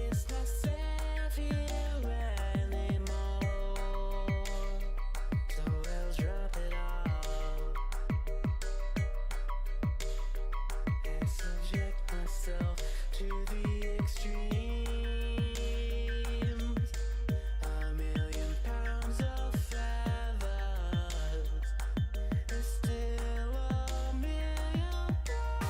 It's not safe here anymore, so I'll drop it all and subject myself to the extremes. A million pounds of feathers is still a million pounds.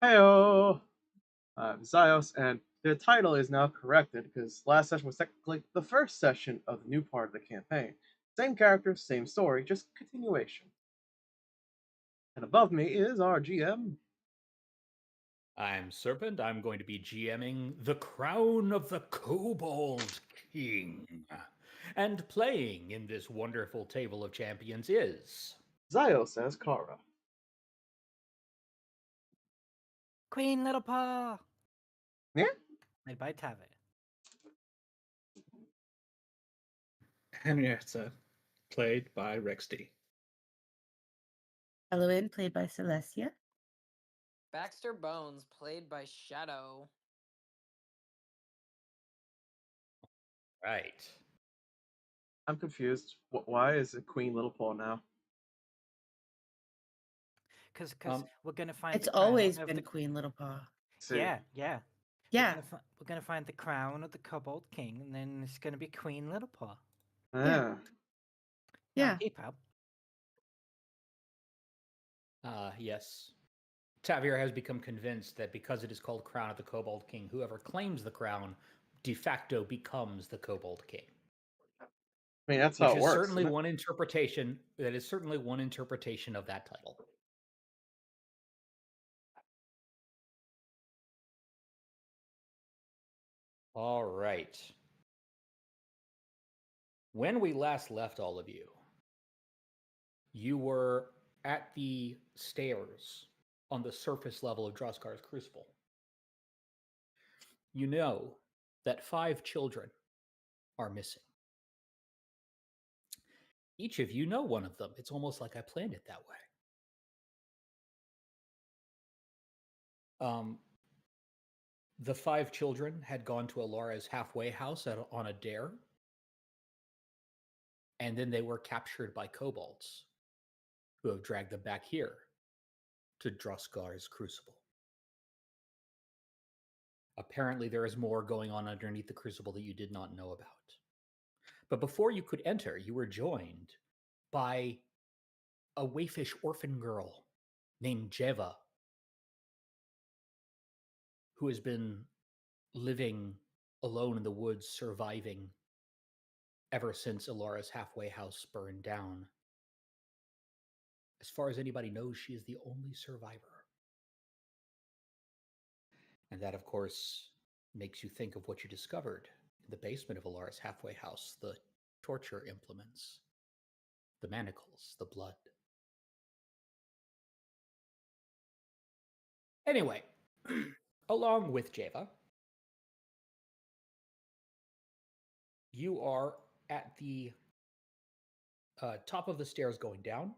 Heyo! I'm Xios, and the title is now corrected because last session was technically the first session of the new part of the campaign. Same characters, same story, just continuation. And above me is our GM. I'm Serpent. I'm going to be GMing The Crown of the Kobold King. And playing in this wonderful table of champions is Xios as Kara. Queen Little Paw. Yeah? Played by T.R.A.S.H. Henrietta, played by Rexty. Eloin, played by Celestia. Baxter Bones, played by Shadow. right. I'm confused. Why is it Queen Little Paw now? Because we're gonna find. It's the crown always of been the... Queen Little Paw. See. Yeah. Yeah. We're gonna find the crown of the Kobold King, and then it's gonna be Queen Little Paw. Yeah. Yeah. Keep up. Yes. Tavir has become convinced that because it is called Crown of the Kobold King, whoever claims the crown de facto becomes the Kobold King. I mean, that's how it works. Certainly one interpretation. That is certainly one interpretation of that title. All right. When we last left all of you, you were at the stairs on the surface level of Droskar's Crucible. You know that 5 children are missing. Each of you know one of them. It's almost like I planned it that way. The 5 children had gone to Alara's halfway house on a dare, and then they were captured by kobolds, who have dragged them back here to Droskar's Crucible. Apparently, there is more going on underneath the crucible that you did not know about. But before you could enter, you were joined by a waifish orphan girl named Jeva, who has been living alone in the woods, surviving ever since Ilara's halfway house burned down. As far as anybody knows, she is the only survivor. And that, of course, makes you think of what you discovered in the basement of Ilara's halfway house, the torture implements, the manacles, the blood. Anyway, along with Jeva, you are at the top of the stairs going down,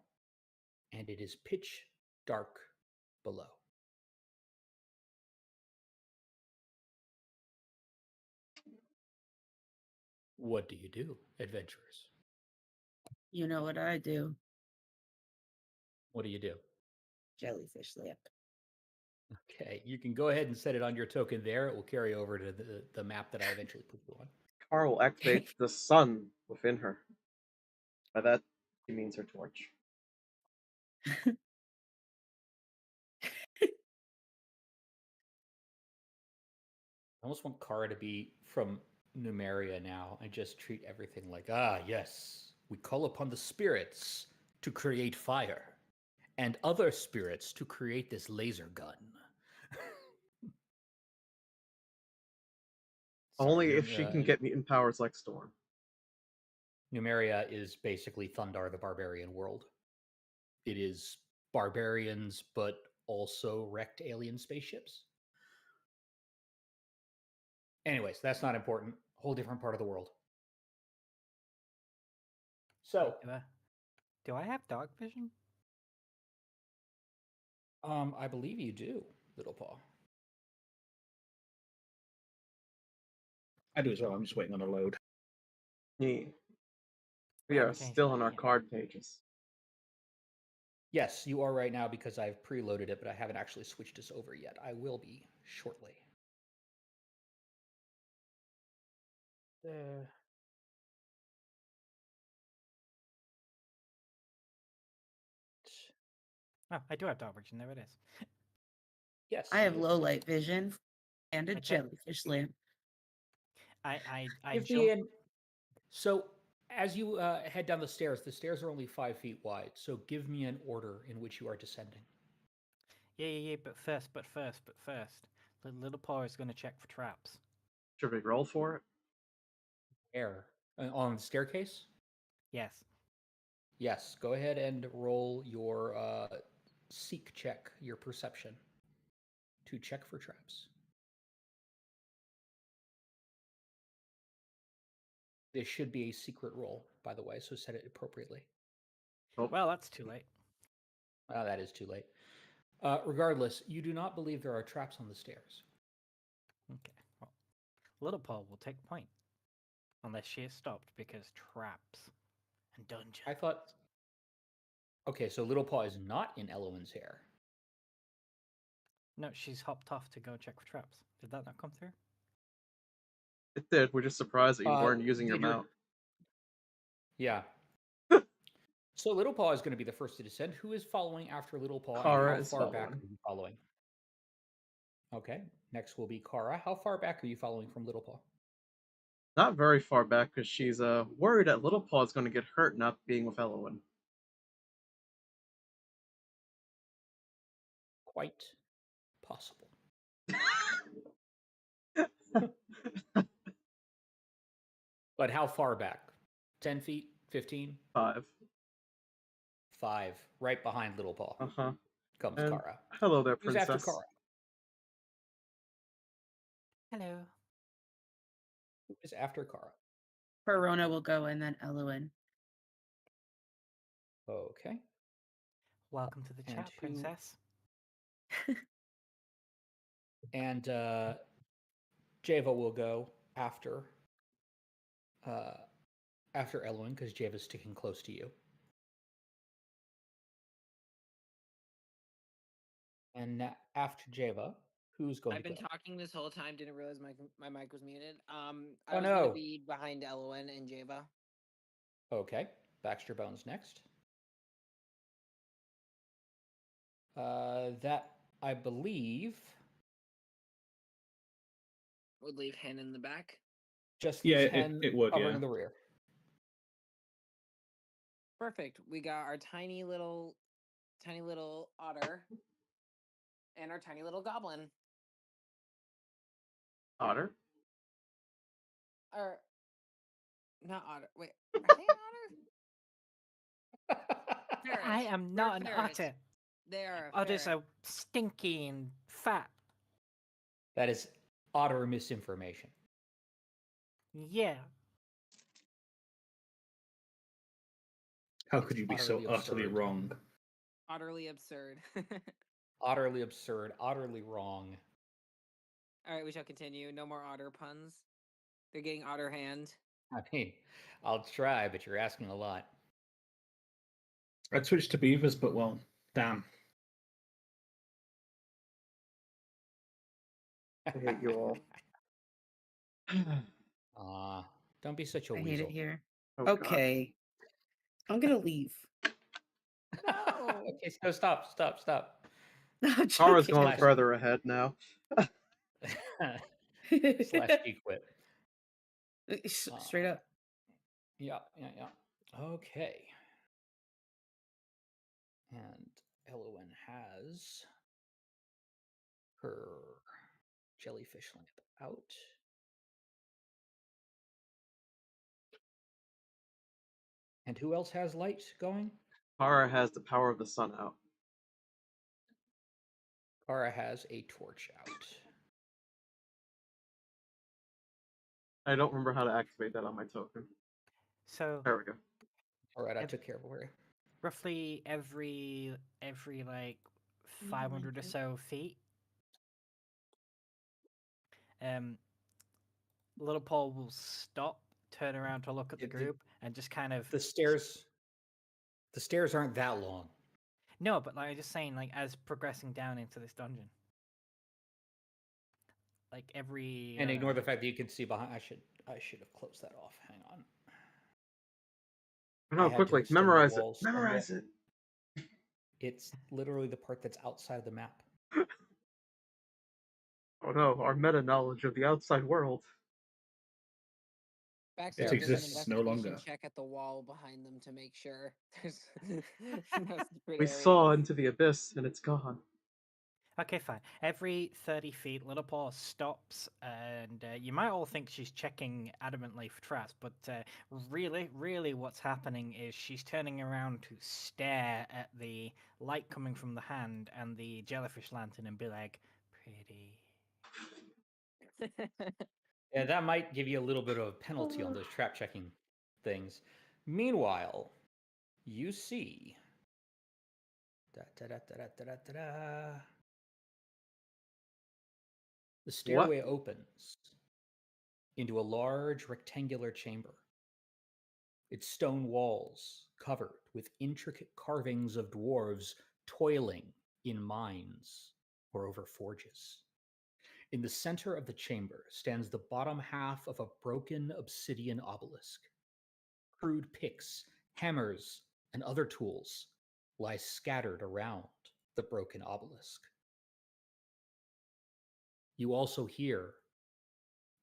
and it is pitch dark below. What do you do, adventurers? You know what I do? What do you do? Jellyfish lamp. Okay, you can go ahead and set it on your token there. It will carry over to the map that I eventually put you on. Kara will activate the sun within her. By that, she means her torch. I almost want Kara to be from Numeria now and just treat everything like, ah, yes, we call upon the spirits to create fire and other spirits to create this laser gun. Only if she can get mutant powers like Storm. Numeria is basically Thundar the Barbarian world. It is barbarians, but also wrecked alien spaceships. Anyways, that's not important. Whole different part of the world. So, Do I have dog vision? I believe you do, Little Paw. I do as well. I'm just waiting on a load. Yeah. We I are haven't changed still that on our yet. card pages. Yes, you are right now because I've preloaded it, but I haven't actually switched this over yet. I will be shortly. Oh, I do have dog vision. There it is. Yes. I have you- low light vision and a Okay. jellyfish lamp. I Give me jumped. an. So, as you head down the stairs are only 5 feet wide. So, give me an order in which you are descending. Yeah. But first, Little Paw is going to check for traps. Should we roll for it? Where? On the staircase? Yes. Yes. Go ahead and roll your seek check, your perception, to check for traps. This should be a secret roll, by the way, so set it appropriately. Oh, Well, that's too late. That is too late. Regardless, you do not believe there are traps on the stairs. Okay. Well, Little Paw will take point. Unless she is stopped because traps and dungeons. I thought. Okay, so Little Paw is not in Elowen's hair. No, she's hopped off to go check for traps. Did that not come through? it did. We're just surprised that you weren't using your Leader- mount. Yeah. So Little Paw is going to be the first to descend. Who is following after Little Paw? Kara and how is far back following. are you following? Okay. Next will be Kara. How far back are you following from Little Paw? Not very far back because she's worried that Little Paw is going to get hurt not being with Elowen. Quite possible. But how far back? 10 feet? 15? 5. 5. Right behind Little Paw Uh-huh. comes And Kara. hello there, Who's princess. after Kara? Hello. Who is after Kara? Verona will go and then Elowen. Okay. Welcome to the And chat, who- princess. And Java will go after Elowen because Java's sticking close to you. And after Java, Who's going I've to been go? talking this whole time. Didn't realize my mic was muted. I Oh, was no. gonna be behind Elowen and Java. Okay. Baxter Bones next. That, I believe, Would leave Hen in the back. just Yeah, leaves it- Hen it would, covering yeah. the rear. Perfect. We got our tiny little otter and our tiny little goblin. Otter? Or not otter. Wait, are they an otter? Ferret. I am They're not an ferret. otter. They are a Otters ferret. are stinky and fat. That is otter misinformation. Yeah. How It's could you be so utterly utterly absurd. wrong? Utterly absurd. Utterly absurd, utterly wrong. All right, we shall continue. No more otter puns. They're getting otter hand. I mean, I'll try, but you're asking a lot. I'd switch to beavers, but well, damn. I hate you all. Don't be such a I hate weasel. it here. Oh, God. Okay. I'm gonna leave. No. Okay, so stop. I'm Tara's joking. going Slash- further ahead now. Slash G quit. Straight up. Yeah. Okay. And Elowen has her jellyfish lamp out. And who else has light going? Tara has the power of the sun out. Kara has a torch out. I don't remember how to activate that on my token. So There we go. All right, I Yep. took care of it. roughly every like 500 or so feet, little Paul will stop, turn around to look at the Yeah, group, and just kind of The stairs aren't that long. no, but like just saying, like as progressing down into this dungeon, like every And ignore the fact that you can see behind. I should have closed that off. Hang on. I No, had to quickly, extend the memorize it. walls somewhat. Memorize it. It's literally the part that's outside of the map. Oh no, our meta knowledge of the outside world. Baxter It does an exists no investigation longer. check at the wall behind them to make sure there's no secret We areas. saw into the abyss and it's gone. Okay, fine. Every 30 feet, little Paul stops, and you might all think she's checking adamantly for traps, but really what's happening is she's turning around to stare at the light coming from the hand and the jellyfish lantern and be like, pretty. Yeah, that might give you a little bit of a penalty on those trap checking things. Meanwhile, you see. The stairway opens into a large rectangular chamber. Its stone walls covered with intricate carvings of dwarves toiling in mines or over forges. In the center of the chamber stands the bottom half of a broken obsidian obelisk. Crude picks, hammers, and other tools lie scattered around the broken obelisk. You also hear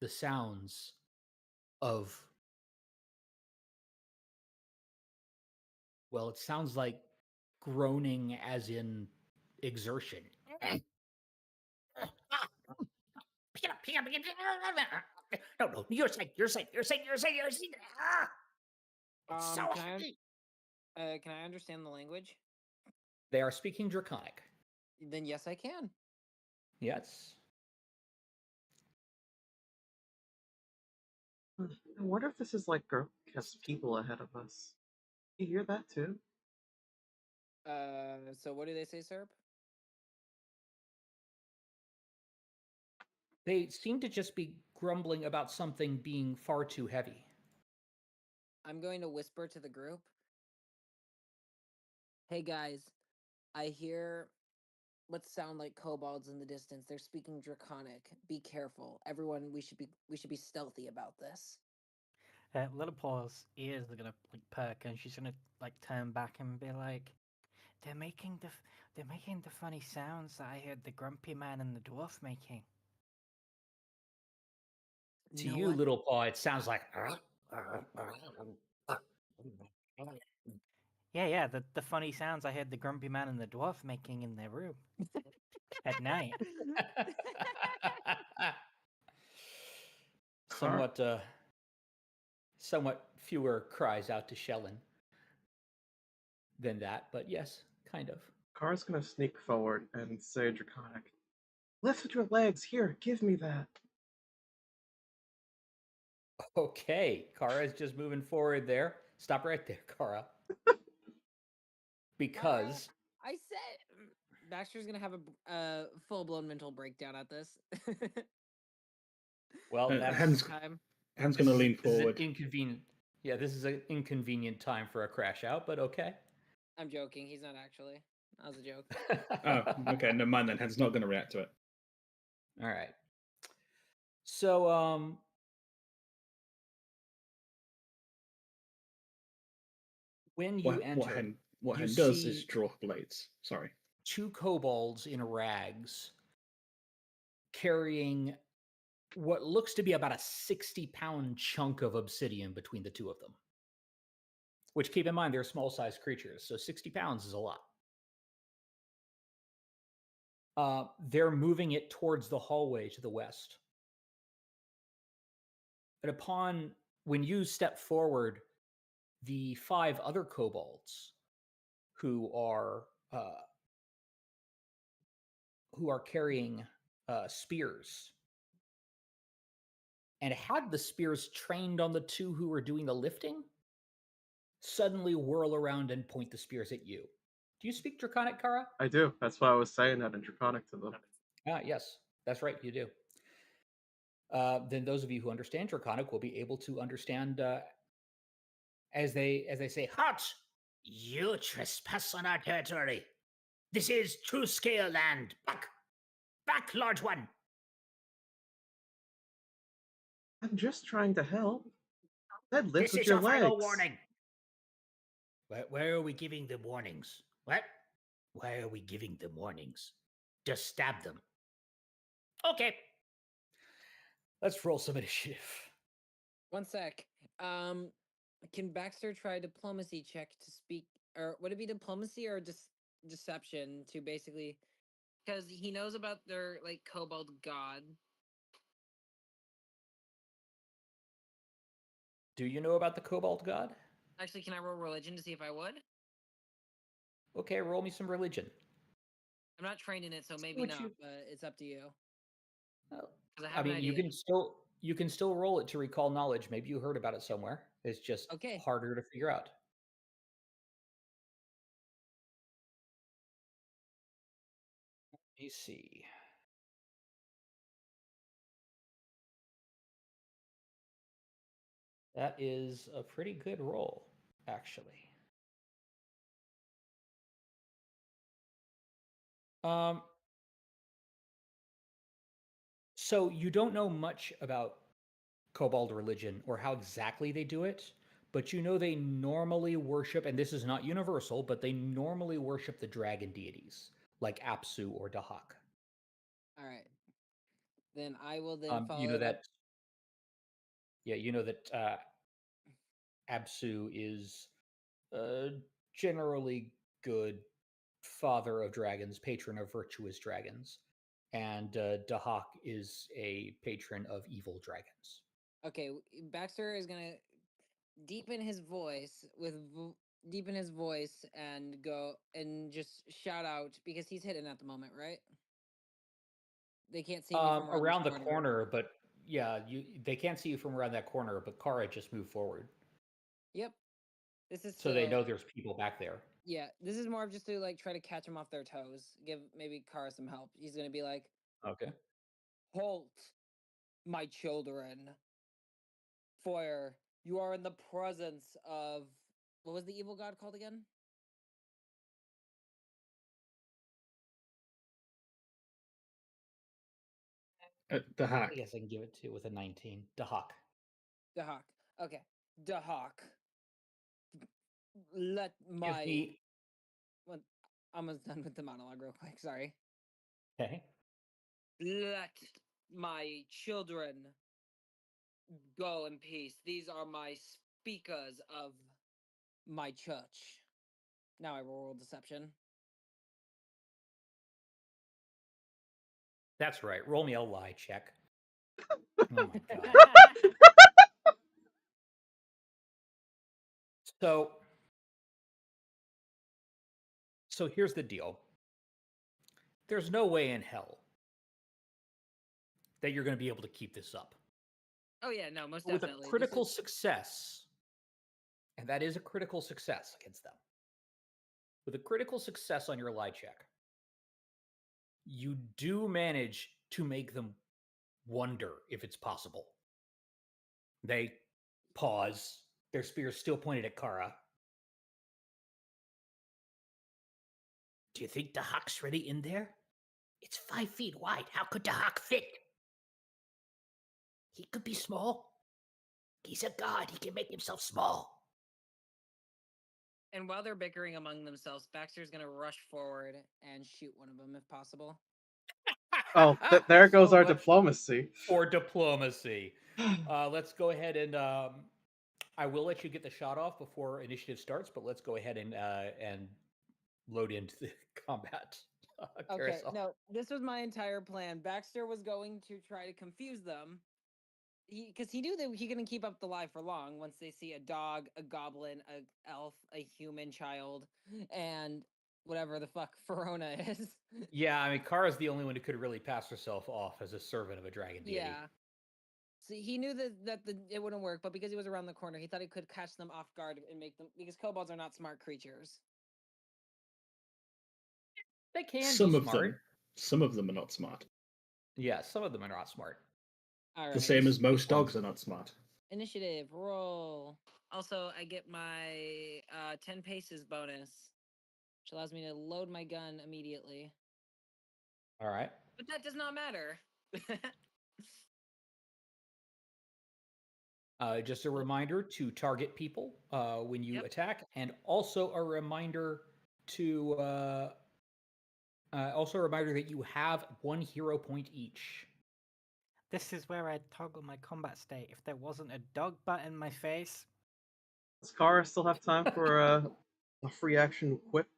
the sounds of, well, it sounds like groaning as in exertion. No, you're safe. It's so heavy. Can I understand the language? They are speaking Draconic. Then yes, I can. Yes. I wonder if this is like Gurkha's people ahead of us. You hear that too? So what do they say, Serp? They seem to just be grumbling about something being far too heavy. I'm going to whisper to the group. Hey guys, I hear what sound like kobolds in the distance. They're speaking Draconic. Be careful, everyone. We should be stealthy about this. Little Paul's ears are gonna like perk, and she's gonna like turn back and be like, "They're making they're making the funny sounds that I heard the grumpy man and the dwarf making." To know you, what? little paw, it sounds like. Yeah, the funny sounds I heard the grumpy man and the dwarf making in their room at night. somewhat, somewhat fewer cries out to Shellin than that, but yes, kind of. Kara's gonna sneak forward and say Draconic, lift with your legs, here, give me that. Okay, Kara is just moving forward there. Stop right there, Kara. Because I said Baxter's gonna have a full blown mental breakdown at this. well, Uh, that's Hans- time. Hand's going to lean this is an forward. inconvenient. Yeah, this is an inconvenient time for a crash out, but okay. I'm joking. He's not actually. That was a joke. Oh, okay. Never mind then. Hand's not going to react to it. All right. So, when you enter, What you Hand does see is draw blades. Sorry. two kobolds in rags carrying what looks to be about a 60-pound chunk of obsidian between the two of them. Which, keep in mind, they're small-sized creatures, so 60 pounds is a lot. They're moving it towards the hallway to the west. But when you step forward, the 5 other kobolds who are carrying spears and had the spears trained on the 2 who were doing the lifting, suddenly whirl around and point the spears at you. Do you speak Draconic, Kara? I do. That's why I was saying that in Draconic to them. Yes, that's right, you do. Then those of you who understand Draconic will be able to understand as they say, "Halt! You trespass on our territory. This is true scale land. Back, large one." I'm just trying to help. Said lift This with is your your legs. final warning. Where are we giving them warnings? What? Why are we giving them warnings? Just stab them. Okay. Let's roll some initiative. One sec. Can Baxter try a diplomacy check to speak, or would it be diplomacy or deception to basically, because he knows about their like kobold god. Do you know about the Kobold God? Actually, can I roll religion to see if I would? Okay, roll me some religion. I'm not trained in it, so maybe what not. you- But it's up to you. Well, 'Cause I I have an mean, you idea. can still roll it to recall knowledge. Maybe you heard about it somewhere. It's just Okay. harder to figure out. Let me see. That is a pretty good roll, actually. So you don't know much about Kobold religion or how exactly they do it, but you know they normally worship, and this is not universal, but they normally worship the dragon deities like Apsu or Dahak. All right. Then I will then follow You know it up. that. Yeah, you know that Apsu is generally good, father of dragons, patron of virtuous dragons, and Dahak is a patron of evil dragons. Okay, Baxter is gonna deepen his voice and go and just shout out because he's hidden at the moment, right? They can't see me from Around the corner, but yeah, they can't see you from around that corner. But Kara just moved forward, Yep. This is so they still know there's people back there. yeah. This is more of just to like try to catch them off their toes. Give maybe Kara some help. He's gonna be like, Okay. "Halt, my children! For you are in the presence of what was the evil god called again? The hack. I guess I can give it to with a 19. Dahak. The hawk. Okay. The hawk. Let Give my. me. Well, almost done with the monologue real quick. Sorry. Okay. Let my children go in peace. These are my speakers of my church. Now I roll deception. That's right. Roll me a lie check. Oh my god. So here's the deal. There's no way in hell that you're going to be able to keep this up. Oh yeah, no, most With a definitely. critical success, and that is a critical success against them. With a critical success on your lie check, you do manage to make them wonder if it's possible. They pause, their spears still pointed at Kara. Do you think the Hawk's really in there? It's 5 feet wide. How could the Hawk fit? He could be small. He's a god. He can make himself small. And while they're bickering among themselves, Baxter's gonna rush forward and shoot one of them if possible. Oh, there goes So our much diplomacy. for diplomacy. Let's go ahead and I will let you get the shot off before initiative starts, but let's go ahead and load into the combat. Okay, Carousel. no, this was my entire plan. Baxter was going to try to confuse them. Because he knew that he couldn't keep up the lie for long once they see a dog, a goblin, a elf, a human child, and whatever the fuck Verona is. Yeah, I mean, Kara's the only one who could really pass herself off as a servant of a dragon deity. Yeah. So he knew that it wouldn't work, but because he was around the corner, he thought he could catch them off guard and make them, because kobolds are not smart creatures. They can Some be of smart. them. Some of them are not smart. Yeah, some of them are not smart. All right. The same as most dogs are not smart. Initiative roll. Also, I get my 10 paces bonus, which allows me to load my gun immediately. All right. But that does not matter. Just a reminder to target people when you Yep. attack, and also a reminder to that you have 1 hero point each. This is where I'd toggle my combat state if there wasn't a dog butt in my face. Does Kara still have time for a free action whip?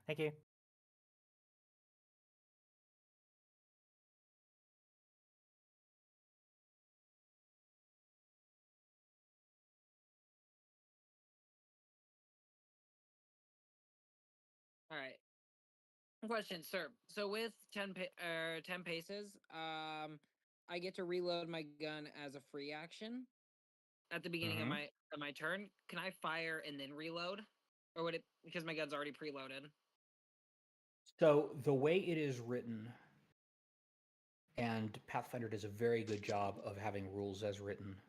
Thank you. All right. Question, sir. So with 10 paces, I get to reload my gun as a free action at the beginning Mhm. of my turn. Can I fire and then reload, or would it, because my gun's already preloaded? So the way it is written, and Pathfinder does a very good job of having rules as written.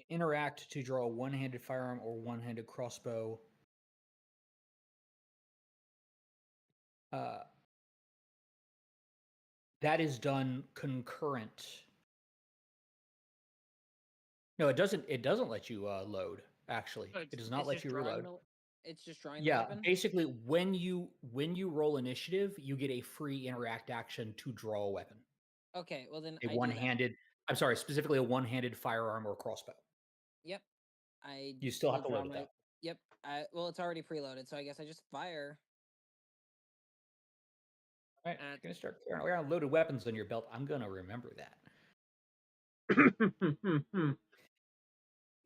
Interact to draw a one-handed firearm or one-handed crossbow. That is done concurrent. No, it doesn't. It doesn't let you load. Actually, Oh, it does not it's let just you drawing reload. it's just drawing the Yeah, weapon. basically, when you roll initiative, you get a free interact action to draw a weapon. Okay, well then A I do that. one-handed. I'm sorry, specifically a one-handed firearm or crossbow. Yep. I You still have will to draw load it my. though. Yep. Well, it's already preloaded, so I guess I just fire. All right, At- you're gonna start carrying around loaded weapons on your belt. I'm gonna remember that.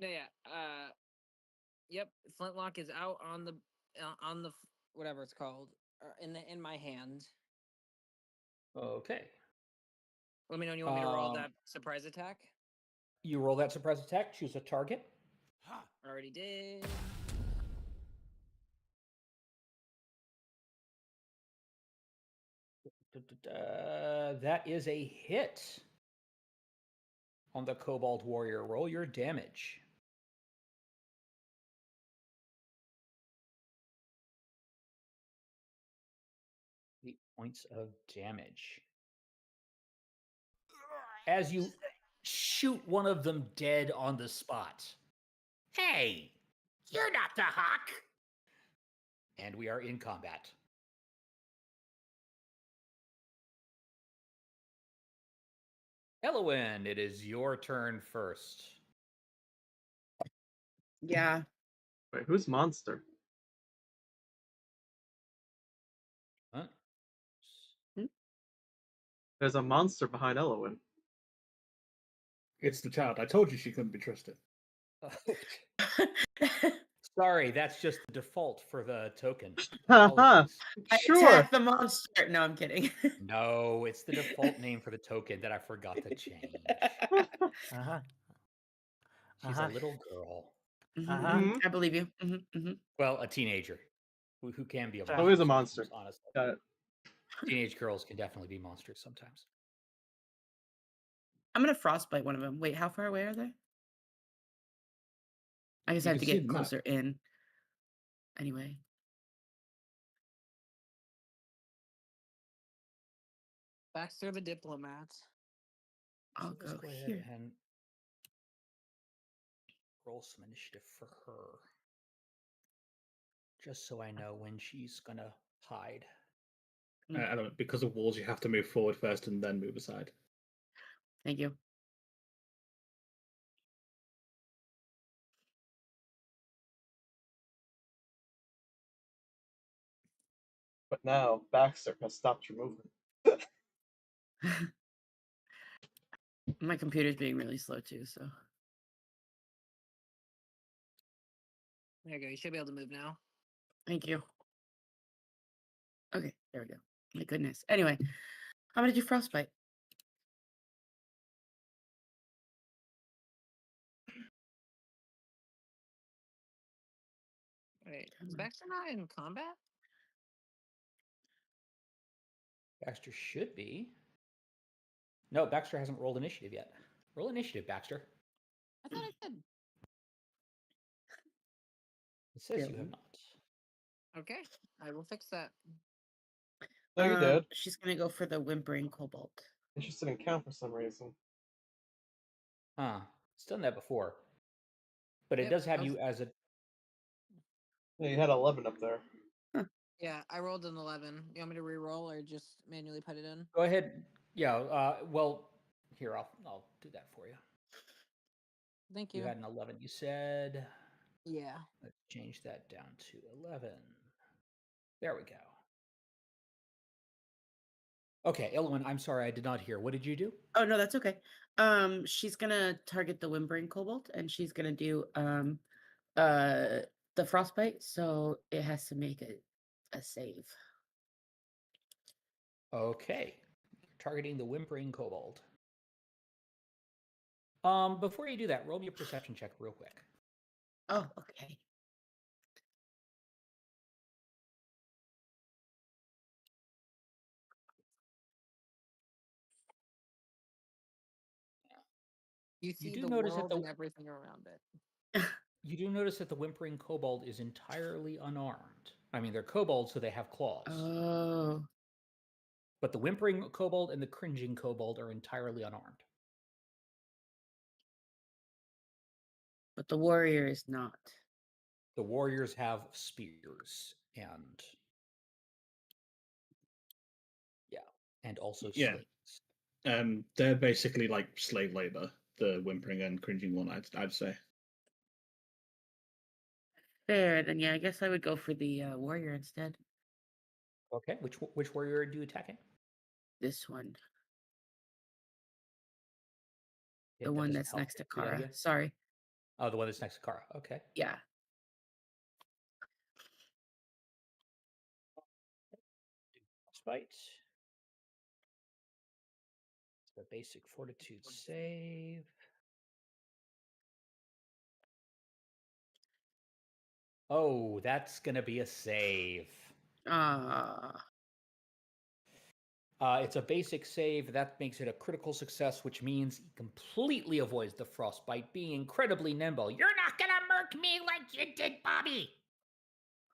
No, yeah. Yep. Flintlock is out on the whatever it's called, in my hand. Okay. Let me know when you want me to roll that surprise attack. You roll that surprise attack. Choose a target. Already did. That is a hit on the Kobold Warrior. Roll your damage. points of damage. As you shoot one of them dead on the spot. Hey, you're not the hawk. And we are in combat. Elowen, it is your turn first. Yeah. Wait, who's monster? Huh? There's a monster behind Elowen. It's the child. I told you she couldn't be trusted. Sorry, that's just the default for the token. Haha, Apologies. I sure. attacked the monster. No, I'm kidding. No, it's the default name for the token that I forgot to change. Uh-huh. She's a little girl. Mhm. I believe you. Well, a teenager who can be a So monster. Oh, he's a sometimes, monster. honestly. Got it. Teenage girls can definitely be monsters sometimes. I'm gonna frostbite one of them. Wait, how far away are they? I guess You I have can to see get the map. closer in. Anyway. Baxter the diplomat. I'll So let's go ahead here. and roll some initiative for her. Just so I know when she's gonna hide. I don't know, because of walls, you have to move forward first and then move aside. Thank you. But now Baxter has stopped your movement. My computer's being really slow too, so There you go. You should be able to move now. thank you. Okay, there we go. My goodness. Anyway, how many did you frostbite? Wait, Come is on. Baxter not in combat? Baxter should be. No, Baxter hasn't rolled initiative yet. Roll initiative, Baxter. I thought I did. It says you Really? have not. Okay, I will fix that. No, you did. She's gonna go for the whimpering kobold. Interested in count for some reason. Huh. It's done that before. But it Yep, does have I you was- as a... Yeah, you had 11 up there. Yeah, I rolled an 11. You want me to re-roll or just manually put it in? Go ahead. Yeah, well, here, I'll do that for you. Thank You you. had an 11, you said. Yeah. Let's change that down to 11. There we go. Okay, Elwyn, I'm sorry, I did not hear. What did you do? Oh no, that's okay. She's gonna target the whimpering kobold and she's gonna do the frostbite, so it has to make a save. Okay. Targeting the whimpering kobold. Before you do that, roll me a perception check real quick. Oh, okay. You see do the notice that world the- and everything around it. You do notice that the whimpering kobold is entirely unarmed. I mean, they're kobolds, so they have claws. Oh, But the whimpering kobold and the cringing kobold are entirely unarmed. but the warrior is not. The warriors have spears and also Yeah. slings. They're basically like slave labor, the whimpering and cringing one, I'd say. Fair, then yeah, I guess I would go for the warrior instead. Okay, which warrior are you attacking? This one. Yeah, The that one doesn't that's help. next to Do that Kara. again? Sorry. Oh, the one that's next to Kara. Okay. Yeah. Spite. It's a basic fortitude save. Oh, that's gonna be a save. Ah. It's a basic save. That makes it a critical success, which means he completely avoids the frostbite, being incredibly nimble. You're not gonna murk me like you did Bobby.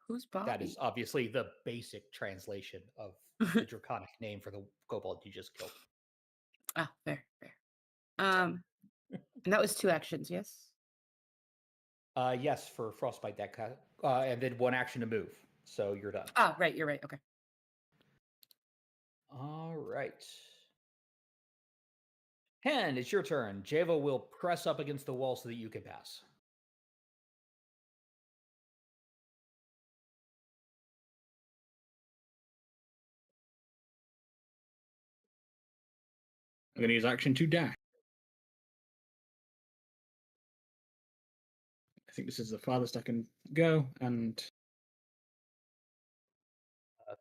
Who's Bobby? That is obviously the basic translation of the draconic name for the kobold you just killed. Ah, fair. And that was 2 actions, yes? Yes, for frostbite that and then 1 action to move. So you're done. Ah, right, you're right. Okay. All right. Hen, it's your turn. Java will press up against the wall so that you can pass. I'm going to use action to dash. I think this is the farthest I can go, and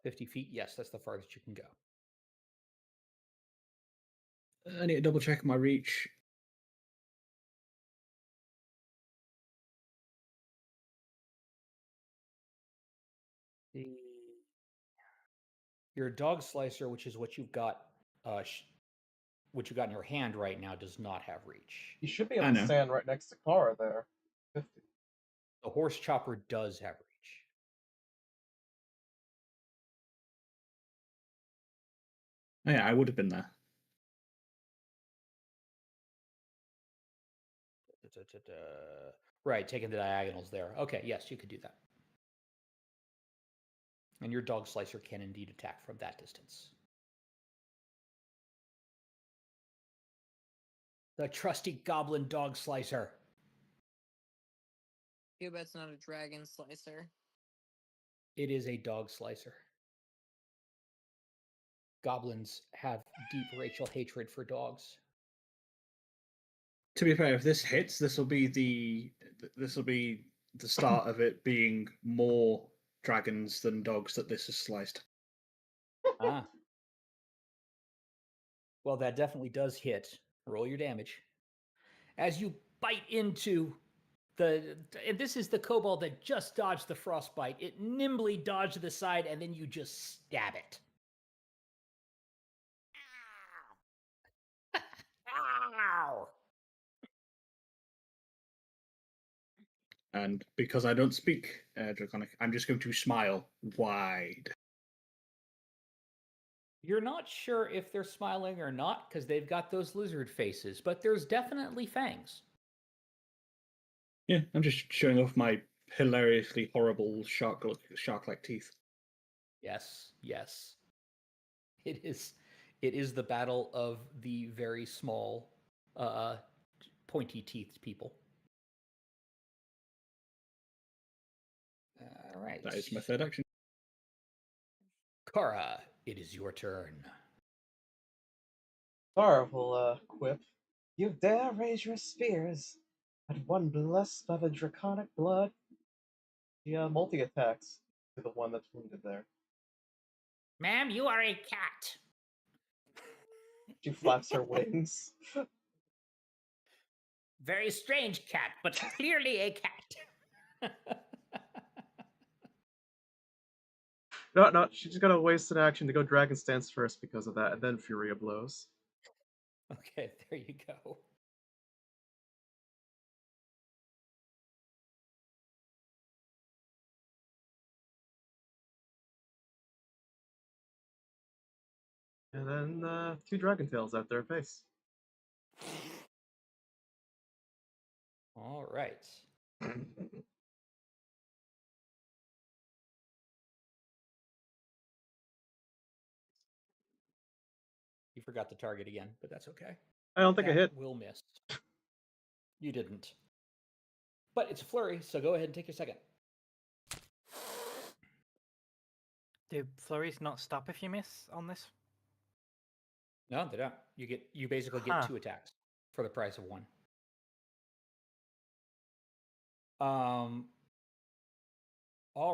50 feet, yes, that's the farthest you can go. I need to double check my reach. Your dog slicer, which is what you've got, what you got in your hand right now, does not have reach. You should be I able to know. stand right next to Kara there. 50. The horse chopper does have reach. Oh, yeah, I would have been there. Right, taking the diagonals there. Okay, yes, you could do that. And your dog slicer can indeed attack from that distance. The trusty goblin dog slicer. You bet it's not a dragon slicer. It is a dog slicer. Goblins have deep racial hatred for dogs. To be fair, if this hits, this will be the start of it being more dragons than dogs that this has sliced. Ah. Well, that definitely does hit. Roll your damage. As you bite into and this is the kobold that just dodged the frostbite. It nimbly dodged to the side, and then you just stab it. Ow! And because I don't speak Draconic, I'm just going to smile wide. You're not sure if they're smiling or not because they've got those lizard faces, but there's definitely fangs. Yeah, I'm just showing off my hilariously horrible shark-like teeth. Yes, yes. It is the battle of the very small, pointy-teethed people. All right. That is my third action. Kara, it is your turn. Kara will quip. You dare raise your spears at one blessed by the draconic blood. She multi-attacks to the one that's wounded there. Ma'am, you are a cat. She flaps her wings. Very strange cat, but clearly a cat. No, she just got a wasted action to go Dragon Stance first because of that, and then Furia blows. Okay, there you go. And then 2 Dragon Tails at their face. All right. You forgot the target again, but that's okay. I don't think that I hit. Will miss. You didn't. But it's a flurry, so go ahead and take your second. Do flurries not stop if you miss on this? No, they don't. You basically Huh. get 2 attacks for the price of 1. All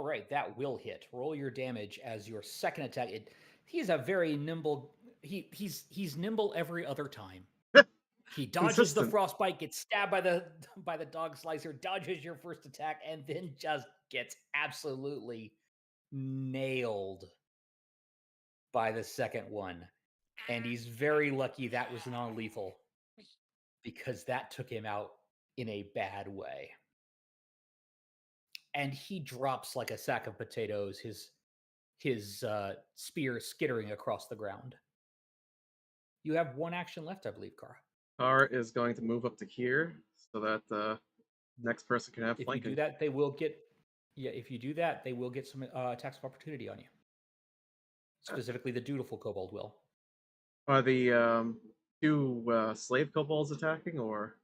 right, that will hit. Roll your damage as your second attack. He's a very nimble. He's nimble every other time. He dodges the Consistent. frostbite, gets stabbed by the dog slicer, dodges your first attack, and then just gets absolutely nailed by the second one. And he's very lucky that was non-lethal because that took him out in a bad way. And he drops like a sack of potatoes. his spear skittering across the ground. You have one action left, I believe, Kara. Car is going to move up to here so that next person can have If flanking. you do that, they will get. Yeah, if you do that, they will get some attacks of opportunity on you. Specifically, the dutiful kobold will. Are the two slave kobolds attacking, or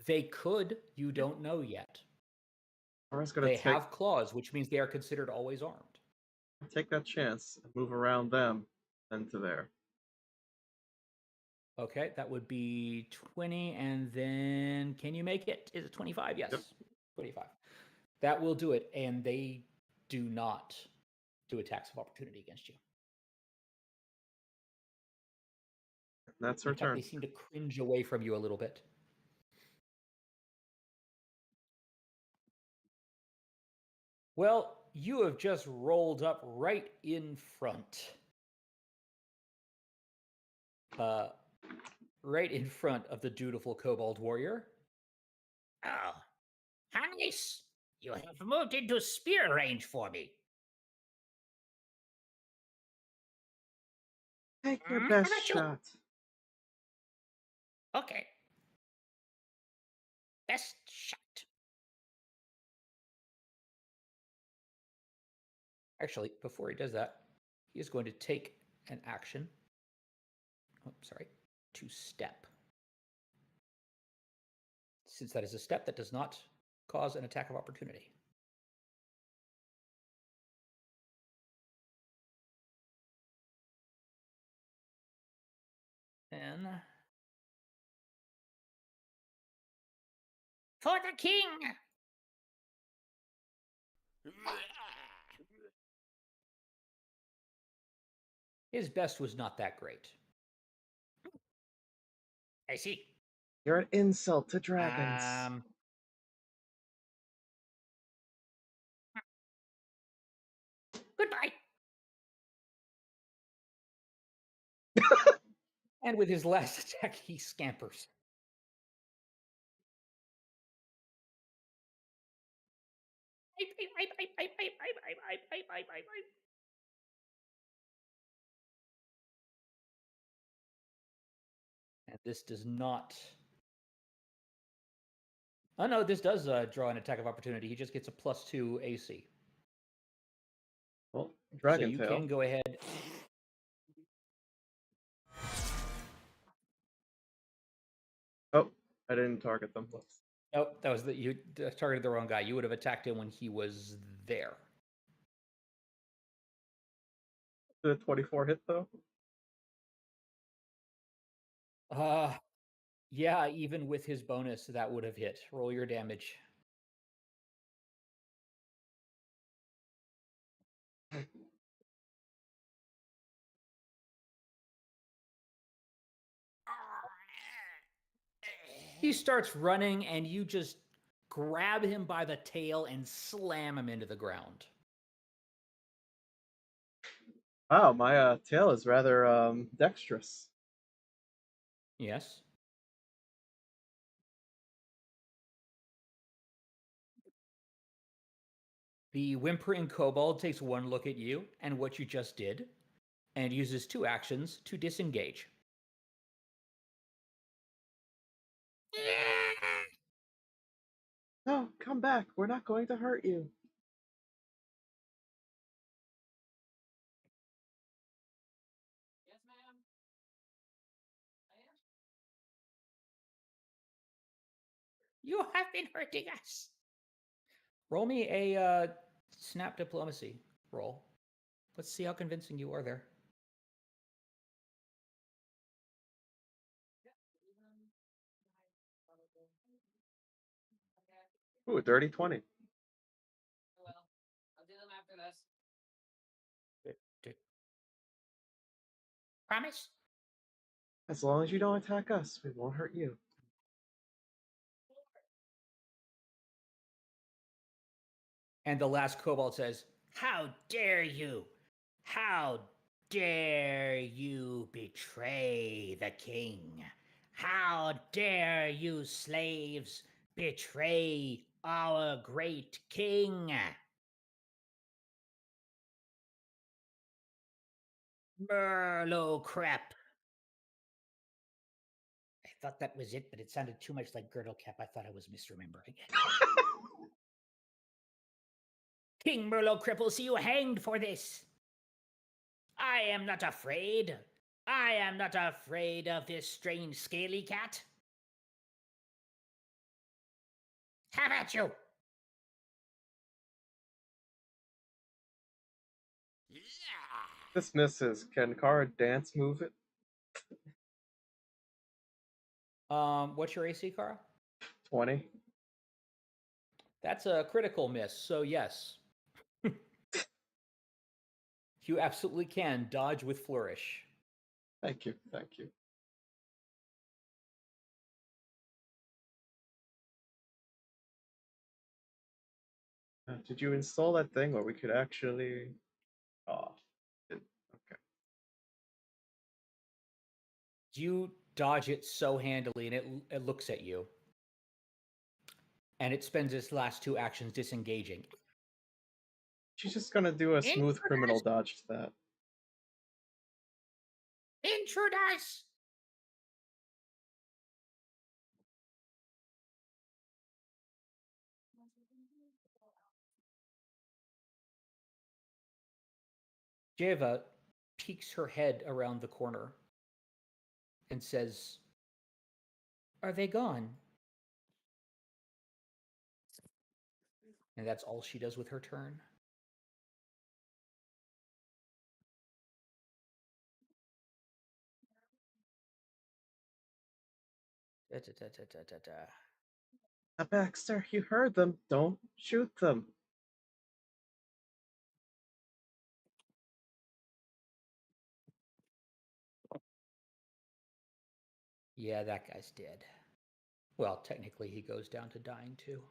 They could. You don't know yet. Kara's gonna They take have claws, which means they are considered always armed. take that chance and move around them and to there. Okay, that would be 20, and then can you make it? Is it 25? Yes, Yep. 25. That will do it, and they do not do attacks of opportunity against you. That's her In fact, turn. they seem to cringe away from you a little bit. Well, you have just rolled up right in front. Right in front of the dutiful kobold warrior. Oh, how nice. You have moved into spear range for me. Take your How best about you? shot. Okay. Best shot. Actually, before he does that, he is going to take an action. Oh, sorry, to step. Since that is a step that does not cause an attack of opportunity. And For the king. his best was not that great. I see. You're an insult to dragons. Goodbye. And with his last attack, he scampers. And this does not. Oh no, this does draw an attack of opportunity. He just gets a +2 AC. Well, So dragon you tail. can go ahead. Oh, I didn't target them. Nope, that was you targeted the wrong guy. You would have attacked him when he was there. Did a 24 hit though? Yeah, even with his bonus, that would have hit. Roll your damage. He starts running, and you just grab him by the tail and slam him into the ground. Wow, my tail is rather dexterous. Yes. The whimpering kobold takes one look at you and what you just did, and uses 2 actions to disengage. No, come back. We're not going to hurt you. Yes, ma'am. You have been hurting us. Roll me a snap diplomacy roll. Let's see how convincing you are there. Ooh, dirty 20. Well, I'll do them after this. Promise? As long as you don't attack us, we won't hurt you. And the last kobold says, How dare you? How dare you betray the king? How dare you slaves betray our great king? Merlo crap. I thought that was it, but it sounded too much like girdle cap. I thought I was misremembering it. King Merlo Crip will see you hanged for this. I am not afraid. I am not afraid of this strange scaly cat. Have at you! This misses. Can Kara dance move it? What's your AC, Kara? 20. That's a critical miss, so yes. You absolutely can dodge with flourish. Thank you. Thank you. Did you install that thing where we could actually... Oh, okay. You dodge it so handily, and it looks at you. And it spends its last 2 actions disengaging. She's just gonna do a smooth criminal dodge to that. Intruders! Jeva peeks her head around the corner and says, "Are they gone?" And that's all she does with her turn. Baxter, you heard them. Don't shoot them. Yeah, that guy's dead. Well, technically, he goes down to dying too.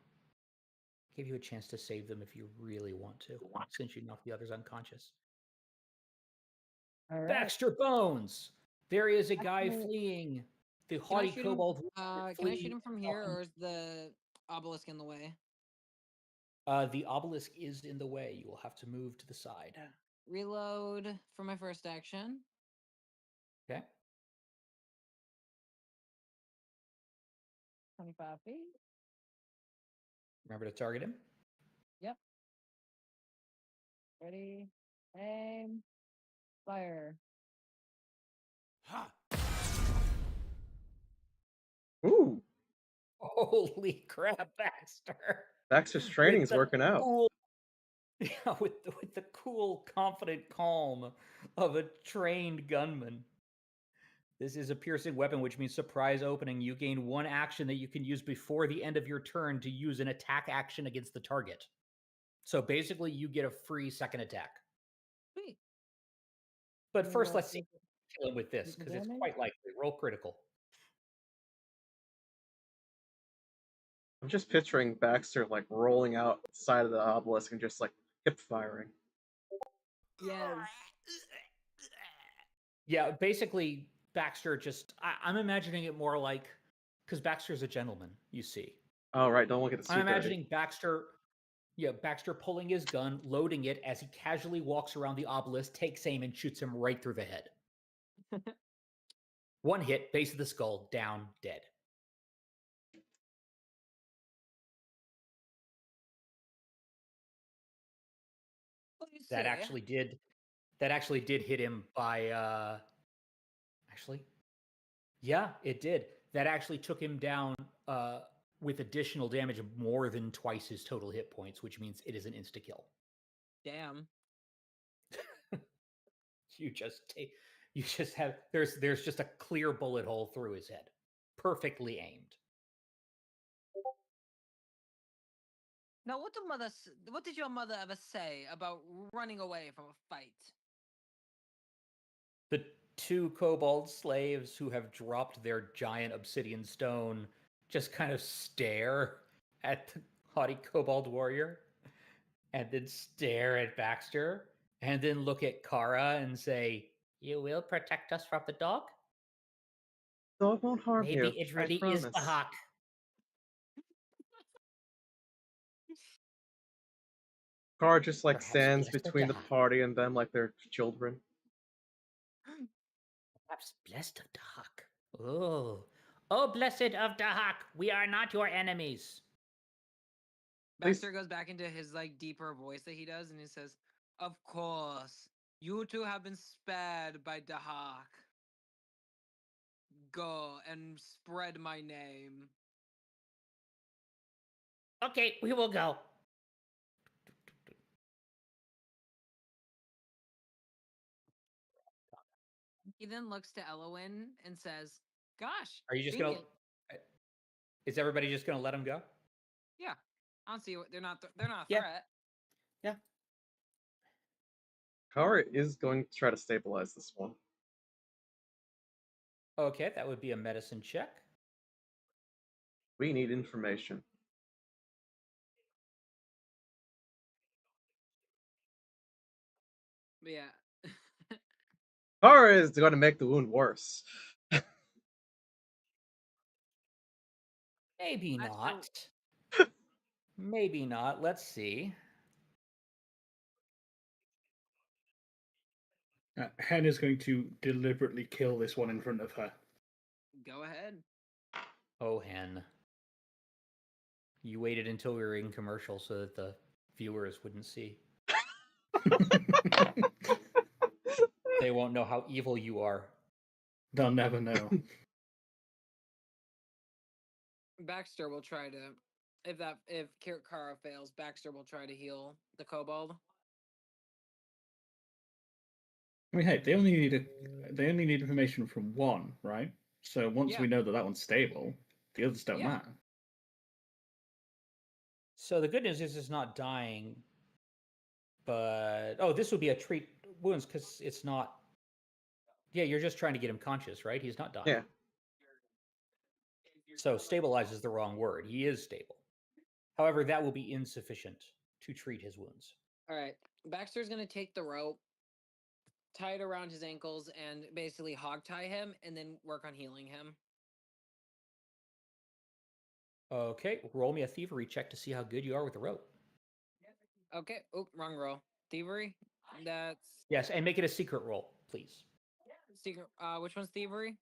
Give you a chance to save them if you really want to, since you knocked the others unconscious. All right. Baxter Bones! There is a guy fleeing. The Can I haughty shoot him? kobold. Can I shoot him from here, or is the obelisk in the way? The obelisk is in the way. You will have to move to the side. Reload for my first action. Okay. 25 feet. Remember to target him. Yep. Ready. Aim. Fire. Ooh, Holy crap, Baxter! Baxter's training's working out. Cool, yeah, with the cool, confident calm of a trained gunman. This is a piercing weapon, which means surprise opening. You gain 1 action that you can use before the end of your turn to use an attack action against the target. So basically, you get a free second attack. Sweet. But Can first, you let's see kill him with this, the because it's damage? quite likely. Roll critical. I'm just picturing Baxter like rolling out the side of the obelisk and just like hip firing. Yes. Yeah, basically, Baxter just... I'm imagining it more like... Because Baxter's a gentleman, you see. Oh, right, don't look at the I'm super. imagining Baxter pulling his gun, loading it as he casually walks around the obelisk, takes aim, and shoots him right through the head. 1 hit, base of the skull, down, dead. What do you That say? actually did hit him by actually, yeah, it did. That actually took him down with additional damage of more than twice his total hit points, which means it is an insta kill. Damn. You just have there's just a clear bullet hole through his head, perfectly aimed. Now, what did your mother ever say about running away from a fight? The 2 kobold slaves who have dropped their giant obsidian stone just kind of stare at the haughty kobold warrior, and then stare at Baxter, and then look at Kara and say, "You will protect us from the dog? Dog won't harm Maybe you. it I really is the promise. hawk. Kara just like Perhaps stands blessed with between the the hawk. party and them like they're children. Perhaps blessed of Dahak. Oh, blessed of Dahak, we are not your enemies. Please- Baxter goes back into his like deeper voice that he does, and he says, "Of course, you two have been spared by Dahak. Go and spread my name." Okay, we will go. He then looks to Elowin and says, "Gosh, Are you just convenient." gonna? Is everybody just gonna let him go? Yeah, I don't see what they're not. They're not a Yeah. threat. Kara is going to try to stabilize this one. Okay, that would be a medicine check. We need information. But yeah. Kara is going to make the wound worse. Maybe I- so- not. Maybe not. Let's see. Hen is going to deliberately kill this one in front of her. Go ahead. Oh, Hen. You waited until we were in commercial so that the viewers wouldn't see. They won't know how evil you are. They'll never know. Baxter will try to. If Kara fails, Baxter will try to heal the kobold. I mean, hey, they only need information from one, right? So once Yeah. we know that that one's stable, the others don't Yeah. matter. So the good news is it's not dying, but oh, this would be a treat wounds because it's not. Yeah, you're just trying to get him conscious, right? He's not dying. Yeah. So stabilize is the wrong word. He is stable. However, that will be insufficient to treat his wounds. All right. Baxter's gonna take the rope, tie it around his ankles, and basically hog tie him, and then work on healing him. Okay, roll me a thievery check to see how good you are with the rope. Okay. Oh, wrong roll. Thievery. That's Yes, and make it a secret roll, please. secret. Which one's thievery?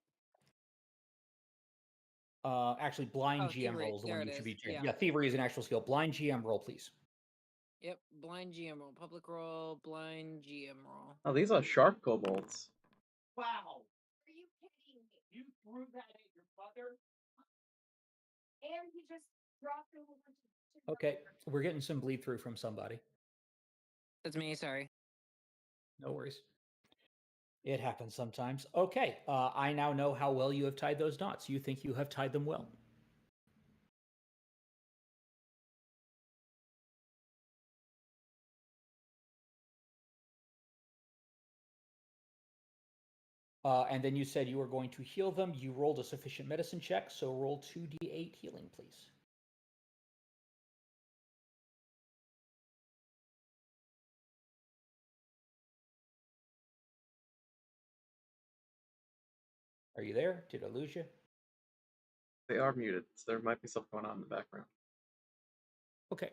Actually, blind Oh, GM thievery. roll is the There one it you should be. is. Yeah. Yeah, thievery is an actual skill. Blind GM roll, please. Yep. Blind GM roll. Public roll. Blind GM roll. Oh, these are shark kobolds. Wow. Are you kidding me? You threw that at your mother? And he just dropped it over. Okay, we're getting some bleed through from somebody. That's me. Sorry. No worries. It happens sometimes. Okay, I now know how well you have tied those knots. You think you have tied them well. And then you said you were going to heal them. You rolled a sufficient medicine check, so roll 2d8 healing, please. Are you there? Did I lose you? They are muted, so there might be stuff going on in the background. Okay,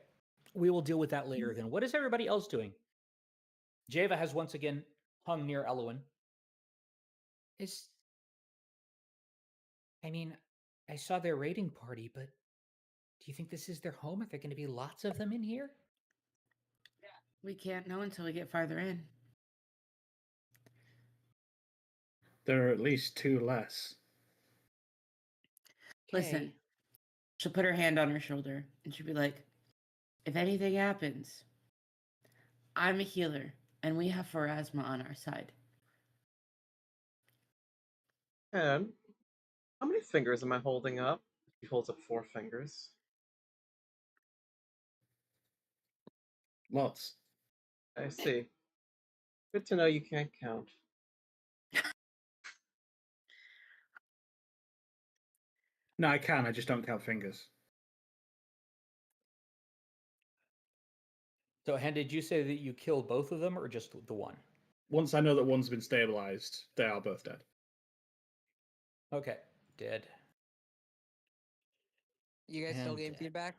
we will deal with that later then. What is everybody else doing? Java has once again hung near Elowin. I mean, I saw their raiding party, but do you think this is their home? Are there going to be lots of them in here? We can't know until we get farther in. There are at least two less. Listen, Okay. she'll put her hand on her shoulder and she'll be like, if anything happens, I'm a healer and we have Pharasma on our side. And how many fingers am I holding up? He holds up 4 fingers. Lots. I see. Good to know you can't count. No, I can. I just don't count fingers. So, Hen, did you say that you killed both of them or just the one? Once I know that one's been stabilized, they are both dead. Okay, dead. You guys still And getting dead. feedback?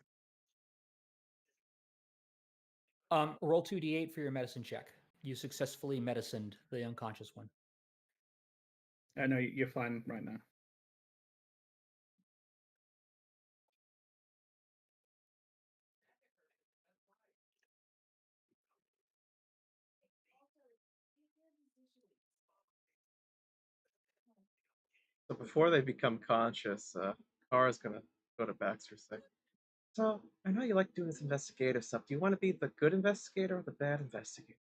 Roll 2d8 for your medicine check. You successfully medicined the unconscious one. No, you're fine right now. So before they become conscious, Kara's gonna go to Baxter and say, "So I know you like doing this investigative stuff. Do you want to be the good investigator or the bad investigator?"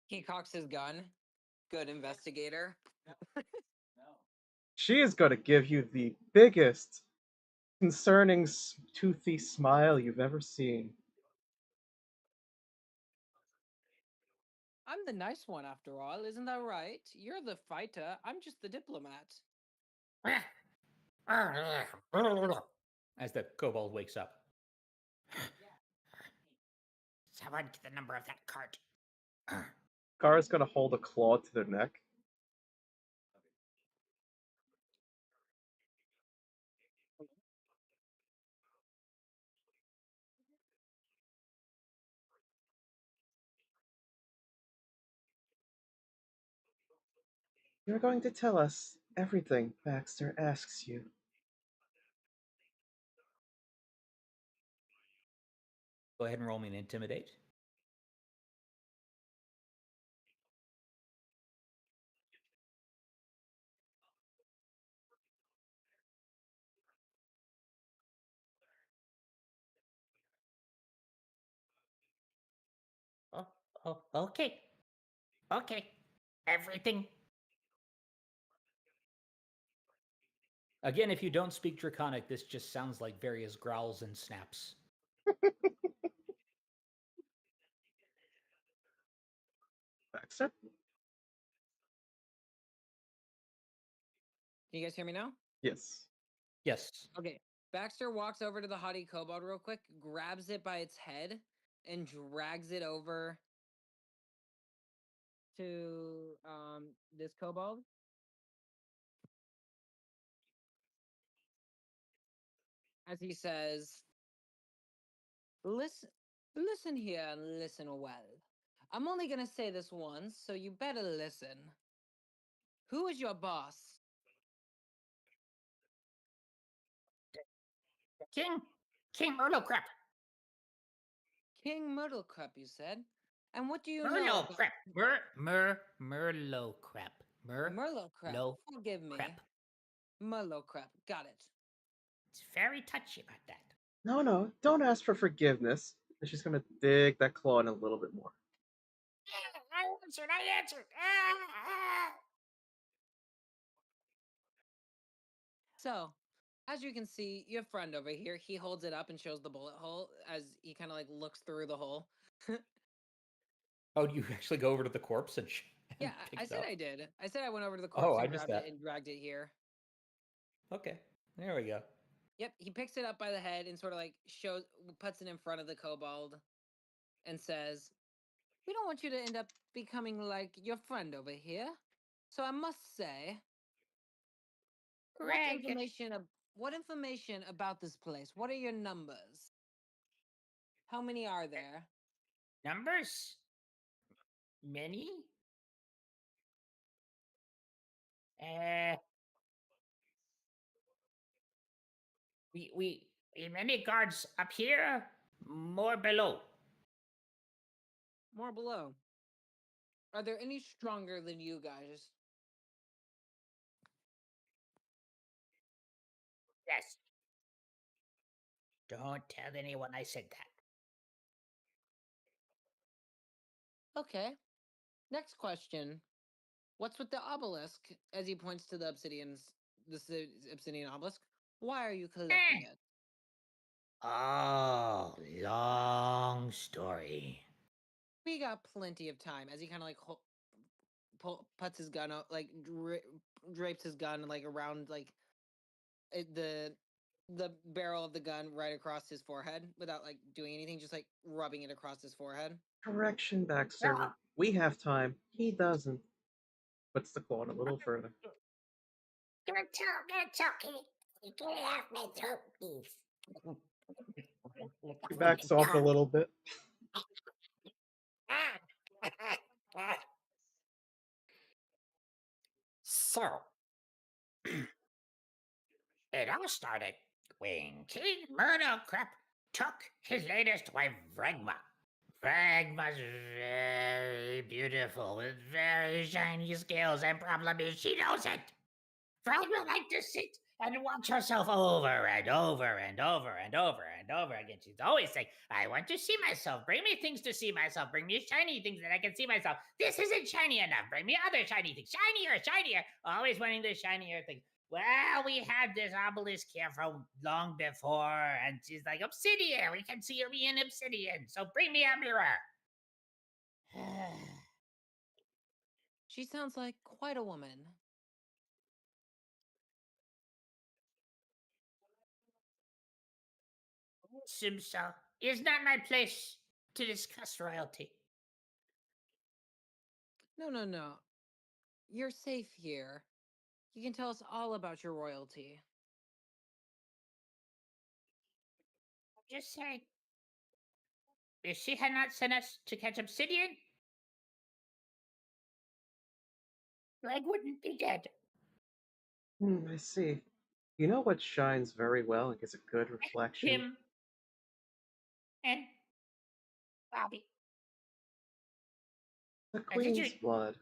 He cocks his gun. Good investigator. She is going to give you the biggest, concerning, toothy smile you've ever seen. I'm the nice one after all, isn't that right? You're the fighter. I'm just the diplomat. As the kobold wakes up. Someone get the number of that cart. Kara's going to hold a claw to their neck. You're going to tell us everything Baxter asks you. Go ahead and roll me an intimidate. Oh, okay. Okay. Everything. Again, if you don't speak Draconic, this just sounds like various growls and snaps. Baxter? Can you guys hear me now? Yes. Yes. Okay. Baxter walks over to the haughty kobold real quick, grabs it by its head, and drags it over to this kobold. As he says, listen here and listen well. I'm only gonna say this once, so you better listen. Who is your boss? King Murlocrap. King Myrtlecrap, you said? And what do you know about Murlocrap. Murlocrap. Myrtlecrap? Forgive me. Crap. Myrtlecrap, got it. It's very touchy about that. No, don't ask for forgiveness. And she's going to dig that claw in a little bit more. I answered. So, as you can see, your friend over here, he holds it up and shows the bullet hole as he kind of like looks through the hole. Oh, do you actually go over to the corpse and Yeah, pick I it said up? I did. I said I went over to the corpse Oh, I and missed grabbed it that. and dragged it here. Okay, there we go. Yep, he picks it up by the head and sort of like puts it in front of the kobold and says, "We don't want you to end up becoming like your friend over here. So I must say, what Greg. information about this place? What are your numbers? How many are there? Numbers? Many? We many guards up here, more below. More below. Are there any stronger than you guys? Yes. Don't tell anyone I said that. Okay. Next question. What's with the obelisk? As he points to the obsidian obelisk. Why are you collecting it? Oh, long story. We got plenty of time. As he kind of like puts his gun out, like drapes his gun like around like the barrel of the gun right across his forehead without like doing anything, just like rubbing it across his forehead. Correction, Baxter. We have time. He doesn't. Puts the claw in a little further. Gonna talk. Get it off my throat, please. He backs off a little bit. So, it all started when King Murdo Crep took his latest wife, Vragma. Vragma's very beautiful with very shiny scales, and problem is she knows it. Vragma likes to sit and watch herself over and over and over and over and over again. She's always saying, I want to see myself. Bring me things to see myself. Bring me shiny things that I can see myself. This isn't shiny enough. Bring me other shiny things. Shinier, shinier. Always wanting the shinier thing. Well, we had this obelisk here from long before, and she's like, obsidian. We can see her being obsidian. So bring me a mirror. She sounds like quite a woman. Seems so. It's not my place to discuss royalty. No, no, no. You're safe here. You can tell us all about your royalty. Just saying. If she had not sent us to catch obsidian, Greg wouldn't be dead. I see. You know what shines very well and gives a good reflection? Him and Bobby. The And did Queen's you- blood.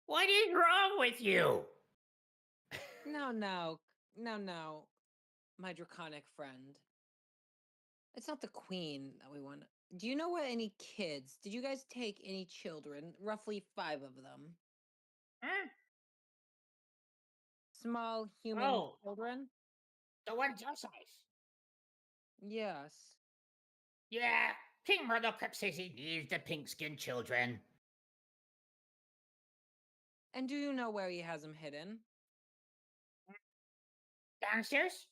What is wrong with you? No, no, no, no, my draconic friend. It's not the queen that we want. Do you know what any kids? Did you guys take any children? Roughly 5 of them. Huh? Small human Oh. children? The one's your size. Yes. Yeah, King Murdo Crep says he needs the pink-skinned children. And do you know where he has them hidden? Downstairs?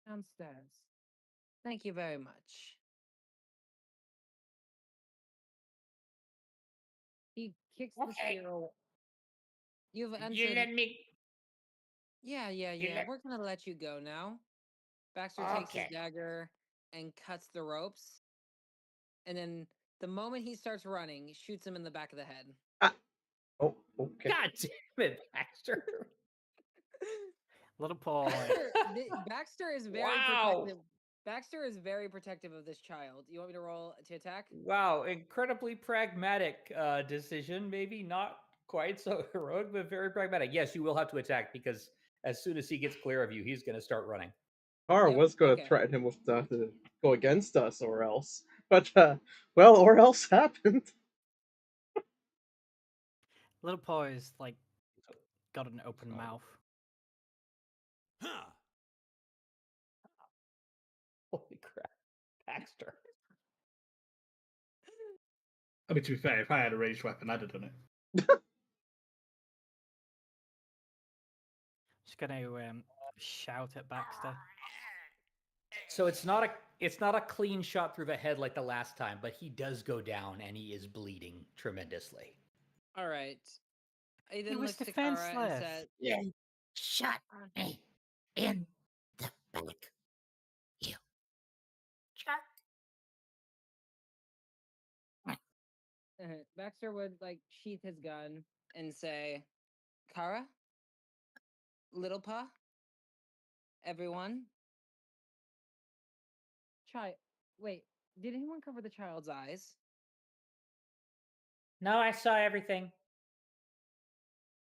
Downstairs. Thank you very much. He kicks the Okay. spear away. You've You entered. let me. Yeah, yeah, you yeah. let- We're gonna let you go now. Baxter takes his Okay. dagger and cuts the ropes. And then the moment he starts running, shoots him in the back of the head. Oh, okay. God damn it, Baxter. Little Paul. Baxter is very Wow. protective. Baxter is very protective of this child. You want me to roll to attack? Wow, incredibly pragmatic decision. Maybe not quite so heroic, but very pragmatic. Yes, you will have to attack because as soon as he gets clear of you, he's going to start running. Tara Yep, was going to okay. threaten him with to go against us or else. But, well, or else happened. Little Paul is like got an open Oh. mouth. Holy crap, Baxter. I mean, to be fair, if I had a ranged weapon, I'd have done it. Just gonna shout at Baxter. So it's not a clean shot through the head like the last time, but he does go down and he is bleeding tremendously. All right. He then was looks to Kara and defenseless. says, You shot me in the back. You jerk. Baxter would like sheath his gun and say, Kara, Little Pa, everyone. Wait, did anyone cover the child's eyes? No, I saw everything.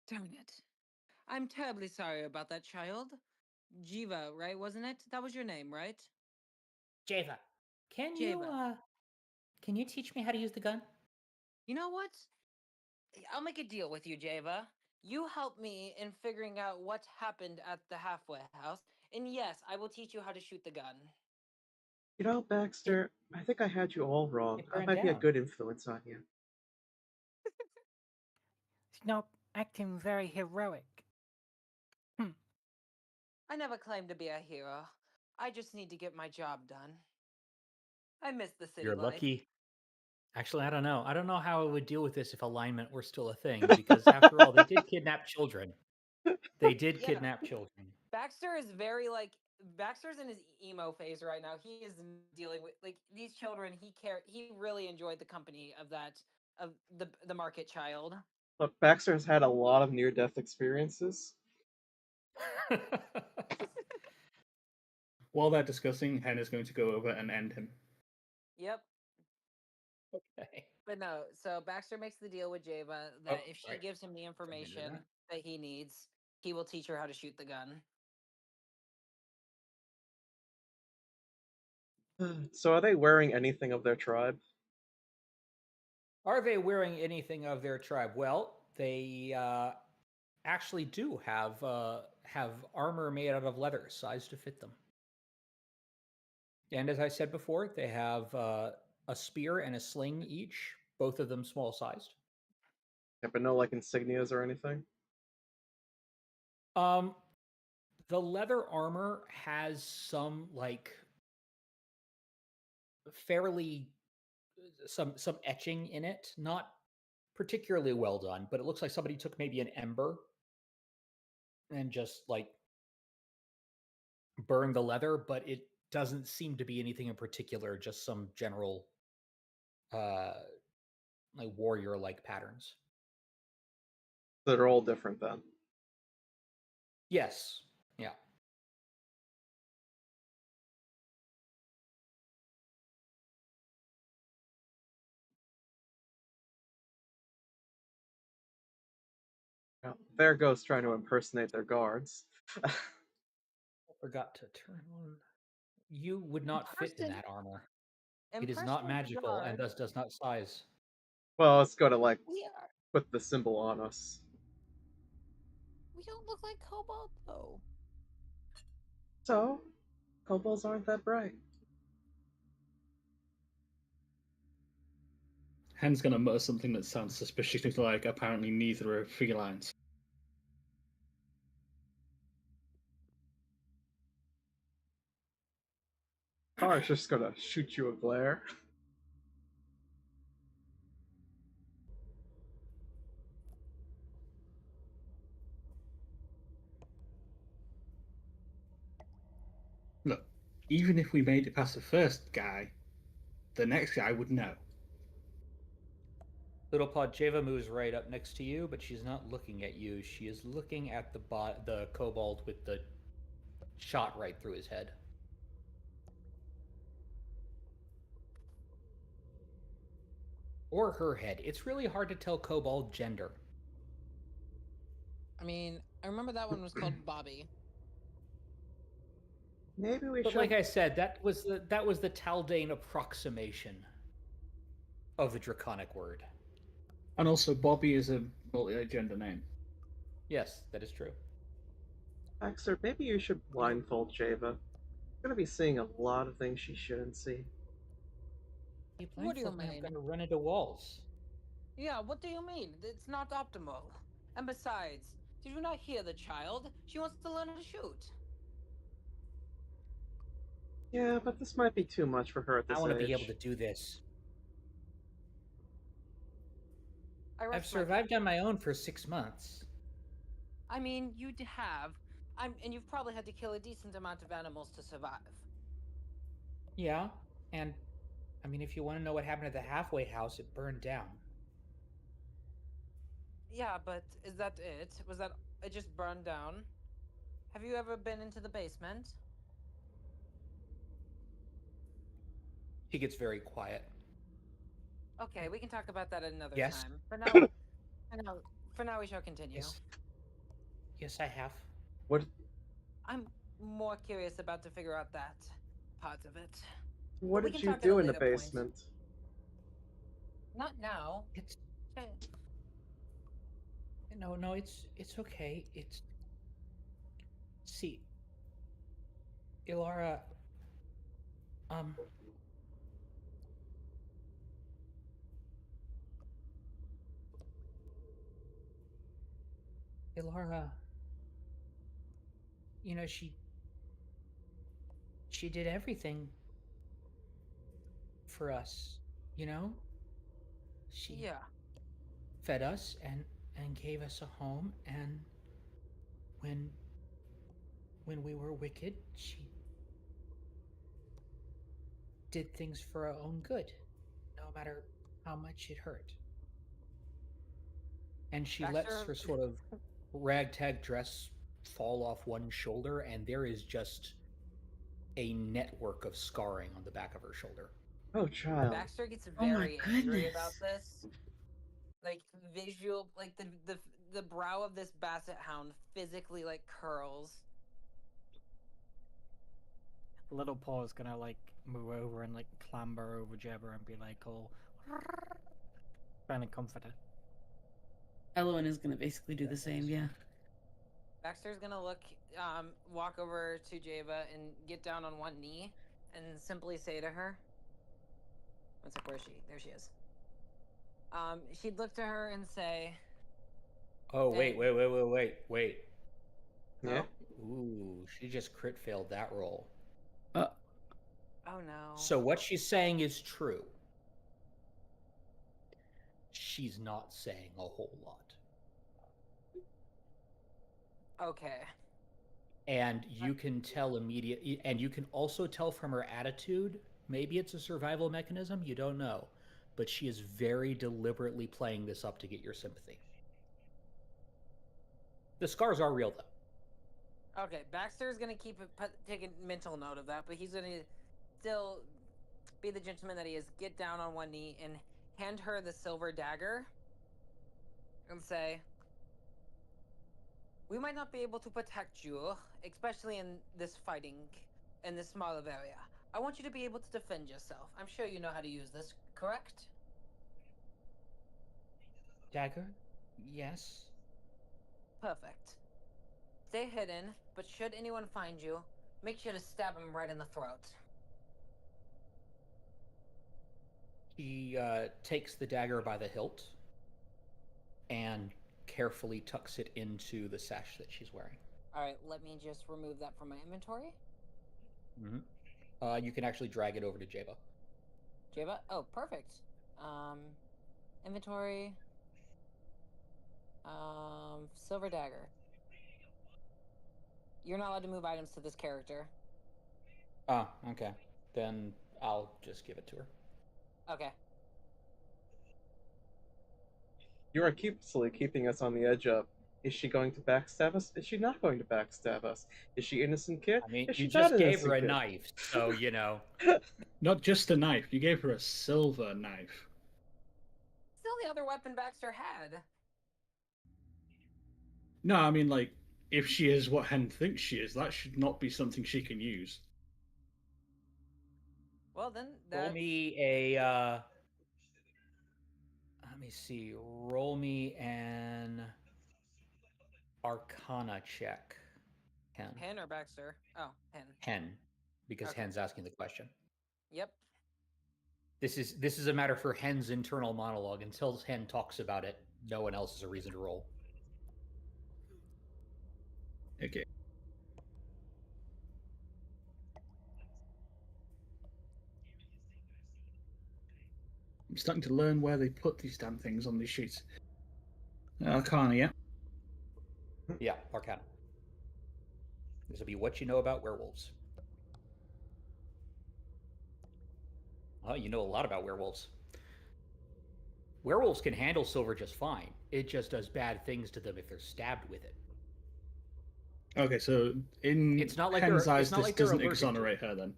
Darn it. I'm terribly sorry about that child. Jiva, right? Wasn't it? That was your name, right? Java. Can Java. you teach me how to use the gun? You know what? I'll make a deal with you, Java. You help me in figuring out what happened at the halfway house, and yes, I will teach you how to shoot the gun. You know, Baxter, I think I had you all wrong. It I burned might be a down. good influence on you. He's not acting very heroic. I never claimed to be a hero. I just need to get my job done. I miss the city You're life. lucky. Actually, I don't know. I don't know how I would deal with this if alignment were still a thing, because after all, they did kidnap children. They did Yeah. kidnap children. Baxter is very Baxter's in his emo phase right now. He is dealing with these children. He really enjoyed the company of that of the market child. Look, Baxter's had a lot of near-death experiences. While they're discussing, Hen is going to go over and end him. Yep. Okay. But no, so Baxter makes the deal with Java that if she right. gives him the do information that. that he needs, he will teach her how to shoot the gun. So are they wearing anything of their tribe? Are they wearing anything of their tribe? Well, they actually do have armor made out of leather, sized to fit them. And as I said before, they have a spear and a sling each, both of them small sized. Yeah, but no like insignias or anything? The leather armor has some like fairly some etching in it, not particularly well done, but it looks like somebody took maybe an ember and just like burned the leather, but it doesn't seem to be anything in particular, just some general like warrior like patterns. So they're all different then. Yes. Yeah. Well, there goes trying to impersonate their guards. Forgot to turn on. You would not fit in that armor. It is not Impersonate the magical and guard. thus does not size. Well, let's go to like We are. put the symbol on us. We don't look like Kobold though. So, kobolds aren't that bright. Hen's going to mutter something that sounds suspiciously like apparently neither are felines. T.R.A.S.H just gonna shoot you a glare. Look, even if we made it past the first guy, the next guy would know. Little Pod Java moves right up next to you, but she's not looking at you. She is looking at the kobold with the shot right through his head. Or her head. It's really hard to tell kobold gender. I mean, I remember that one was called Bobby. Maybe we But should. like I said, that was the Taldane approximation of the draconic word. And also, Bobby is a multi-gender name. Yes, that is true. Baxter, maybe you should blindfold Java. She's gonna be seeing a lot of things she shouldn't see. You What do you blindfold me, I'm mean? going to run into walls. Yeah, what do you mean? It's not optimal. And besides, did you not hear the child? She wants to learn how to shoot. Yeah, but this might be too much for her at this I want to age. be able to do this. I I've rest my survived on my own for 6 months. I mean, you have. And you've probably had to kill a decent amount of animals to survive. Yeah, and I mean, if you want to know what happened at the halfway house, it burned down. Yeah, but is that it? Was that it just burned down? Have you ever been into the basement? She gets very quiet. Okay, we can talk about that at another Yes. time. For now, we shall continue. Yes, I have. What I'm more curious about to figure out that part of it. What we did can you talk at a do in the later point. basement? Not now. It's Eh, no, it's okay. It's see, Ilara. Um, Ilara. You know, she did everything for us. You know, she Yeah. fed us and gave us a home, and when we were wicked, she did things for our own good, no matter how much it hurt. And she lets Baxter- her sort of ragtag dress fall off one shoulder, and there is just a network of scarring on the back of her shoulder. Oh, child. Baxter gets Oh my very angry about goodness. this. Like visual, like the brow of this basset hound physically like curls. Little Paw's gonna like move over and like clamber over Jebba and be like, "Oh," trying to comfort her. Elowen is gonna basically do the same, yeah. Baxter's gonna walk over to Java and get down on one knee and simply say to her, "What's up? Where is she? There she is." She'd look to her and say, Oh, wait. Yeah. "Oh, Ooh, she just crit failed that roll. Uh, oh no." So what she's saying is true. She's not saying a whole lot. Okay. And you can tell immediately, and you can also tell from her attitude, maybe it's a survival mechanism, you don't know, but she is very deliberately playing this up to get your sympathy. The scars are real, though. Okay, Baxter's gonna take a mental note of that, but he's gonna still be the gentleman that he is. Get down on one knee and hand her the silver dagger, and say, "We might not be able to protect you, especially in this small of area. I want you to be able to defend yourself. I'm sure you know how to use this, correct?" Dagger? Yes. Perfect. Stay hidden, but should anyone find you, make sure to stab him right in the throat. He takes the dagger by the hilt and carefully tucks it into the sash that she's wearing. All right, let me just remove that from my inventory. You can actually drag it over to Jaba. Java? Oh, perfect. Inventory. Silver dagger. You're not allowed to move items to this character. Ah, okay. Then I'll just give it to her. Okay. You are keeping us on the edge of, is she going to backstab us? Is she not going to backstab us? Is she innocent kid? I mean, is you she not just gave innocent her a kid? knife, so, you know. Not just a knife, you gave her a silver knife. Still the other weapon Baxter had. No, I mean, like, if she is what Hen thinks she is, that should not be something she can use. Well, then Roll that's... me a, let me see. Roll me an Arcana check. Hen. Hen or Baxter? Oh, Hen. Hen, because Okay. Hen's asking the question. Yep. This is a matter for Hen's internal monologue. Until Hen talks about it, no one else has a reason to roll. Okay. I'm starting to learn where they put these damn things on these sheets. Arcana, yeah? Yeah, Arcana. This will be what you know about werewolves. Oh, you know a lot about werewolves. Werewolves can handle silver just fine. It just does bad things to them if they're stabbed with it. Okay, so in It's not like Hen's they're- eyes, it's not this like they're doesn't allergic to exonerate her then.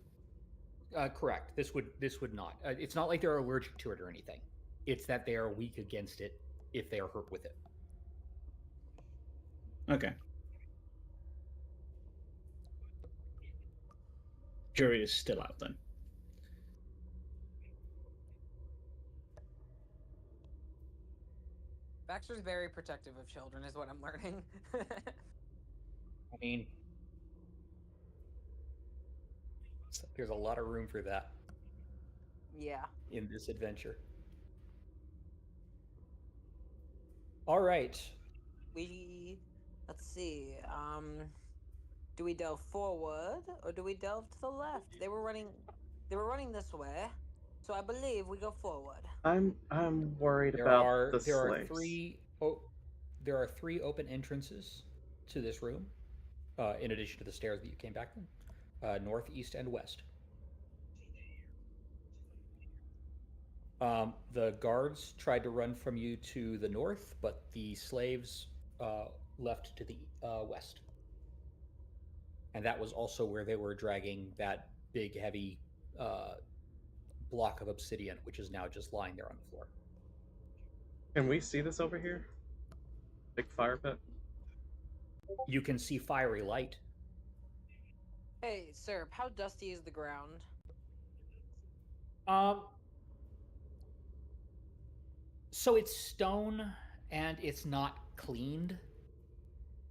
Correct. This would not. It's not like they're allergic to it or anything. It's that they are weak against it if they are hurt with it. Okay. Jury is still out then. Baxter's very protective of children, is what I'm learning. I mean, there's a lot of room for that Yeah. in this adventure. All right. Let's see. Do we delve forward or do we delve to the left? They were running this way, so I believe we go forward. I'm worried There about are the there are slaves. three open entrances to this room, in addition to the stairs that you came back from, north, east, and west. The guards tried to run from you to the north, but the slaves left to the west. And that was also where they were dragging that big, heavy block of obsidian, which is now just lying there on the floor. Can we see this over here? Big fire pit? You can see fiery light. Hey, Serp, how dusty is the ground? So it's stone and it's not cleaned,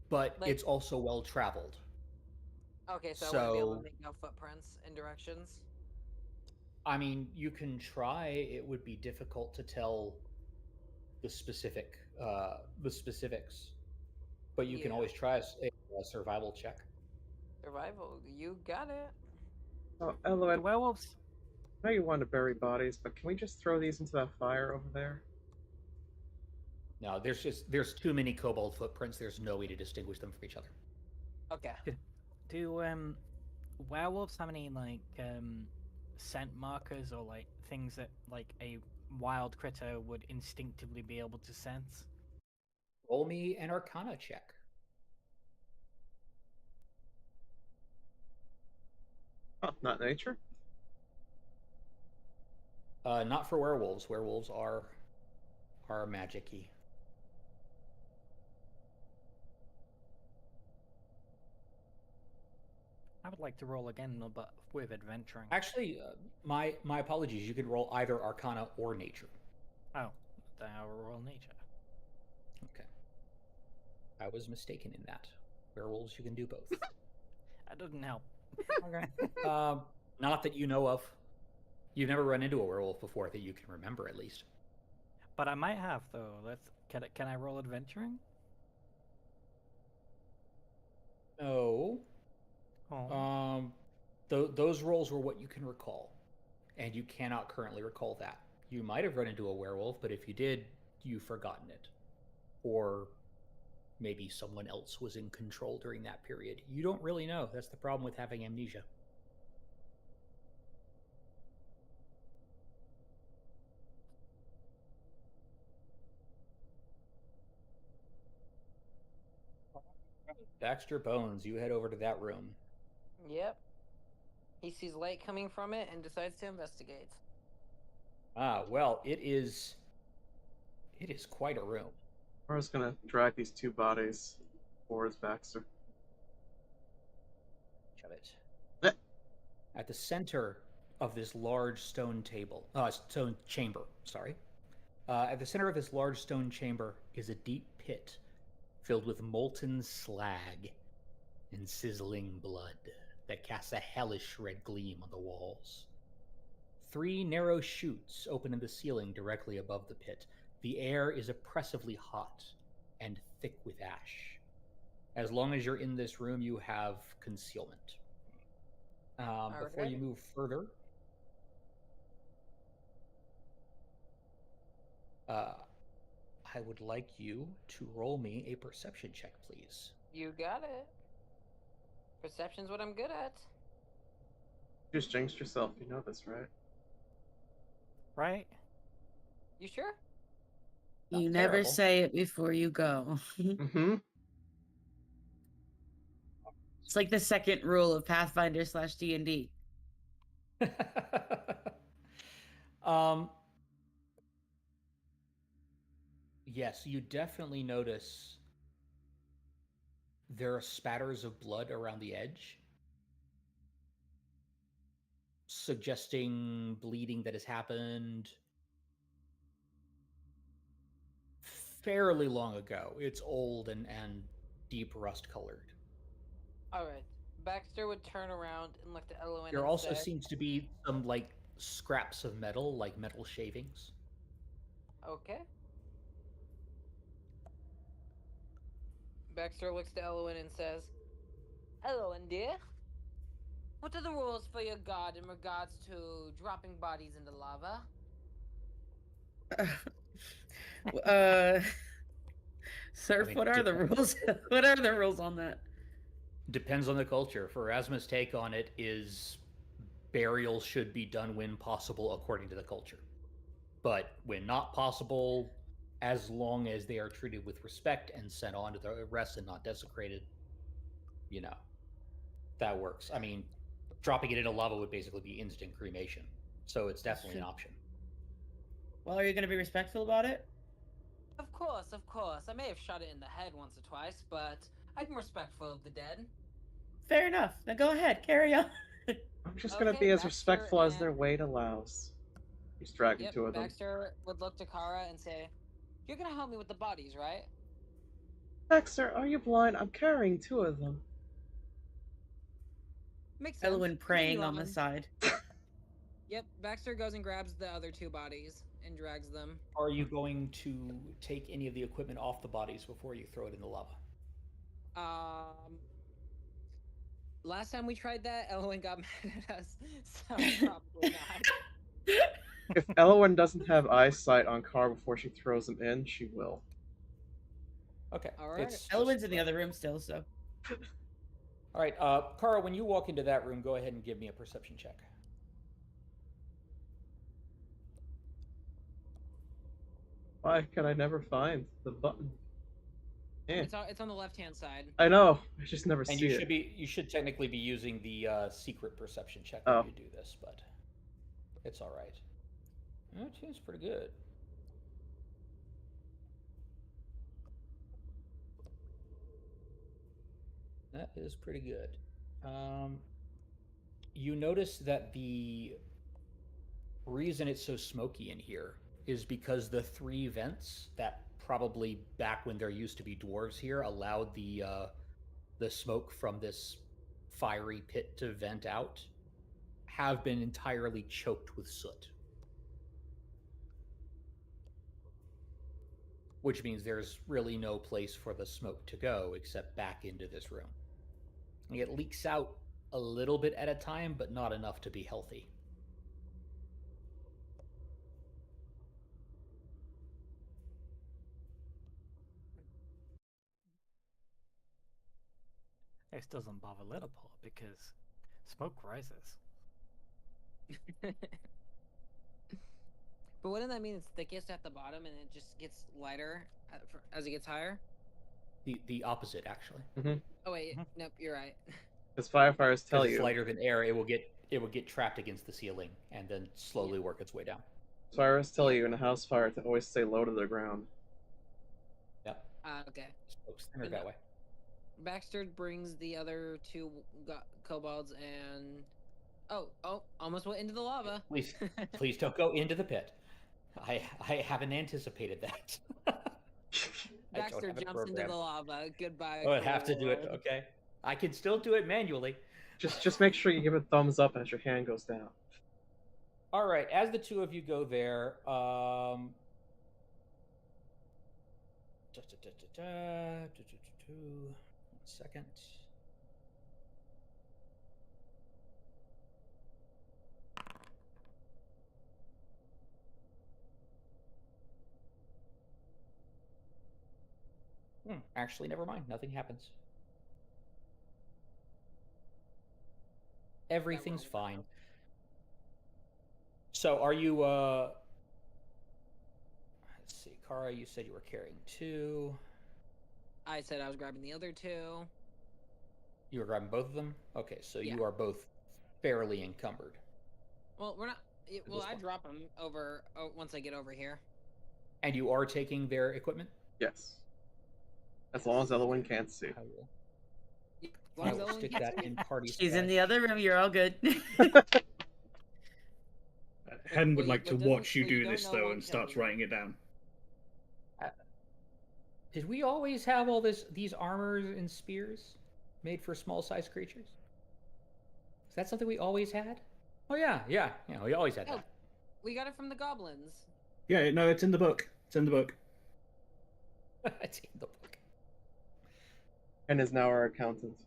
but Like- it's also well traveled. Okay, so I wouldn't be able to So- make no footprints in directions. I mean, you can try. It would be difficult to tell the specifics, but you can Yeah. always try a survival check. Survival, you got it. Oh, The Eloin, werewolves. I know you want to bury bodies, but can we just throw these into that fire over there? No, there's too many kobold footprints. There's no way to distinguish them from each other. Okay. Do werewolves have any like scent markers or like things that like a wild critter would instinctively be able to sense? Roll me an Arcana check. Oh, not nature? Not for werewolves. Werewolves are magic-y. I would like to roll again, but with adventuring. Actually, my apologies. You can roll either Arcana or Nature. Oh, then I will roll nature. Okay. I was mistaken in that. Werewolves, you can do both. That doesn't help. Okay. Not that you know of. You've never run into a werewolf before that you can remember, at least. But I might have though. Can I roll adventuring? No. Oh. Those rolls were what you can recall, and you cannot currently recall that. You might have run into a werewolf, but if you did, you've forgotten it, or maybe someone else was in control during that period. You don't really know. That's the problem with having amnesia. Baxter Bones, you head over to that room. Yep. He sees light coming from it and decides to investigate. Well, it is quite a room. I was gonna drag these two bodies towards Baxter. Shove it. Eh. At the center of this large stone chamber, sorry. At the center of this large stone chamber is a deep pit filled with molten slag and sizzling blood that casts a hellish red gleam on the walls. 3 narrow chutes open in the ceiling directly above the pit. The air is oppressively hot and thick with ash. As long as you're in this room, you have concealment. Before you Alright. move further, I would like you to roll me a perception check, please. You got it. Perception's what I'm good at. Just jinxed yourself, you know this, right? Right? You sure? You Not never terrible. say it before you go. Mm-hmm. It's like the second rule of Pathfinder / D&D. Yes, you definitely notice there are spatters of blood around the edge, suggesting bleeding that has happened fairly long ago. It's old and deep rust colored. Alright. Baxter would turn around and look to Eloin There and also say, seems to be some like scraps of metal, like metal shavings. okay. Baxter looks to Eloin and says, Eloin, dear. What are the rules for your god in regards to dropping bodies into lava? Surf, mean, what are the rules? What are the rules on that? Depends on the culture. Pharasma's take on it is burial should be done when possible according to the culture. but when not possible, as long as they are treated with respect and sent on to the rest and not desecrated, you know, that works. I mean, dropping it into lava would basically be instant cremation, so it's definitely an true. option. Well, are you going to be respectful about it? Of course, of course. I may have shot it in the head once or twice, but I'm respectful of the dead. Fair enough. Then go ahead, carry on. I'm just gonna Okay, be as Baxter respectful as their and- weight allows. He's dragging Yep, two of them. Baxter would look to Kara and say, "You're gonna help me with the bodies, right?" Baxter, are you blind? I'm carrying two of them. Makes sense. Elwin praying Continue on the side. Yep, Baxter goes and grabs the other two bodies and drags them. Are you going to take any of the equipment off the bodies before you throw it in the lava? Last time we tried that, Elwin got mad at us, so probably not. If Elowen doesn't have eyesight on Car before she throws them in, she will. Okay. All right. It's Elwin's just- in the other room still, so. All right, Kara, when you walk into that room, go ahead and give me a perception check. Why can I never find the button? Eh. It's on the left-hand side. I know. I just never And see you it. should you should technically be using the secret perception check Oh. when you do this, but it's all right. That seems pretty good. That is pretty good. You notice that the reason it's so smoky in here is because the three vents that probably back when there used to be dwarves here allowed the smoke from this fiery pit to vent out have been entirely choked with soot. Which means there's really no place for the smoke to go except back into this room. It leaks out a little bit at a time, but not enough to be healthy. This doesn't bother Littleport because smoke rises. But wouldn't that mean it's thickest at the bottom and it just gets lighter as it gets higher? The opposite, actually. Oh wait, Mhm. nope, you're right. As firefighters tell Because it's you, lighter than air, it will get trapped against the ceiling and then slowly work its way down. firefighters tell you in a house fire to always stay low to the ground. Yep. Okay. Smoke's thinner Then that way. Baxter brings the other two kobolds and almost went into the lava. Please don't go into the pit. I haven't anticipated that. I don't Baxter have it jumps into the programmed. lava. Goodbye. Oh, I have to do it. kobold. Okay. I can still do it manually. Just make sure you give a thumbs up as your hand goes down. All right. As the two of you go there, one second. Actually, never mind. Nothing happens. Everything's fine. So, are you? Let's see, Kara. You said you were carrying two. I said I was grabbing the other two. You were grabbing both of them. Okay, so Yeah. you are both fairly encumbered. Well, we're not. Well, this I one. drop them over once I get over here. And you are taking their equipment. Yes. As long as Elowen can't see. I will. As I long as will Ellen stick gets that me. in party. She's in the stash. other room. You're all good. Hen would Wait, like to what doesn't- watch you what you do don't this know though won't and kill starts me. writing it down. Did we always have all these armors and spears made for small sized creatures? Is that something we always had? Oh yeah. We always had Oh. that. We got it from the goblins. Yeah, no, it's in the book. It's in the book. It's in the book. And is now our accountant.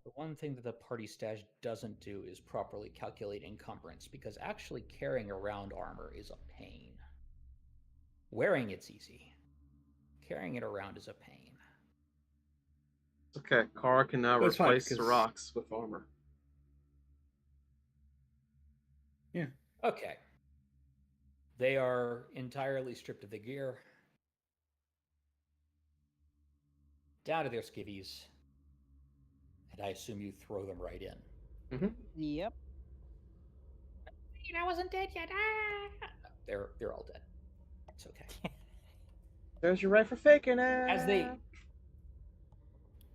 The one thing that the party stash doesn't do is properly calculate encumbrance, because actually carrying around armor is a pain. Wearing it's easy. Carrying it around is a pain. Okay, Kara can now Well, it's fine, replace the because- rocks with armor. Yeah. Okay. They are entirely stripped of the gear, down to their skivvies, and I assume you throw them right in. Yep. I wasn't dead yet. Ah! They're all dead. It's okay. There's your right for faking it.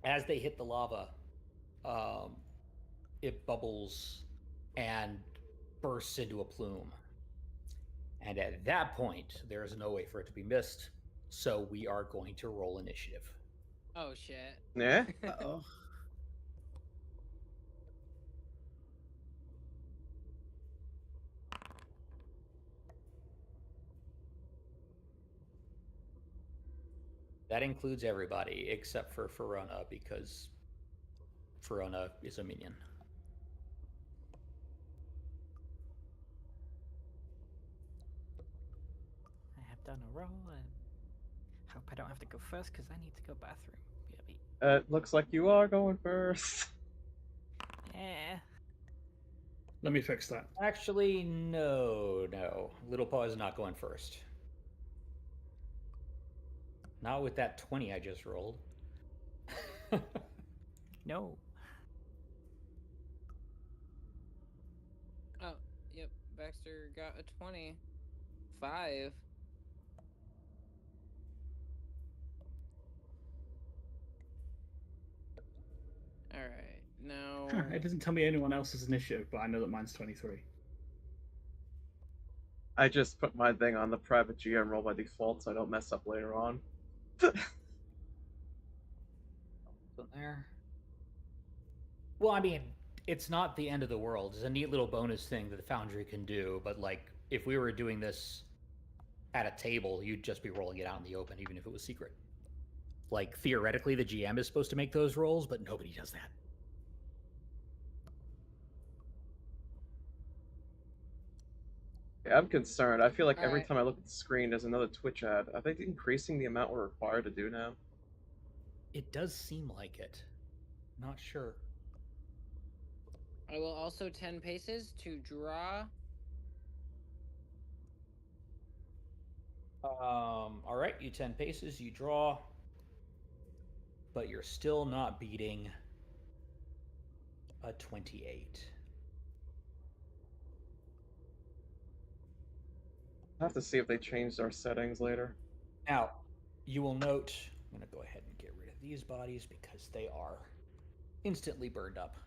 As they hit the lava, it bubbles and bursts into a plume. And at that point, there is no way for it to be missed. So we are going to roll initiative. Oh shit. Yeah. Uh-oh. That includes everybody except for Verona, because Verona is a minion. I have done a roll and hope I don't have to go first because I need to go bathroom. Yummy. It looks like you are going first. Yeah. Let me fix that. Actually, no. Little Paw is not going first. Not with that 20 I just rolled. No. Oh, yep. Baxter got a 25. All right, now. Huh, it doesn't tell me anyone else's initiative, but I know that mine's 23. I just put my thing on the private GM roll by default so I don't mess up later on. There. Well, I mean, it's not the end of the world. It's a neat little bonus thing that the Foundry can do, but like, if we were doing this at a table, you'd just be rolling it out in the open, even if it was secret. Like, theoretically, the GM is supposed to make those rolls, but nobody does that. Yeah, I'm concerned. I feel like every Alright. time I look at the screen, there's another Twitch ad. Are they increasing the amount we're required to do now? It does seem like it. Not sure. I will also 10 paces to draw. All right, you 10 paces, you draw, but you're still not beating a 28. I'll have to see if they changed our settings later. Now, you will note, I'm going to go ahead and get rid of these bodies because they are instantly burned up.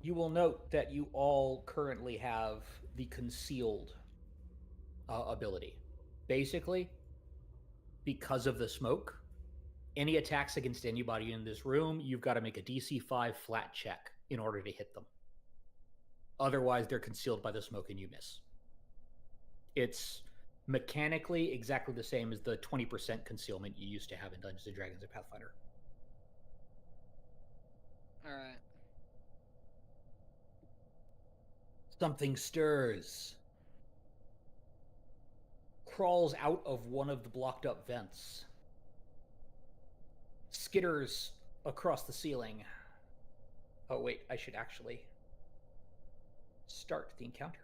You will note that you all currently have the concealed ability. Basically, because of the smoke, any attacks against anybody in this room, you've got to make a DC 5 flat check in order to hit them. Otherwise, they're concealed by the smoke and you miss. It's mechanically exactly the same as the 20% concealment you used to have in Dungeons & Dragons and Pathfinder. Alright. Something stirs. Crawls out of one of the blocked up vents. Skitters across the ceiling. Oh wait, I should actually start the encounter.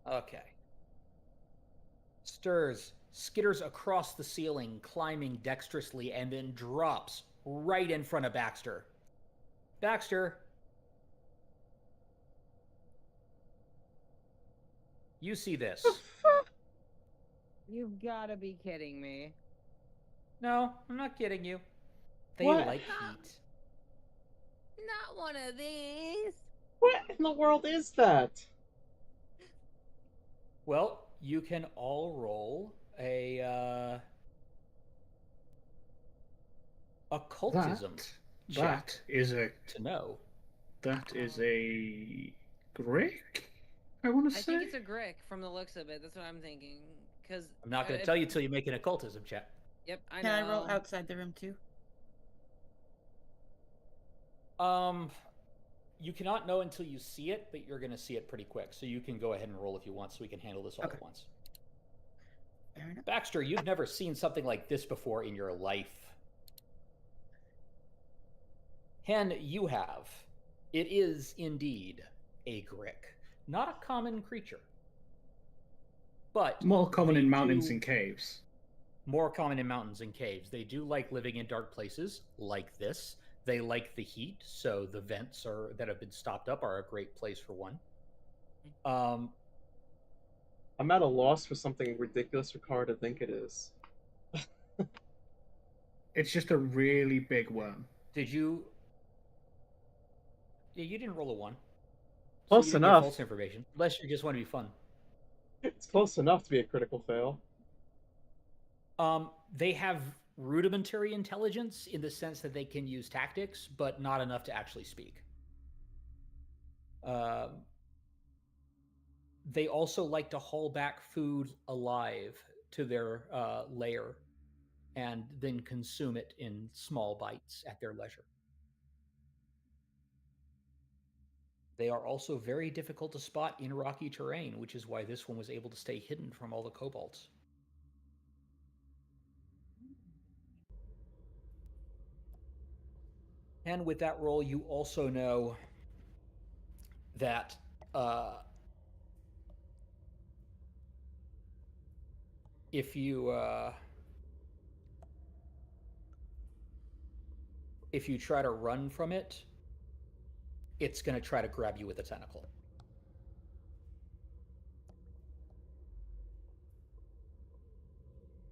Okay. Stirs, skitters across the ceiling, climbing dexterously, and then drops right in front of Baxter. Baxter, you see this. You've gotta be kidding me. No, I'm not kidding you. They What? like heat. Not one of these. What in the world is that? Well, you can all roll a occultism check That is a to know. Greek. I want to I say. think it's a Grick from the looks of it. That's what I'm thinking. Because I'm not going to tell you till you make an occultism check. Yep, I know. Can I roll outside the room too? You cannot know until you see it, but you're going to see it pretty quick. So you can go ahead and roll if you want, so we can handle this all Okay. at once. Fair enough. Baxter, you've never seen something like this before in your life. Hen, you have. It is indeed a Grick. Not a common creature. But More common they in mountains do- and caves. More common in mountains and caves. They do like living in dark places like this. They like the heat, so the vents that have been stopped up are a great place for one. I'm at a loss for something ridiculous for Car to think it is. It's just a really big worm. Did you? Yeah, you didn't roll a 1. So Close you didn't get enough. false information, unless you just want to be fun. It's close enough to be a critical fail. They have rudimentary intelligence in the sense that they can use tactics, but not enough to actually speak. They also like to haul back food alive to their lair and then consume it in small bites at their leisure. They are also very difficult to spot in rocky terrain, which is why this one was able to stay hidden from all the kobolds. And with that roll, you also know that if you try to run from it, it's going to try to grab you with a tentacle.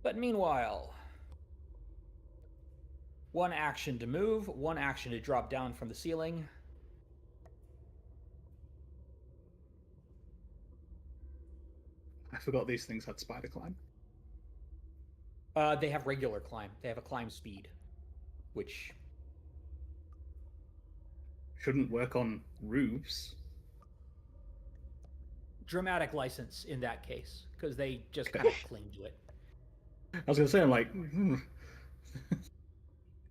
But meanwhile, 1 action to move, 1 action to drop down from the ceiling. I forgot these things had spider climb. They have regular climb. They have a climb speed, which Shouldn't work on roofs. dramatic license in that case, because they just kind of cling to it. I was going to say, I'm like,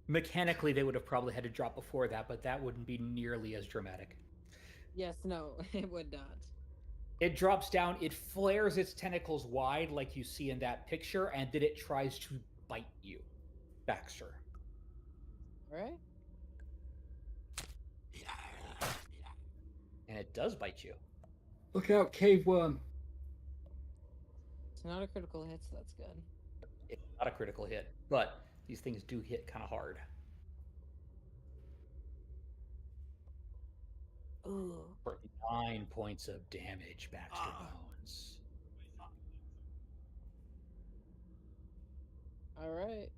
Mechanically, they would have probably had to drop before that, but that wouldn't be nearly as dramatic. Yes, no, it would not. It drops down, it flares its tentacles wide like you see in that picture, and then it tries to bite you, Baxter. All right. And it does bite you. look out, cave worm. It's not a critical hit, so that's good. It's not a critical hit, but these things do hit kind of hard. Ooh. For 9 points of damage, Baxter Bones. All right.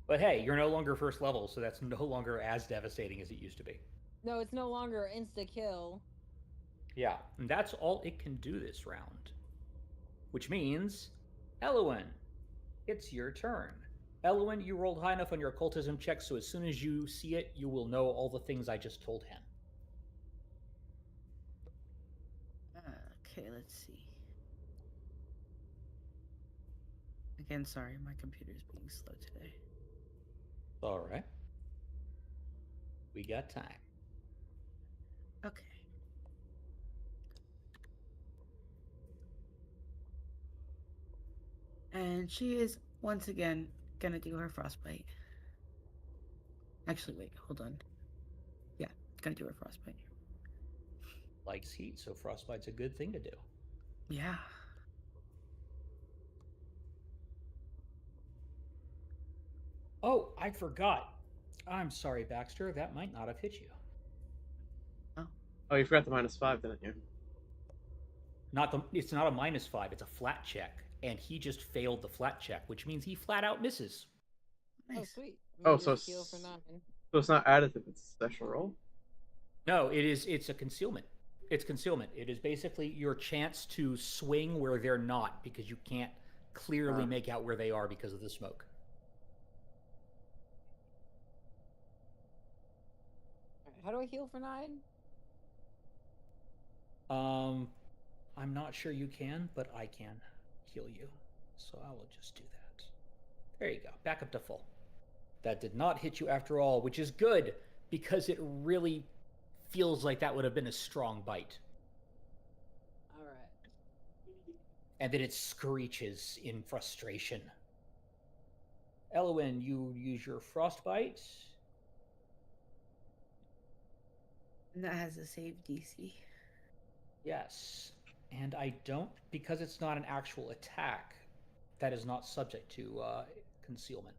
But hey, you're no longer first level, so that's no longer as devastating as it used to be. No, it's no longer insta kill. Yeah, and that's all it can do this round. Which means, Elowen, it's your turn. Elowen, you rolled high enough on your occultism check, so as soon as you see it, you will know all the things I just told him. Okay, let's see. Again, sorry, my computer's being slow today. All right. We got time. Okay. And she is once again gonna do her frostbite. Actually, wait, hold on. Yeah, gonna do her frostbite. Likes heat, so frostbite's a good thing to do. Yeah. Oh, I forgot. I'm sorry, Baxter. That might not have hit you. Oh, you forgot the -5, didn't you? It's not a -5. It's a flat check, and he just failed the flat check, which means he flat out misses. Oh, Nice. sweet. Oh, Maybe so just heal for 9. So it's not additive, it's a special roll? No, it's a concealment. It's concealment. It is basically your chance to swing where they're not, because you can't clearly make out where they are because of the smoke. Alright, how do I heal for 9? I'm not sure you can, but I can heal you. So I will just do that. There you go. Back up to full. That did not hit you after all, which is good, because it really feels like that would have been a strong bite. All right. And then it screeches in frustration. Elwyn, you use your frostbite. And that has a save DC. Yes. And I don't, because it's not an actual attack, that is not subject to concealment.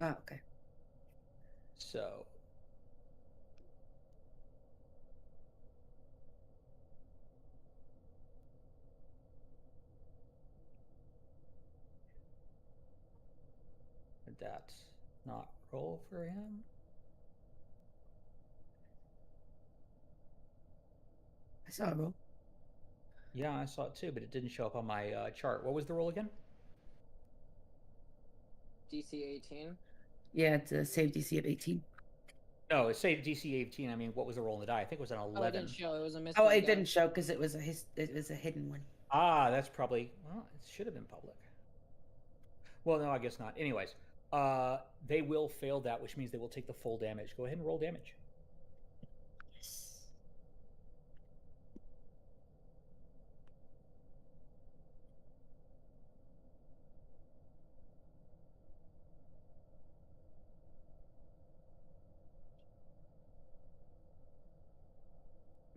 Oh, okay. So. Did that not roll for him? I saw a roll. Yeah, I saw it too, but it didn't show up on my chart. What was the roll again? DC 18. Yeah, it's a save DC of 18. No, it saved DC 18. I mean, what was the roll on the die? I think it was an 11. Oh, it didn't show. It was a mystery. Oh, it die. didn't show because it was a hidden one. Ah, that's probably, well, it should have been public. Well, no, I guess not. Anyways, they will fail that, which means they will take the full damage. Go ahead and roll damage. Yes.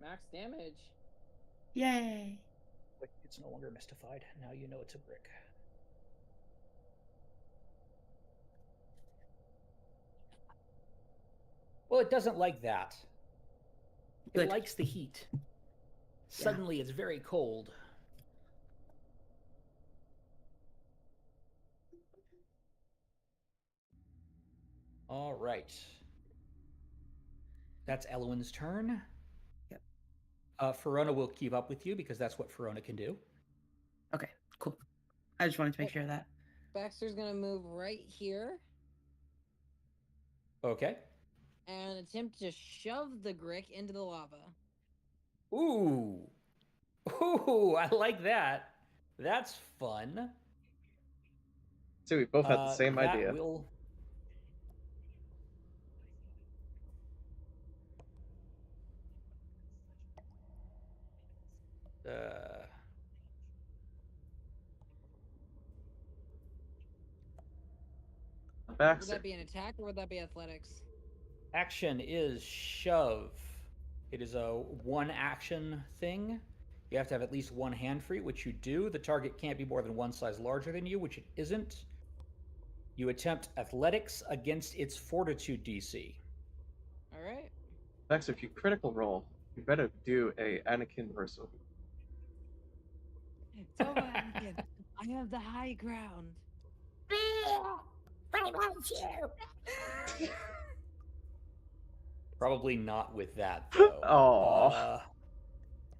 Max damage. Yay. It's no longer mystified. Now you know it's a brick. Well, it doesn't like that. It Good. likes the heat. Suddenly, it's very cold. All right. That's Elwyn's turn. Yep. Ferona will keep up with you because that's what Ferona can do. Okay, cool. I just wanted to make sure of that. Baxter's gonna move right here Okay. and attempt to shove the Grick into the lava. Ooh. Ooh, I like that. That's fun. So we both had the same that idea. Will... Would Baxter. that be an attack or would that be athletics? Action is shove. It is a one action thing. You have to have at least one hand free, which you do. The target can't be more than one size larger than you, which it isn't. You attempt athletics against its fortitude DC. All right. Baxter, if you critical roll, you better do a Anakin reversal. So Anakin, I have the high ground. I want you. Probably not with that though. Aw.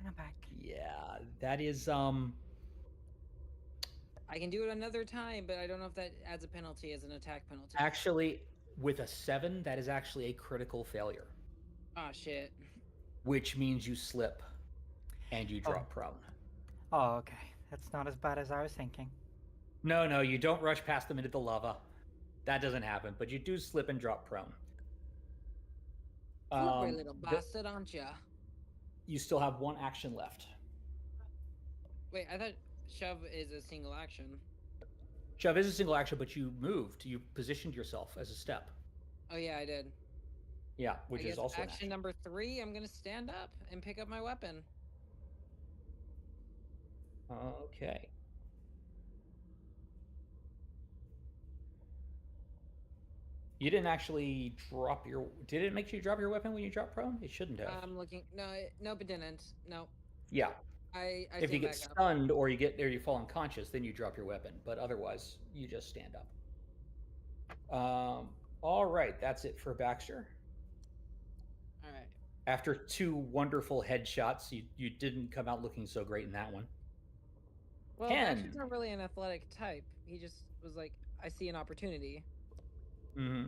I'm back. Yeah, that is I can do it another time, but I don't know if that adds a penalty as an attack penalty. actually with a 7, that is actually a critical failure, Oh shit. which means you slip and you drop prone. Oh, okay. That's not as bad as I was thinking. No, you don't rush past them into the lava. That doesn't happen, but you do slip and drop prone. Slippery little bastard, aren't ya? You still have one action left. Wait, I thought shove is a single action. Shove is a single action, but you moved. You positioned yourself as a step. Oh yeah, I did. Yeah, which I is guess also an action number 3. I'm gonna stand up and pick up my weapon. Okay. You didn't actually drop your... Did it make you drop your weapon when you dropped prone? It shouldn't have. I'm looking. No, nope, it didn't. No. Yeah. I If you stand get back up. stunned or you fall unconscious, then you drop your weapon. But otherwise, you just stand up. All right, that's it for Baxter. All right. After 2 wonderful headshots, you didn't come out looking so great in that one. Well, Ken. Baxter's not really an athletic type. He just was like, I see an opportunity. Mm-hmm.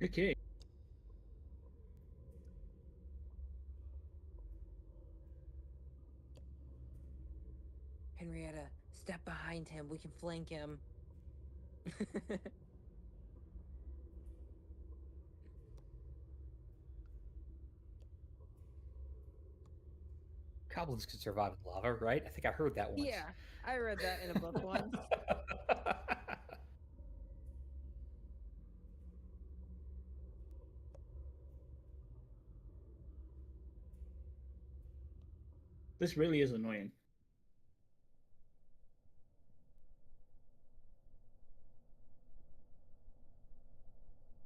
Okay. Henrietta, step behind him. We can flank him. Goblins can survive in lava, right? I think I heard that once. Yeah, I read that in a book once. This really is annoying.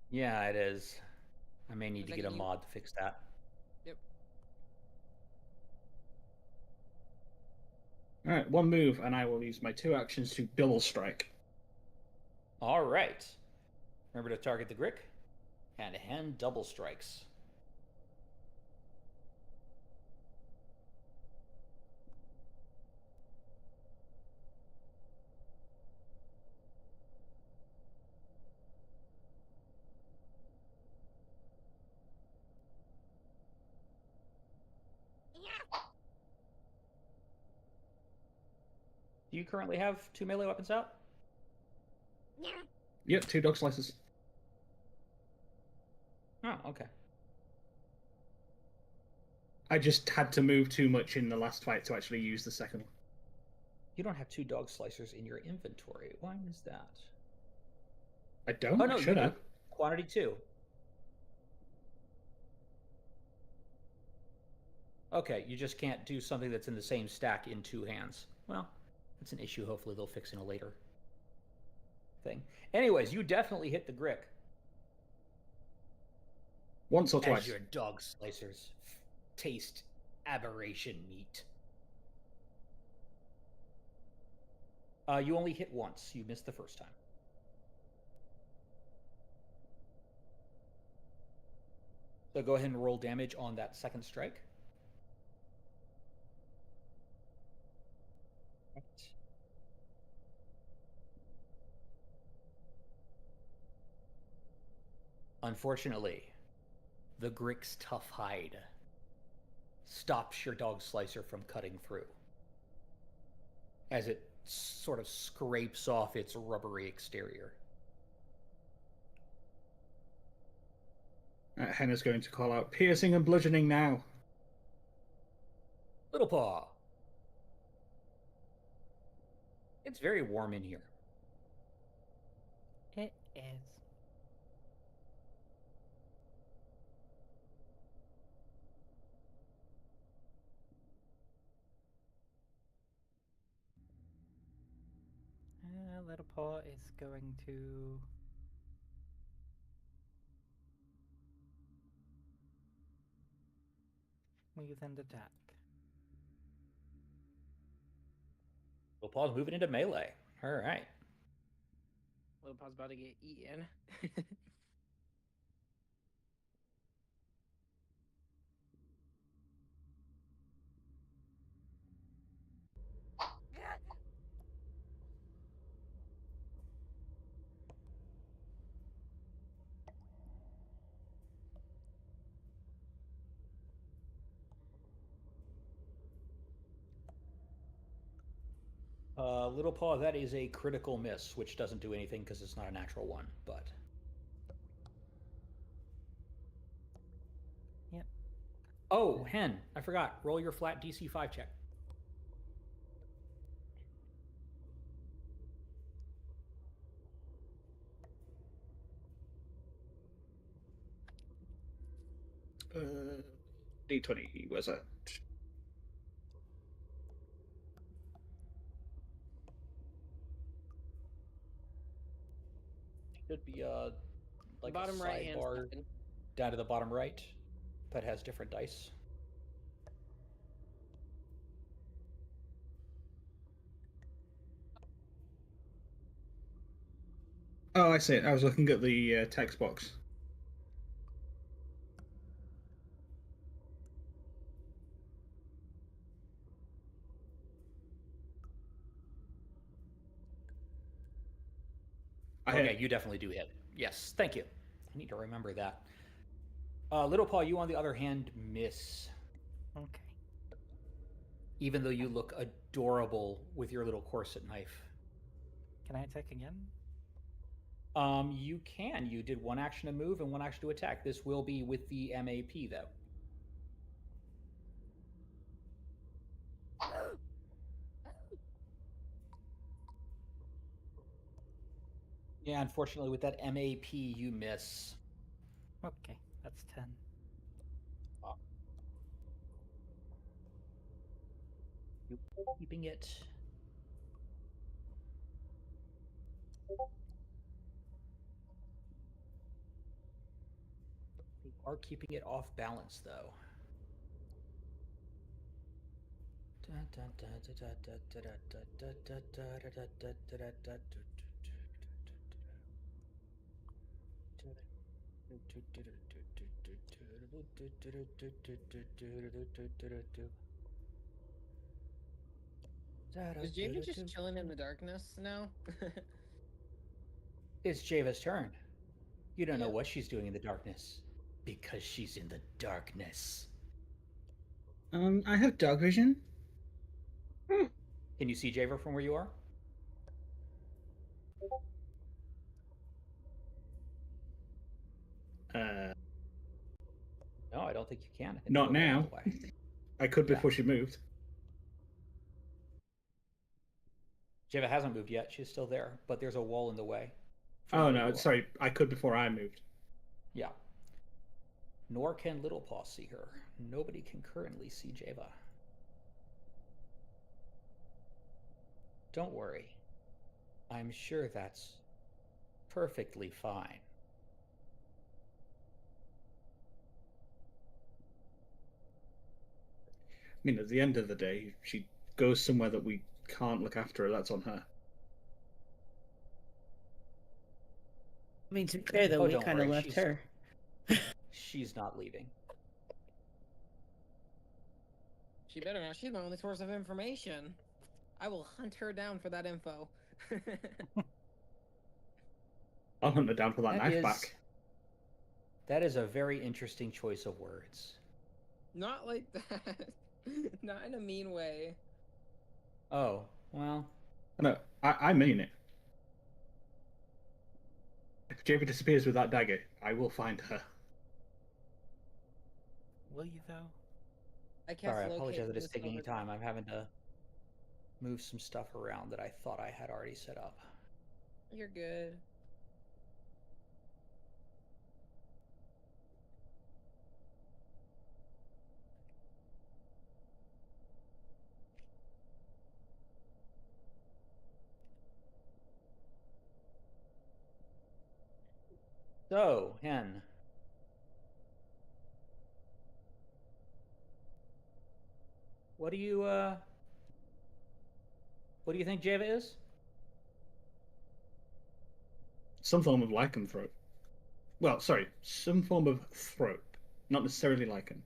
Yeah, it is. I may need One to get a second, you- mod to fix that. Yep. All right, one move, and I will use my 2 actions to double strike. All right. Remember to target the Grick and hand double strikes. Do you currently have 2 melee weapons out? Yep, 2 dog slices. Oh, okay. I just had to move too much in the last fight to actually use the second one. You don't have 2 dog slicers in your inventory. Why is that? I don't. Oh no, I you should do. have. Quantity 2. Okay, you just can't do something that's in the same stack in 2 hands. Well, that's an issue. Hopefully they'll fix in a later thing. Anyways, you definitely hit the Grick. Once or As twice. your dog slicers taste aberration meat. You only hit once. You missed the first time. So go ahead and roll damage on that second strike. Right. Unfortunately, the Grick's tough hide stops your dog slicer from cutting through as it sort of scrapes off its rubbery exterior. Henna's going to call out piercing and bludgeoning now. Little Paw. It's very warm in here. It is. Little Paw is going to move and attack. Little Paw's moving into melee. All right. Little Paw's about to get eaten. Little Paw, that is a critical miss, which doesn't do anything because it's not a natural one, but... Yep. Oh, Hen, I forgot. Roll your flat DC 5 check. D20, where's that? Should be like Bottom a right hand sidebar side. down to the bottom right that has different dice. Oh, I see it. I was looking at the text box. Okay, you definitely do hit. Yes, thank you. I need to remember that. Little Paw, you on the other hand miss. Okay. even though you look adorable with your little corset knife. Can I attack again? You can. You did one action to move and one action to attack. This will be with the MAP, though. Yeah, unfortunately, with that MAP, you miss. Okay, that's 10. You're keeping it. You are keeping it off balance, though. Is Javen just chilling in the darkness now? It's Java's turn. You don't know Yep. what she's doing in the darkness because she's in the darkness. I have dark vision. Can you see Java from where you are? No, I don't think you can. I think Not they're all now. the way. I could Yeah. before she moved. Java hasn't moved yet. She's still there, but there's a wall in the way. from Oh where no, you are. sorry. I could before I moved. Yeah. Nor can Little Paw see her. Nobody can currently see Java. Don't worry. I'm sure that's perfectly fine. I mean, at the end of the day, she goes somewhere that we can't look after her. That's on her. I mean, to be fair though, Oh, we don't kind of worry, left she's- her. She's not leaving. She better not. She's my only source of information. I will hunt her down for that info. I'll hunt her down for that knife is, back. That is a very interesting choice of words. Not like that. Not in a mean way. Oh, well, No, I mean it. If Java disappears with that dagger, I will find her. Will you though? I cast sorry, I locate apologize that from it's the taking you silver time. I'm having to move some stuff around that I thought I had already set up. You're good. So, Hen. What do you think Java is? Some form of lycanthrope. Well, sorry, some form of thrope, not necessarily lichen.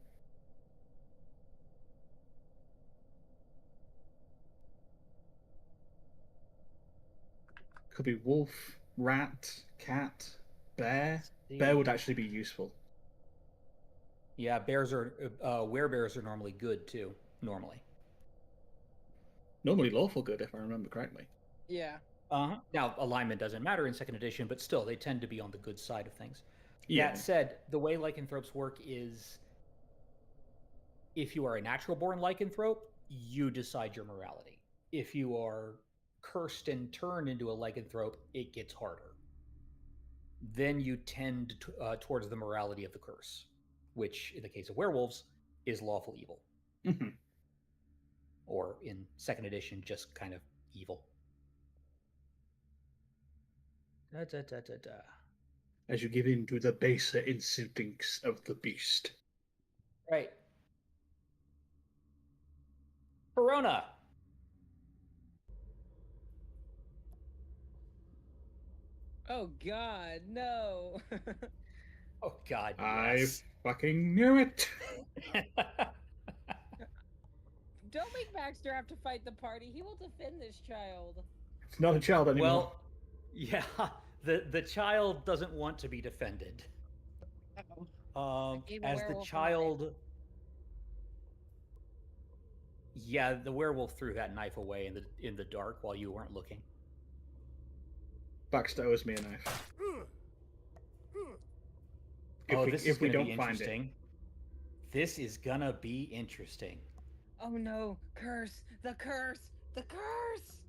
Could be wolf, rat, cat, bear. Bear would actually be useful. Yeah, bears are werebears are normally good too. Normally. Normally lawful good, if I remember correctly. Yeah. Now alignment doesn't matter in second edition, but still they tend to be on the good side of things. Yeah. That said, the way lycanthropes work is if you are a natural born lycanthrope, you decide your morality. If you are cursed and turned into a lycanthrope, it gets harder. Then you tend towards the morality of the curse, which in the case of werewolves is lawful evil. Mhm. Or in second edition, just kind of evil. Da, da, da, da, da. As you give in to the baser instincts of the beast. Right. Corona. Oh God, no. Oh God, I yes. fucking knew it. Don't make Baxter have to fight the party. He will defend this child. It's not a child anymore. Well, yeah, the child doesn't want to be defended. gave a As the werewolf a child, Yeah, the werewolf threw that knife away in the dark while you weren't looking. Baxter owes me a knife. This is If we going to be don't find it. interesting. This is gonna be interesting. Oh no! Curse! The curse! The curse!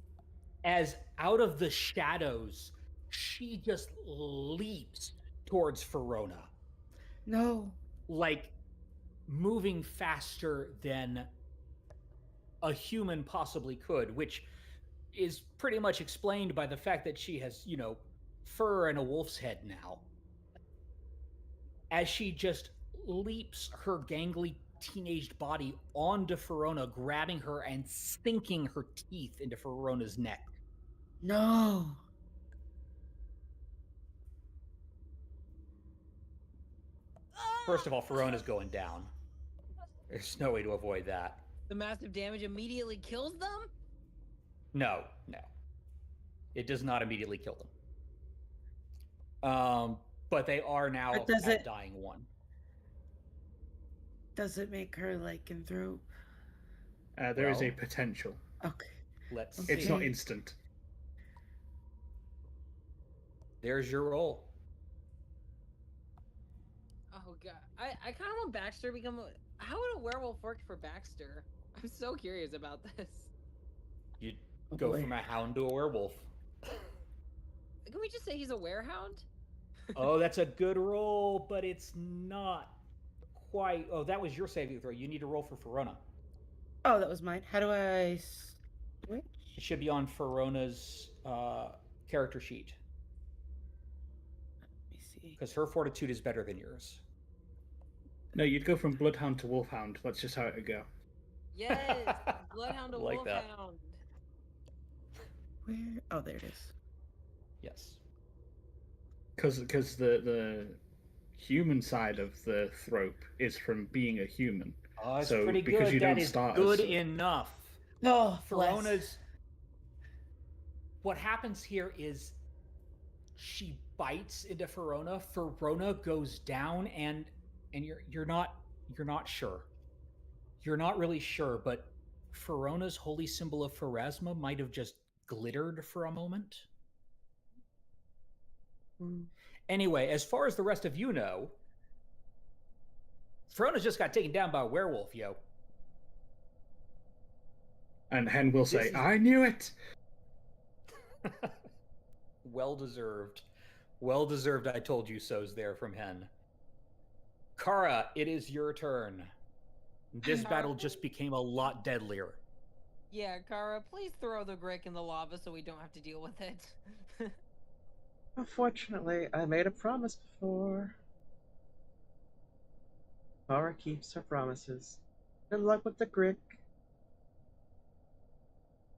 As out of the shadows, she just leaps towards Verona, No. like moving faster than a human possibly could, which is pretty much explained by the fact that she has, fur and a wolf's head now. As she just leaps her gangly teenaged body onto Verona, grabbing her and sinking her teeth into Verona's neck. No. First of all, Verona's going down. There's no way to avoid that. The massive damage immediately kills them? No. It does not immediately kill them. But they are now But does at it- dying one. Does it make her lycanthrope? There is a Well, potential. Okay. Let's Okay. It's not instant. There's your roll. Oh god. I kind of want Baxter to become a... How would a werewolf work for Baxter? I'm so curious about this. You Oh, go boy. from a hound to a werewolf. Can we just say he's a werehound? Oh, that's a good roll, but it's not quite. Oh, that was your saving throw. You need to roll for Verona. Oh, that was mine. How do I switch? It should be on Verona's character sheet Let me see. because her fortitude is better than yours. No, you'd go from Bloodhound to Wolfhound. That's just how it would go. Yes! Bloodhound to Like that. wolfhound. Where? Oh, there it is. Yes. Because the human side of the thrope is from being a human. Oh, it's So, pretty because good. you That don't is start good as- enough. Oh, Verona's. What happens here is she bites into Verona. Verona goes down, and you're not sure. You're not really sure, but Verona's holy symbol of Pharasma might have just glittered for a moment. Anyway, as far as the rest of you know, Verona's just got taken down by a werewolf, yo. And Hen will say, is- I knew it! Well deserved. Well deserved, I told you so's there from Hen. Kara, it is your turn. This battle just became a lot deadlier. Yeah, Kara, please throw the brick in the lava so we don't have to deal with it. Unfortunately, I made a promise before. Kara keeps her promises. Good luck with the Grick.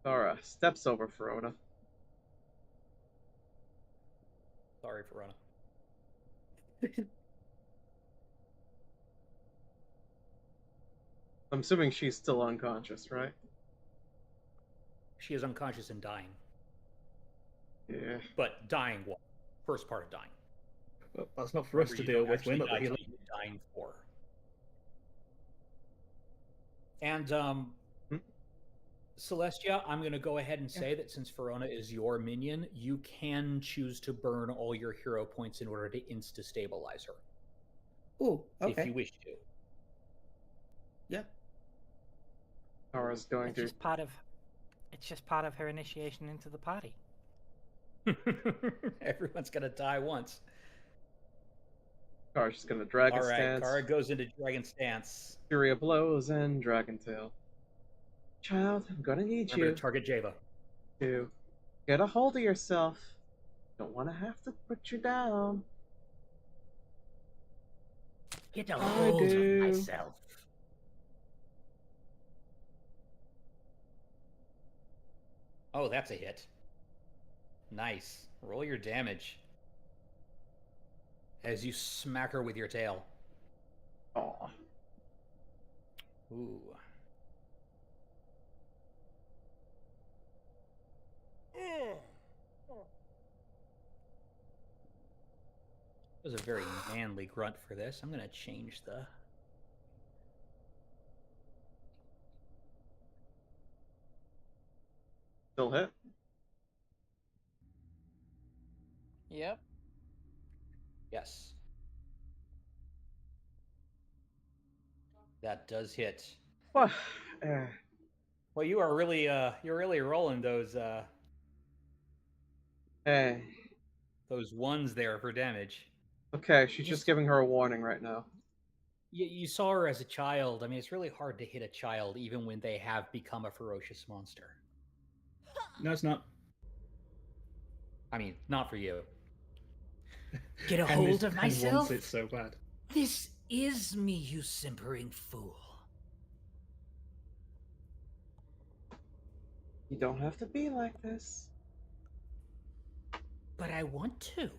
Kara steps over Verona. Sorry, Verona. I'm assuming she's still unconscious, right? She is unconscious and dying. Yeah. But dying what? First part of dying. Well, that's not for us to Remember, you deal don't with. We're actually not the die healer. till you're dying for. And Celestia, I'm going to go ahead and say that since Verona is your minion, you can choose to burn all your hero points in order to insta-stabilize her. Ooh, If okay. you wish to. Yeah. Kara's going It's to. just part of her initiation into the party. Everyone's going to die once. Kara's just going to Dragon All right, Stance. Kara goes into Dragon Stance. Fury of Blows and Dragon Tail. Child, I'm gonna need Remember you to target Java. to get a hold of yourself. Don't want to have to put you down. Get a I hold do. of myself. Oh, that's a hit. Nice. Roll your damage. As you smack her with your tail. Aw. Ooh. That was a very manly grunt for this. I'm going to change the... Still hit. Yep. Yes. That does hit. Well, Well, you're really rolling those eh. ones there for damage. Okay, she's You just s- giving her a warning right now. You saw her as a child. I mean, it's really hard to hit a child even when they have become a ferocious monster. No, it's not. I mean, not for you. Get a Hen hold of Hen myself? wants it so bad. This is me, you simpering fool. You don't have to be like this. But I want to.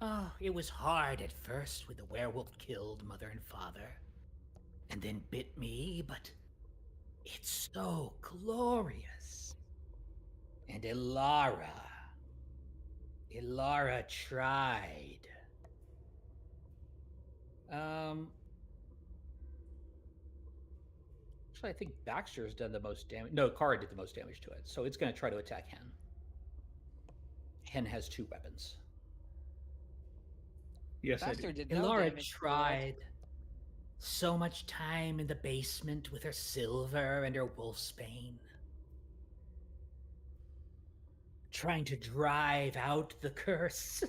Oh, it was hard at first when the werewolf killed mother and father, and then bit me, but it's so glorious. And Ilara tried. Actually, I think Baxter's done the most damage. No, Kara did the most damage to it, so it's going to try to attack Hen. Hen has 2 weapons. Yes, I Baxter do. did no Ilara damage to it. tried. So much time in the basement with her silver and her wolfsbane. Trying to drive out the curse. She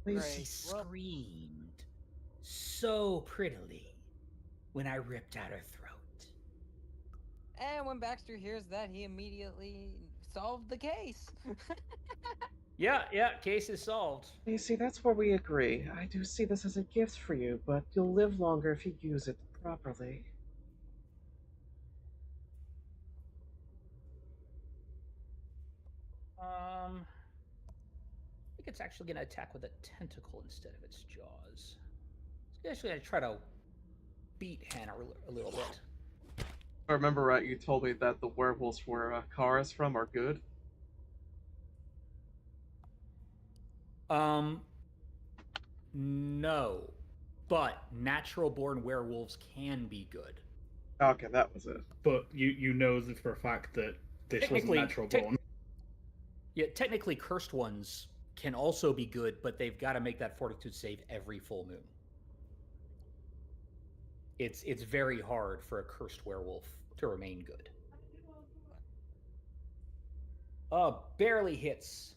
Right. Well, screamed so prettily when I ripped out her throat. and when Baxter hears that, he immediately solved the case. Yeah, case is solved. You see, that's where we agree. I do see this as a gift for you, but you'll live longer if you use it properly. I think it's actually going to attack with a tentacle instead of its jaws. It's actually going to try to beat Hannah a little bit. If I remember right, you told me that the werewolves where Kara's from are good. No. But natural born werewolves can be good. Okay, that was it. But you know for a fact that this wasn't natural born. Yeah, technically cursed ones can also be good, but they've got to make that fortitude save every full moon. It's very hard for a cursed werewolf to remain good. Barely hits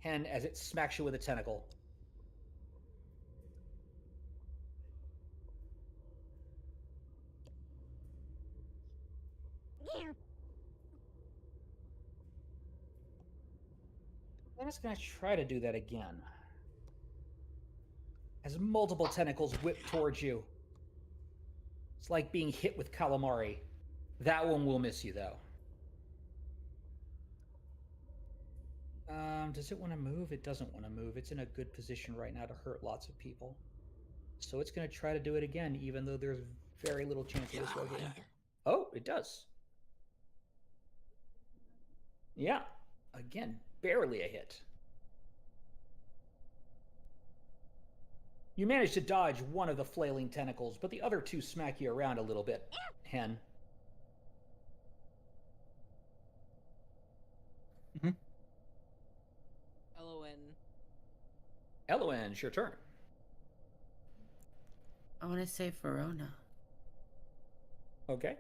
Hen as it smacks you with a tentacle. And it's going to try to do that again. As multiple tentacles whip towards you. It's like being hit with calamari. That one will miss you, though. Does it want to move? It doesn't want to move. It's in a good position right now to hurt lots of people. So it's going to try to do it again, even though there's very little chance of this working. Oh, it does. Yeah. Again, barely a hit. You manage to dodge one of the flailing tentacles, but the other 2 smack you around a little bit, Hen. Elowen, it's your turn. I want to say Verona. Okay.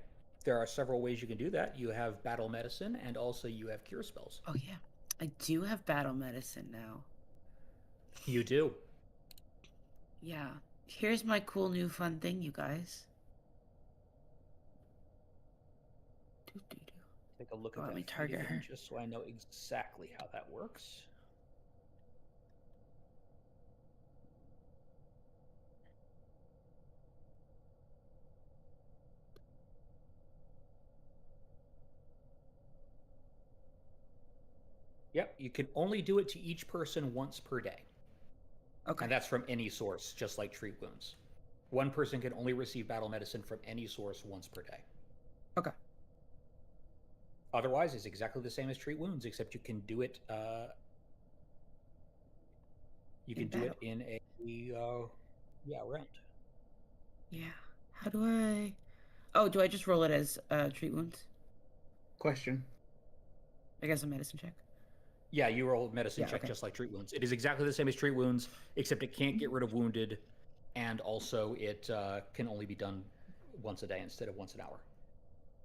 There are several ways you can do that. You have battle medicine, and also you have cure spells. Oh, yeah. I do have battle medicine now. You do. Yeah. Here's my cool new fun thing, you guys. Take a look at Let that me target again, her. just so I know exactly how that works. Yep, you can only do it to each person once per day. Okay. And that's from any source, just like treat wounds. One person can only receive battle medicine from any source once per day. Okay. Otherwise, it's exactly the same as treat wounds, except you can do it. You can do it in a round. Yeah. How do I? Oh, do I just roll it as treat wounds? Question. I guess a medicine check. Yeah, you roll medicine Yeah, check okay. just like treat wounds. It is exactly the same as treat wounds, except it can't get rid of wounded, and also it can only be done once a day instead of once an hour.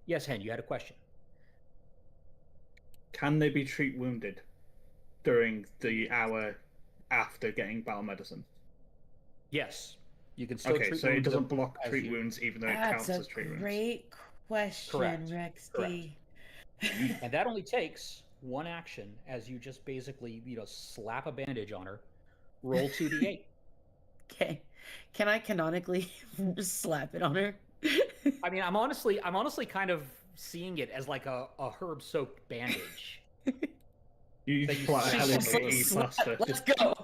Yes, Hen, you had a question. Can they be treat wounded during the hour after getting battle medicine? Yes, you can still Okay, treat so it wounds doesn't them block as treat you- wounds even though it That's counts a as treat wounds. great question, Correct, Rexty. And that only takes one action, as you just basically slap a bandage on her. Roll 2d8. Okay. Can I canonically just slap it on her? I mean, I'm honestly kind of seeing it as like a herb-soaked bandage. You That just you pull out a slap Hello on the Kitty wound. plaster. Let's go.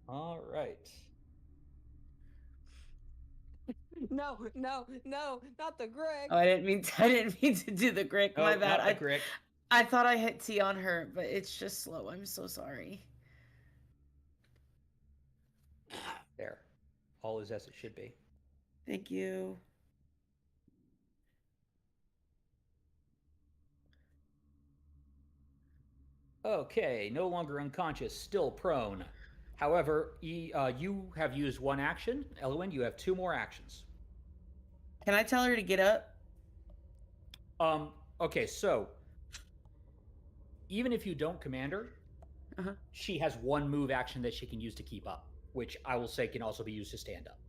All right. No, not the Greg. Oh, I didn't mean to do the Grick. My No, bad. not the Grick. I thought I hit T on her, but it's just slow. I'm so sorry. There. All is as it should be. Thank you. Okay, no longer unconscious, still prone. However, you have used one action. Elwyn, you have 2 more actions. Can I tell her to get up? Okay, so even if you don't command her, Uh-huh. she has 1 move action that she can use to keep up, which I will say can also be used to stand up.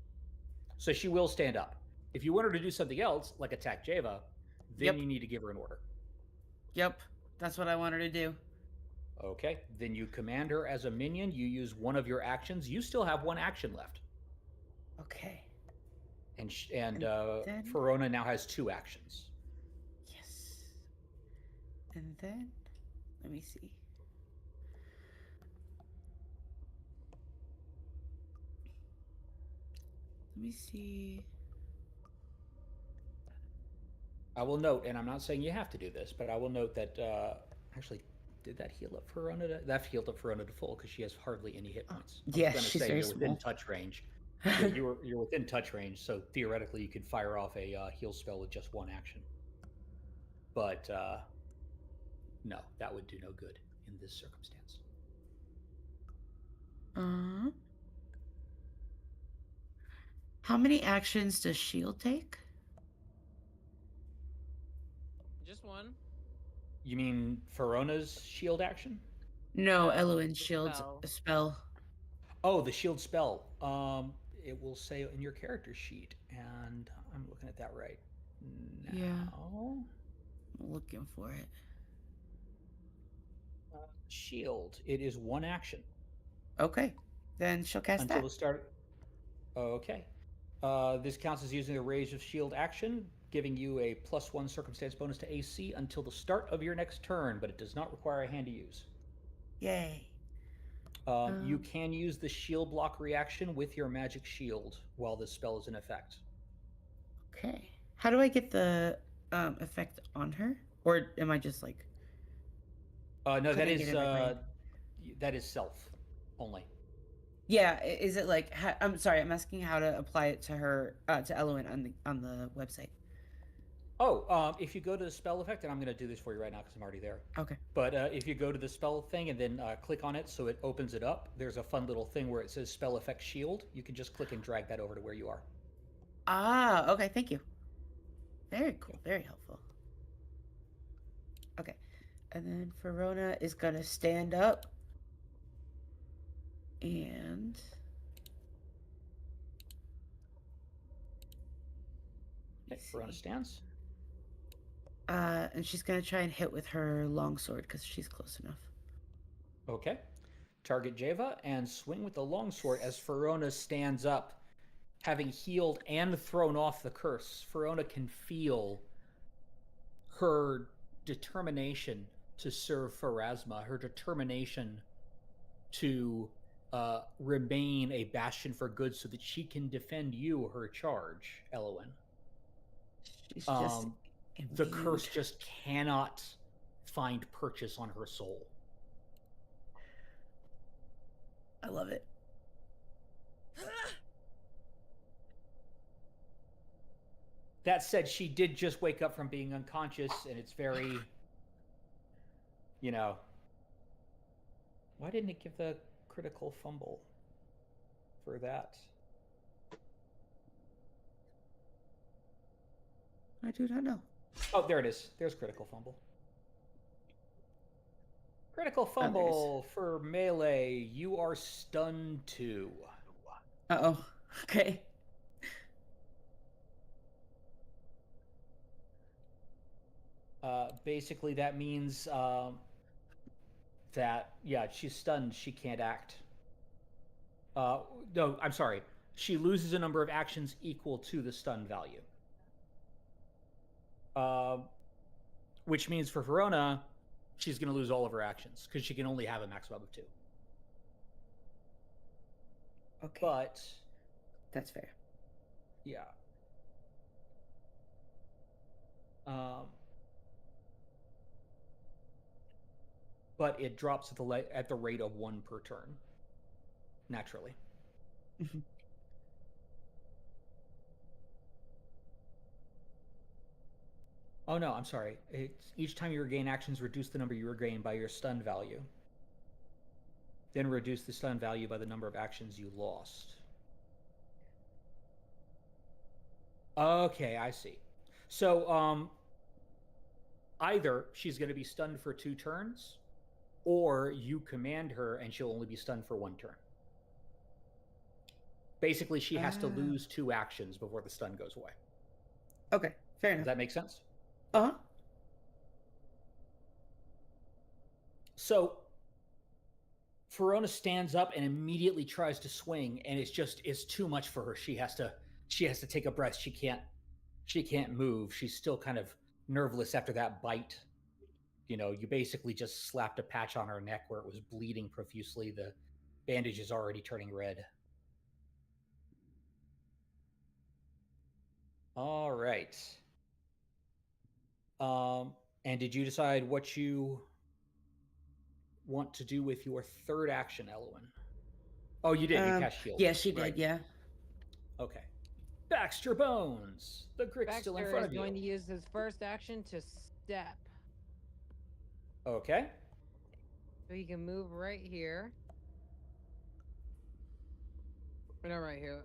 So she will stand up. If you want her to do something else, like attack Java, then Yep. you need to give her an order. Yep. That's what I want her to do. Okay, then you command her as a minion. You use one of your actions. You still have 1 action left. Okay. And then? Verona now has 2 actions. Yes. And then, let me see. Let me see. I will note, and I'm not saying you have to do this, but I will note that actually, did that heal up Verona? That healed up Verona to full because she has hardly any hit points. Yeah, I was she's say very you're within small. touch range. Yeah, you're within touch range, so theoretically you could fire off a heal spell with just 1 action. But no, that would do no good in this circumstance. How many actions does Shield take? Just 1. You mean Verona's shield action? No, No, Eloin's the Shield's spell. a spell. Oh, the shield spell. It will say in your character sheet, and I'm looking at that right now. Yeah. I'm looking for it. Shield. It is 1 action. Okay. Then she'll cast Until that. the start. Okay. This counts as using the Rage of Shield action, giving you a +1 circumstance bonus to AC until the start of your next turn, but it does not require a hand to use. Yay. You can use the shield block reaction with your magic shield while this spell is in effect. Okay. How do I get the effect on her? Or am I just like... No, that Couldn't is get in my brain. self only. Yeah, is it like... I'm sorry, I'm asking how to apply it to her, to Eloin on the website. Oh, if you go to the spell effect, and I'm going to do this for you right now because I'm already there. Okay. But if you go to the spell thing and then click on it so it opens it up, there's a fun little thing where it says spell effect shield. You can just click and drag that over to where you are. Ah, okay, thank you. Very cool, very helpful. Okay. And then Verona is going to stand up. And... Okay, Verona stands. And she's going to try and hit with her longsword because she's close enough. Okay. Target Java and swing with the longsword as Verona stands up, having healed and thrown off the curse. Verona can feel her determination to serve Pharasma, her determination to remain a bastion for good so that she can defend you, her charge, Eloin. She's just The curse just cannot find purchase on her soul. I love it. That said, she did just wake up from being unconscious, and it's very, you know. Why didn't it give the critical fumble for that? I do not know. Oh, there it is. There's critical fumble. Critical fumble for melee. You are stunned 2. Uh-oh. Okay. Basically, that means that, yeah, she's stunned. She can't act. No, I'm sorry. She loses a number of actions equal to the stun value. Which means for Verona, she's going to lose all of her actions because she can only have a maximum of 2. Okay. But that's fair. yeah. But it drops at the rate of 1 per turn, naturally. Oh no, I'm sorry. It's each time you regain actions, reduce the number you regain by your stun value. Then reduce the stun value by the number of actions you lost. Okay, I see. So, either she's going to be stunned for 2 turns, or you command her and she'll only be stunned for 1 turn. Basically, she has to lose 2 actions before the stun goes away. Okay, fair enough. Does that make sense? Uh-huh. So, Verona stands up and immediately tries to swing, and it's too much for her. She has to take a breath. She can't move. She's still kind of nerveless after that bite. You know, you basically just slapped a patch on her neck where it was bleeding profusely. The bandage is already turning red. All right. And did you decide what you want to do with your 3rd action, Elwyn? Oh, you did. You cast shield. Yeah, she did. Right. Yeah. Okay. Baxter Bones. The Grit's still in Baxter front is of you. going to use his first action to step. Okay. So he can move right here. Or not right here.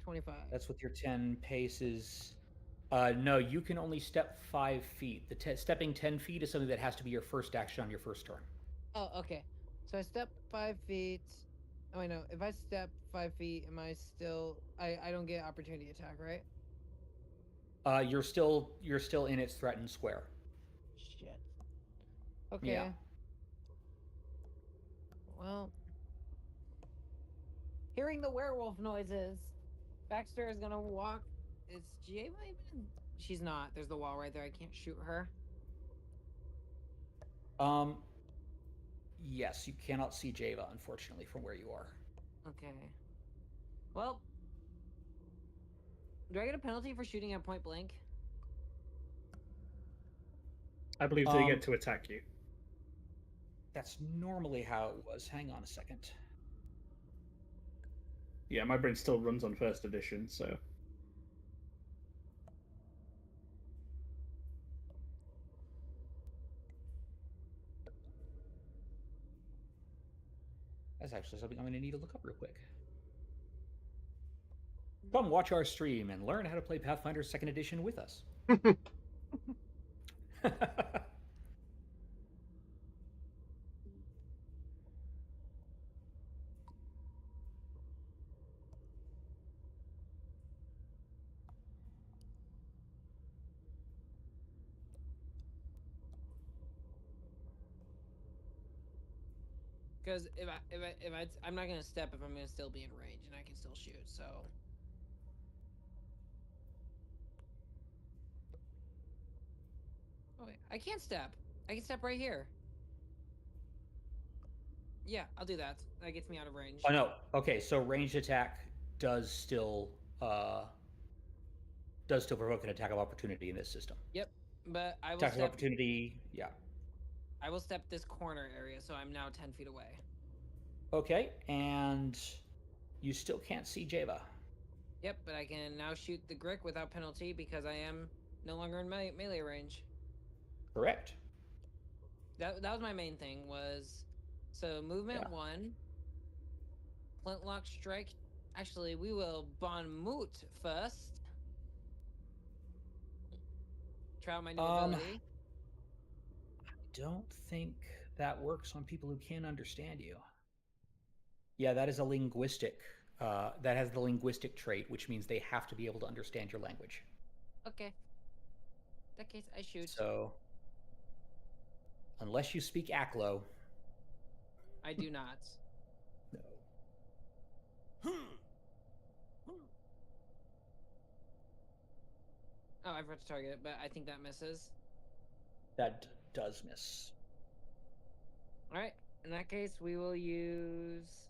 25. That's with your 10 paces. No, you can only step 5 feet. Stepping 10 feet is something that has to be your first action on your first turn. Oh, okay. So I step 5 feet. Oh, I know. If I step 5 feet, am I still? I don't get opportunity attack, right? You're still in its threatened square. Shit. Okay. Yeah. Well, hearing the werewolf noises, Baxter is gonna walk. Is Java even? She's not. There's the wall right there. I can't shoot her. Yes, you cannot see Java, unfortunately, from where you are. Okay. Well, do I get a penalty for shooting at point blank? I believe they get to attack you. That's normally how it was. Hang on a second. Yeah, my brain still runs on 1st edition, so. That's actually something I'm going to need to look up real quick. Come watch our stream and learn how to play Pathfinder 2nd Edition with us. Because I'm not gonna step if I'm gonna still be in range and I can still shoot. So. Oh wait, I can't step. I can step right here. Yeah, I'll do that. That gets me out of range. Oh no. Okay, so ranged attack does still provoke an attack of opportunity in this system. Yep. But I will Attacks of step. opportunity. Yeah. I will step this corner area, so I'm now 10 feet away. Okay, and you still can't see Java. Yep, but I can now shoot the Grick without penalty because I am no longer in melee range. Correct. That was my main thing was, so movement Yeah. 1, flintlock strike. Actually, we will bon moot first. Try out my new ability. Don't think that works on people who can't understand you. Yeah, that is a linguistic. That has the linguistic trait, which means they have to be able to understand your language. Okay. In that case, I shoot. So, unless you speak Aklo, I do not. no. Oh, I forgot to target it, but I think that misses. That does miss. All right. In that case, we will use.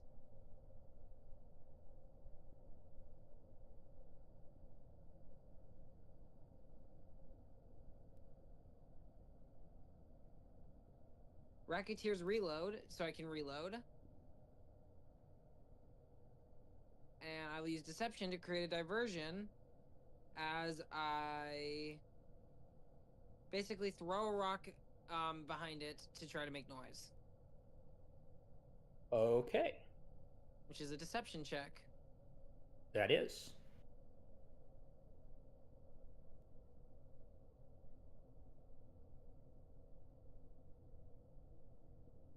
Racketeer's reload, so I can reload. And I will use deception to create a diversion as I basically throw a rock behind it to try to make noise, Okay, which is a deception check. that is.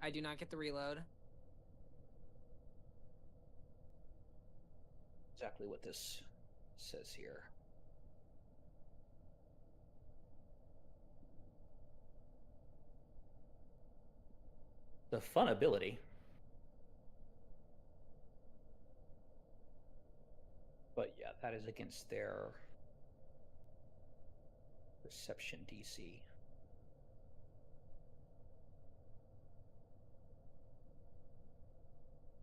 I do not get the reload. Exactly what this says here. The fun ability. But yeah, that is against their perception DC.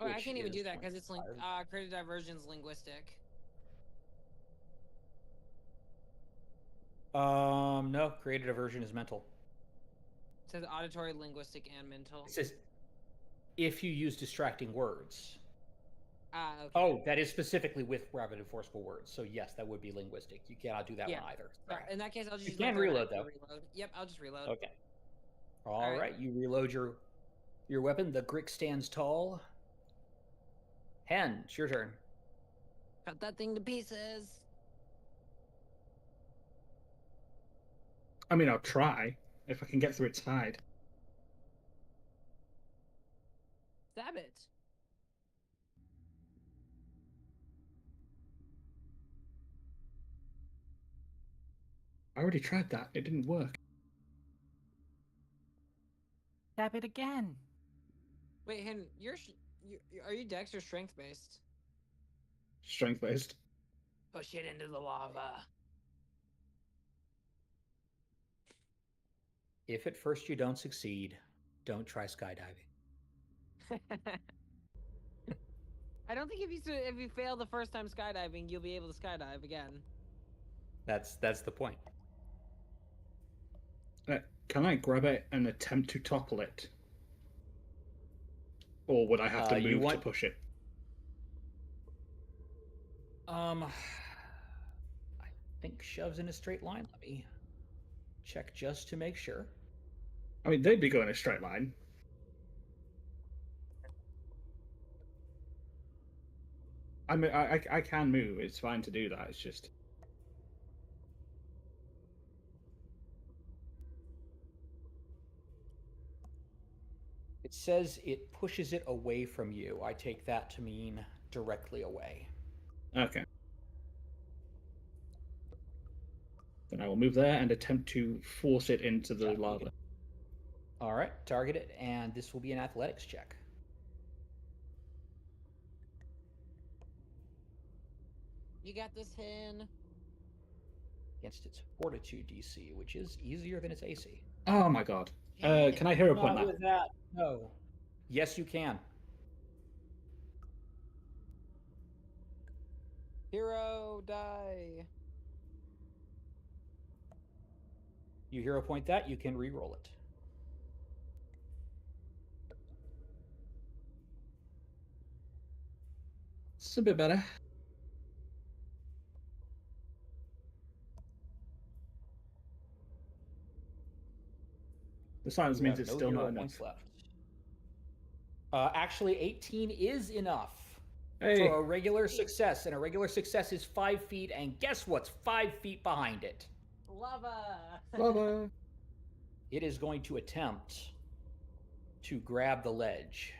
Oh, I which can't even is do that because it's higher. creative diversion's linguistic. No, created aversion is mental. It says auditory, linguistic, and mental. It says if you use distracting words. Okay. Oh, that is specifically with rapid enforceable words. So yes, that would be linguistic. You cannot do that Yeah. one either. So in that case, I'll just You use my can third reload action to though. reload. Yep, I'll just reload. Okay. All right. right. You reload your weapon. The Grick stands tall. Hen, it's your turn. Cut that thing to pieces. I mean, I'll try if I can get through its hide. Stab it. I already tried that. It didn't work. Stab it again. Wait, Hen, are you Dex or Strength based? Strength based. Push it into the lava. If at first you don't succeed, don't try skydiving. I don't think if you fail the first time skydiving, you'll be able to skydive again. That's the point. Can I grab it and attempt to topple it? Or would I have to move to push it? I think shoves in a straight line. Let me check just to make sure. I mean, they'd be going a straight line. I mean, I can move. It's fine to do that. It's just... It says it pushes it away from you. I take that to mean directly away. Okay. Then I will move there and attempt to force it into the lava. All right, target it, and this will be an athletics check. You got this, Hen. Against its fortitude DC, which is easier than its AC. Oh my god. Can I hero point Not with that? No. Yes, you can. Hero die. You hero point that, you can re-roll it. It's a bit better. The silence You means have it's no still hero not enough. points left. Actually, 18 is enough Hey, for a regular success, and a regular success is 5 feet, and guess what's 5 feet behind it? Lava. lava. It is going to attempt to grab the ledge.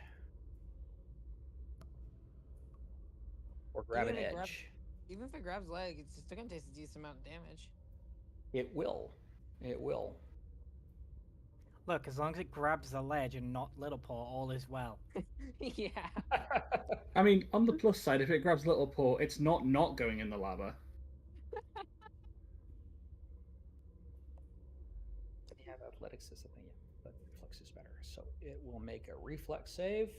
Or grab Even an if it grabs- edge. Even if it grabs leg, it's still gonna take a decent amount of damage. It will. It will. Look, as long as it grabs the ledge and not Little Paw, all is well. Yeah. I mean, on the plus side, if it grabs Little Paw, it's not going in the lava. Yeah, athletics is the thing, yeah. But reflex is better. So it will make a reflex save.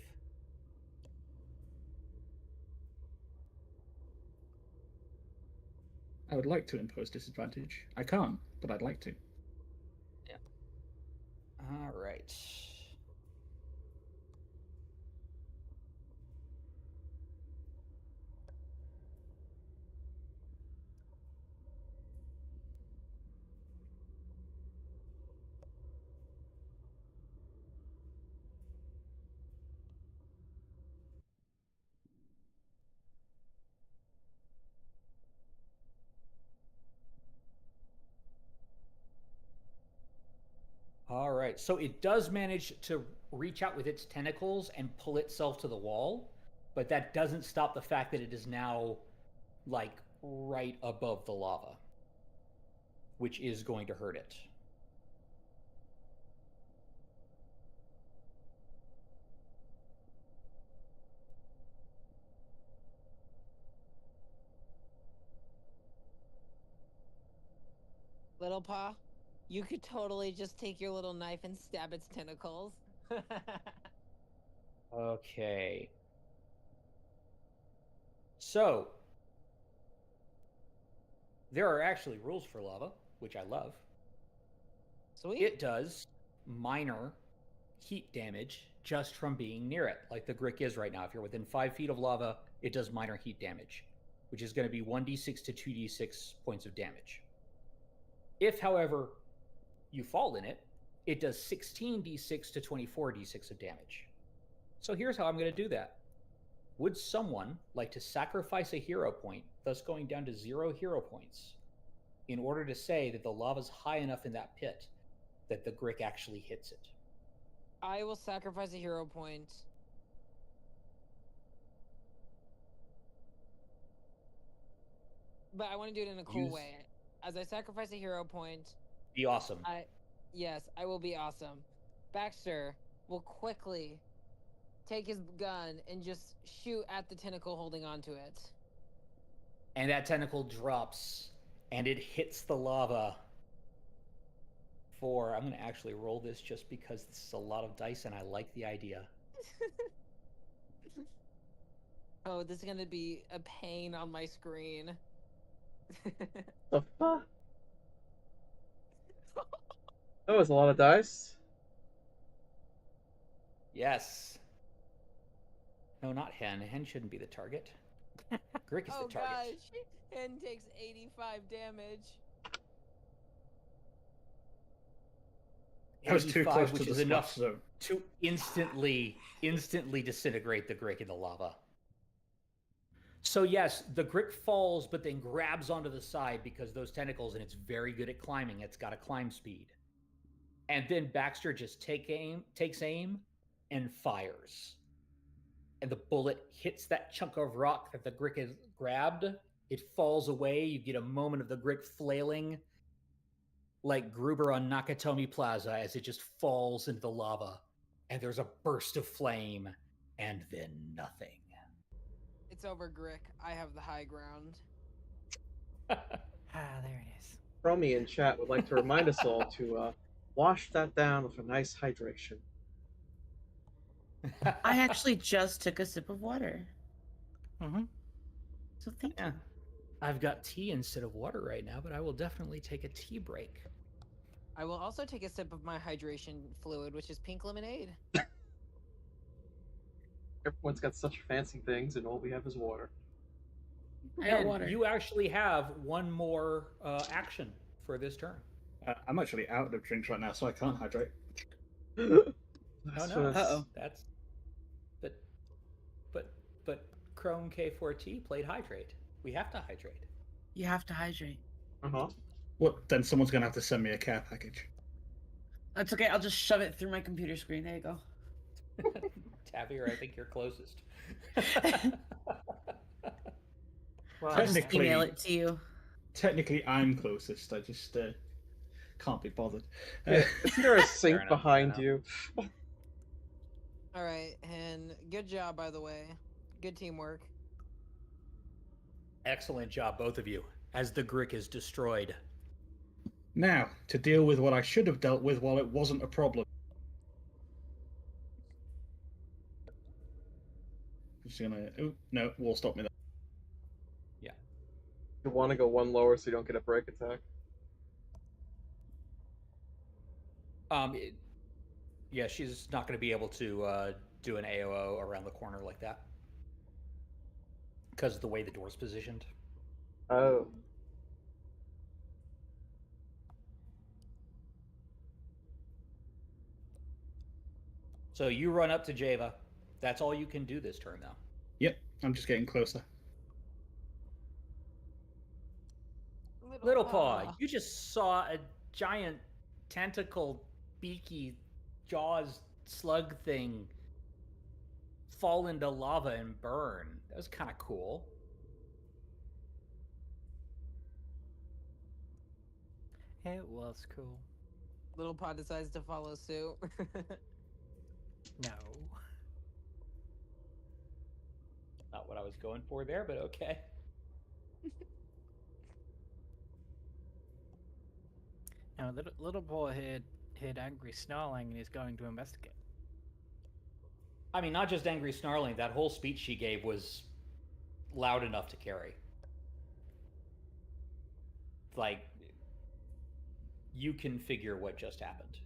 I would like to impose disadvantage. I can't, but I'd like to. All right. All right. So it does manage to reach out with its tentacles and pull itself to the wall, but that doesn't stop the fact that it is now like right above the lava, which is going to hurt it. Little Paw, you could totally just take your little knife and stab its tentacles. Okay. So there are actually rules for lava, which I love. Sweet. It does minor heat damage just from being near it, like the Grick is right now. If you're within 5 feet of lava, it does minor heat damage, which is going to be 1d6 to 2d6 points of damage. If, however, you fall in it, it does 16d6 to 24d6 of damage. So here's how I'm going to do that. Would someone like to sacrifice a hero point, thus going down to 0 hero points, in order to say that the lava's high enough in that pit that the Grick actually hits it? I will sacrifice a hero point. But I want to do it in a cool Use- way. As I sacrifice a hero point, Be awesome. yes, I will be awesome. Baxter will quickly take his gun and just shoot at the tentacle holding onto it. And that tentacle drops and it hits the lava for, I'm going to actually roll this just because this is a lot of dice and I like the idea. Oh, this is gonna be a pain on my screen. The fuck? That was a lot of dice. Yes. No, not Hen. Hen shouldn't be the target. Grick is Oh the target. gosh, Hen takes 85 damage. That was too 85, close to which the is splash enough zone. to instantly disintegrate the Grick in the lava. So yes, the Grick falls, but then grabs onto the side because those tentacles, and it's very good at climbing. It's got a climb speed. And then Baxter just takes aim, and fires. And the bullet hits that chunk of rock that the Grick has grabbed. It falls away. You get a moment of the Grick flailing like Gruber on Nakatomi Plaza as it just falls into the lava. And there's a burst of flame, and then nothing. It's over, Grick. I have the high ground. Ah, there it is. Romy in chat would like to remind us all to wash that down with a nice hydration. I actually just took a sip of water. Mm-hmm. So thank I've got tea instead of water right now, but I will definitely take a tea break. I will also take a sip of my hydration fluid, which is pink lemonade. Everyone's got such fancy things, and all we have is water. I got And water. you actually have one more action for this turn. I'm actually out of drinks right now, so I can't hydrate. No, That's no. just- Uh-oh. That's but Chrome K4T played hydrate. We have to hydrate. You have to hydrate. Uh-huh. What? Then someone's gonna have to send me a care package. That's okay. I'll just shove it through my computer screen. There you go. Tavier, I think you're closest. Well, I'll just Technically- email it to you. Technically, I'm closest. I just can't be bothered. Yeah, isn't there a sink enough, behind fair you? All right, and good job, by the way. Good teamwork. Excellent job, both of you, as the Grick is destroyed. Now, to deal with what I should have dealt with while it wasn't a problem. Just gonna. Oh, no, wall stop me there. You want to go one lower so you don't get a break attack. Yeah, she's not going to be able to do an AOO around the corner like that because of the way the door's positioned. Oh. So you run up to Java. That's all you can do this turn, though. Yep, I'm just getting closer. Little Paw, you just saw a giant tentacle, beaky, jaws slug thing fall into lava and burn. That was kind of cool. it was cool. Little Pod decides to follow suit. No. Not what I was going for there, but okay. Now, little boy heard angry snarling and is going to investigate. I mean, not just angry snarling. That whole speech she gave was loud enough to carry. Like, you can figure what just happened.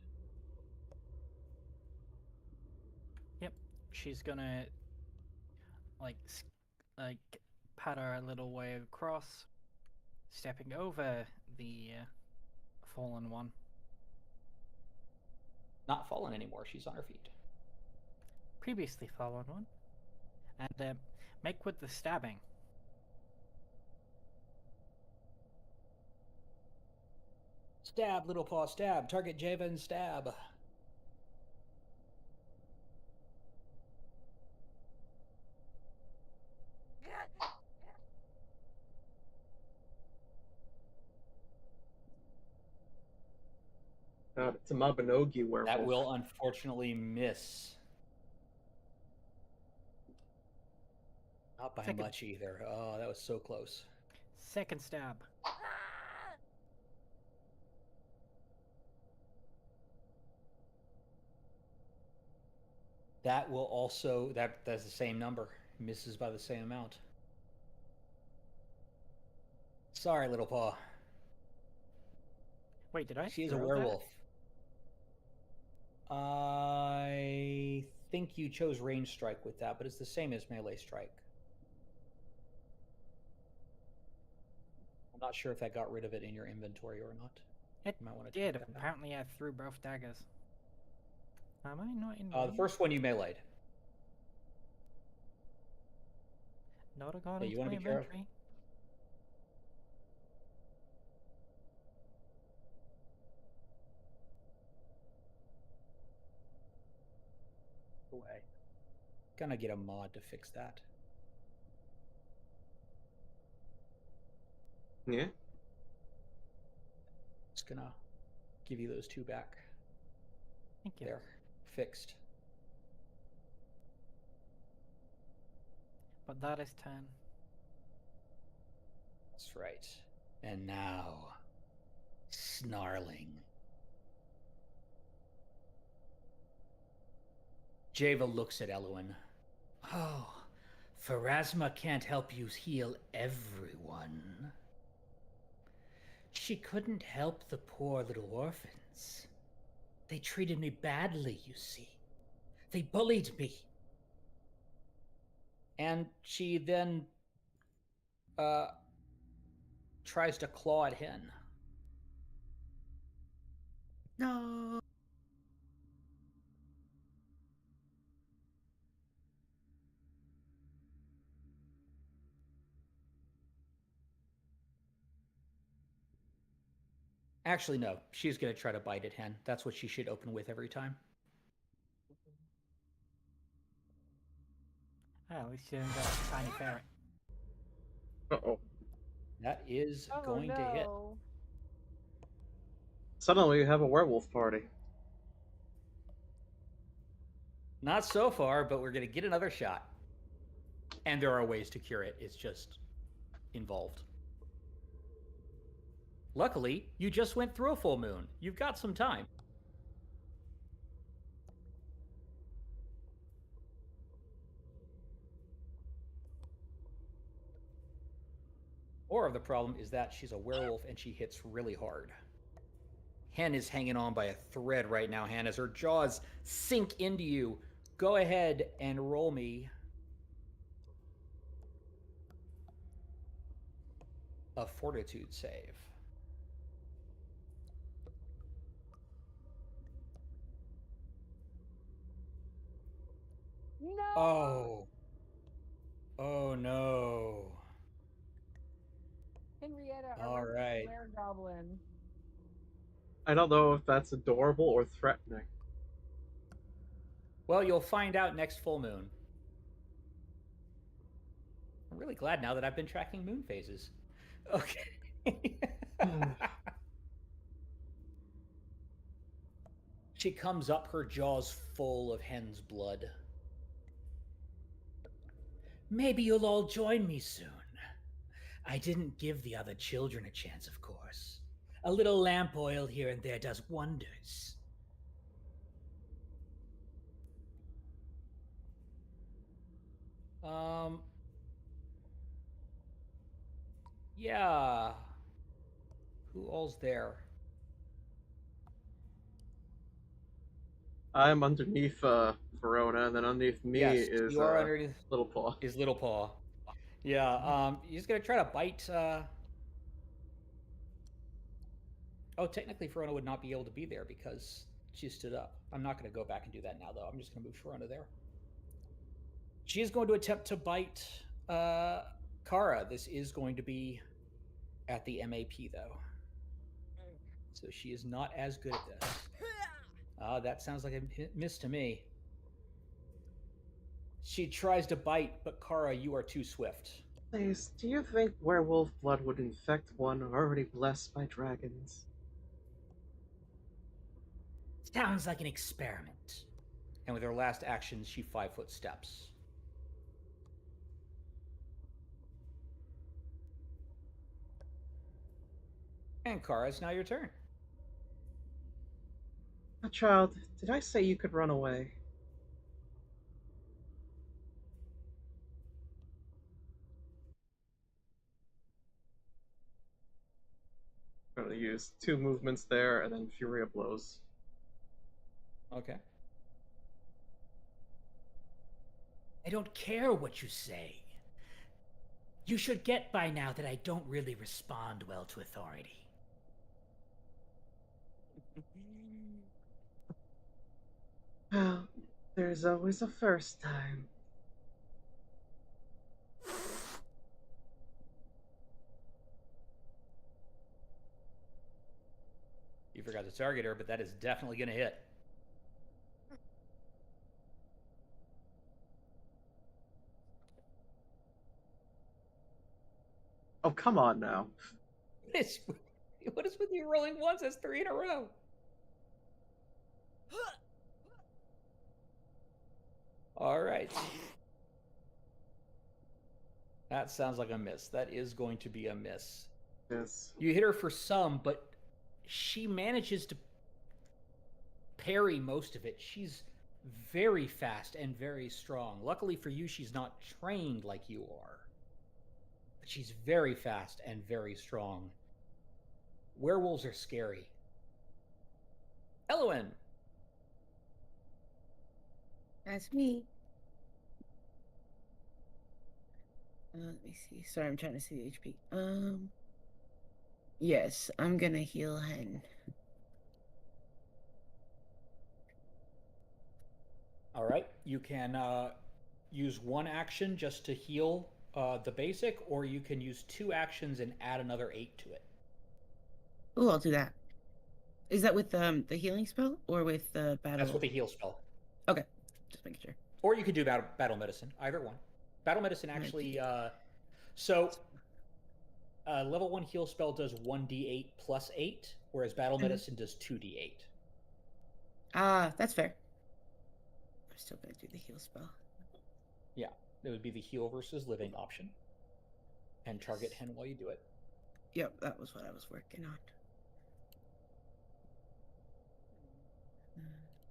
Yep, she's gonna like patter a little way across, stepping over the fallen one. Not fallen anymore. She's on her feet. Previously fallen one, and make with the stabbing. Stab, Little Paw, stab. Target Java and stab. God, it's a Mabinogi werewolf. That will unfortunately miss. Not by Second. much either. Oh, that was so close. Second stab. That will also that's the same number. Misses by the same amount. Sorry, Little Paw. Wait, did I? She is a throw that? werewolf. I think you chose range strike with that, but it's the same as melee strike. I'm not sure if that got rid of it in your inventory or not. It You might want to did. check that out. Apparently, I threw both daggers. Am I not in? The range? first one you meleeed. Not according you to wanna my be careful. inventory. Away. Gonna get a mod to fix that. Yeah. Just gonna give you those two back. Thank you. There. Fixed. But that is 10. That's right. And now, snarling. Java looks at Eluin. Oh, Pharasma can't help you heal everyone. She couldn't help the poor little orphans. dragons. They treated me badly, you see. They bullied me. And she then tries to claw at Hen. No. Actually, no. She's going to try to bite at Hen. That's what she should open with every time. Oh, at least you haven't got a tiny ferret. Uh-oh. That is Oh going to hit. no. Suddenly you have a werewolf party. Not so far, but we're going to get another shot. And there are ways to cure it. It's just involved. Luckily, you just went through a full moon. You've got some time. Or the problem is that she's a werewolf and she hits really hard. Hen is hanging on by a thread right now, Hen, as her jaws sink into you. Go ahead and roll me a fortitude save. No. Oh. Oh no. Henrietta, All our right. rare goblin. I don't know if that's adorable or threatening. Well, you'll find out next full moon. I'm really glad now that I've been tracking moon phases. Okay. She comes up, her jaws full of Hen's blood. Maybe you'll all join me soon. I didn't give the other children a chance, of course. A little lamp oil here and there does wonders. Yeah. Who all's there? I'm underneath Verona, and then underneath me Yes, is you are underneath Little Paw. is Little Paw. Yeah, he's gonna try to bite. Oh, technically, Verona would not be able to be there because she stood up. I'm not gonna go back and do that now, though. I'm just gonna move Verona there. She is going to attempt to bite Kara. This is going to be at the MAP, though. So she is not as good at this. That sounds like a miss to me. She tries to bite, but Kara, you are too swift. Please, do you think werewolf blood would infect one already blessed by dragons? Sounds like an experiment. And with her last action, she 5-foot steps. And Kara, it's now your turn. Child, did I say you could run away? I'm gonna use 2 movements there, and then Furia blows. Okay. I don't care what you say. You should get by now that I don't really respond well to authority. Well, there's always a first time. You forgot to target her, but that is definitely going to hit. Oh, come on now. What is with you rolling ones? That's 3 in a row. All right. That sounds like a miss. That is going to be a miss. Yes. You hit her for some, but she manages to parry most of it. She's very fast and very strong. Luckily for you, she's not trained like you are. But she's very fast and very strong. Werewolves are scary. Elowen. That's me. Let me see. Sorry, I'm trying to see the HP. Yes, I'm gonna heal Hen. All right. You can use one action just to heal the basic, or you can use 2 actions and add another 8 to it. Oh, I'll do that. Is that with the healing spell or with the battle? That's with the heal spell. Okay, just making sure. Or you could do battle medicine, either one. Battle medicine actually. Level 1 heal spell does 1d8 plus 8, whereas battle medicine does 2d8. Ah, that's fair. I'm still gonna do the heal spell. Yeah, it would be the heal versus living option. And target Hen while you do it. Yep, that was what I was working on.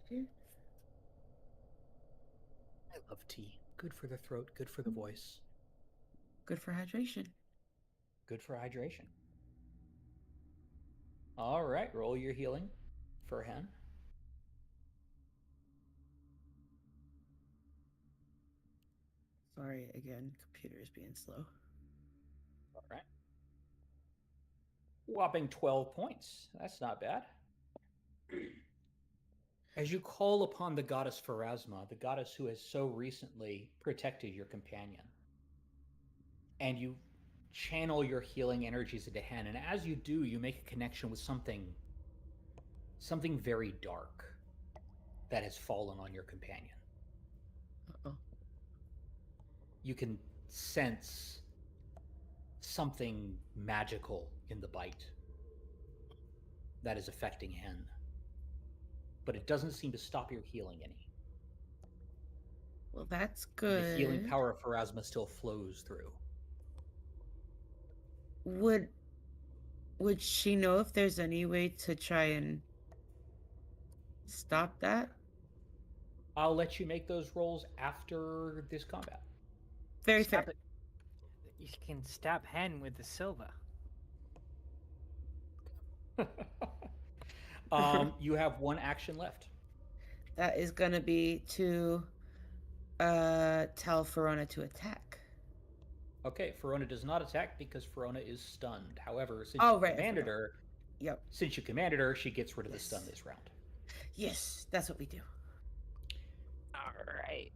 Here. I love tea. Good for the throat, good for the voice. Good for hydration. Good for hydration. All right, roll your healing for Hen. Sorry again, computer is being slow. All right. Whopping 12 points. That's not bad. As you call upon the goddess Pharasma, the goddess who has so recently protected your companion, and you channel your healing energies into Hen, and as you do, you make a connection with something very dark that has fallen on your companion. Uh-oh. You can sense something magical in the bite that is affecting Hen, but it doesn't seem to stop your healing any. Well, that's good. The healing power of Pharasma still flows through. Would she know if there's any way to try and stop that? I'll let you make those rolls after this combat. Very Stab fair. it. You can stab Hen with the silver. You have 1 action left. That is gonna be to tell Verona to attack. Okay, Verona does not attack because Verona is stunned. However, since you commanded her, she gets rid of the stun this round. Yes, that's what we do. All right.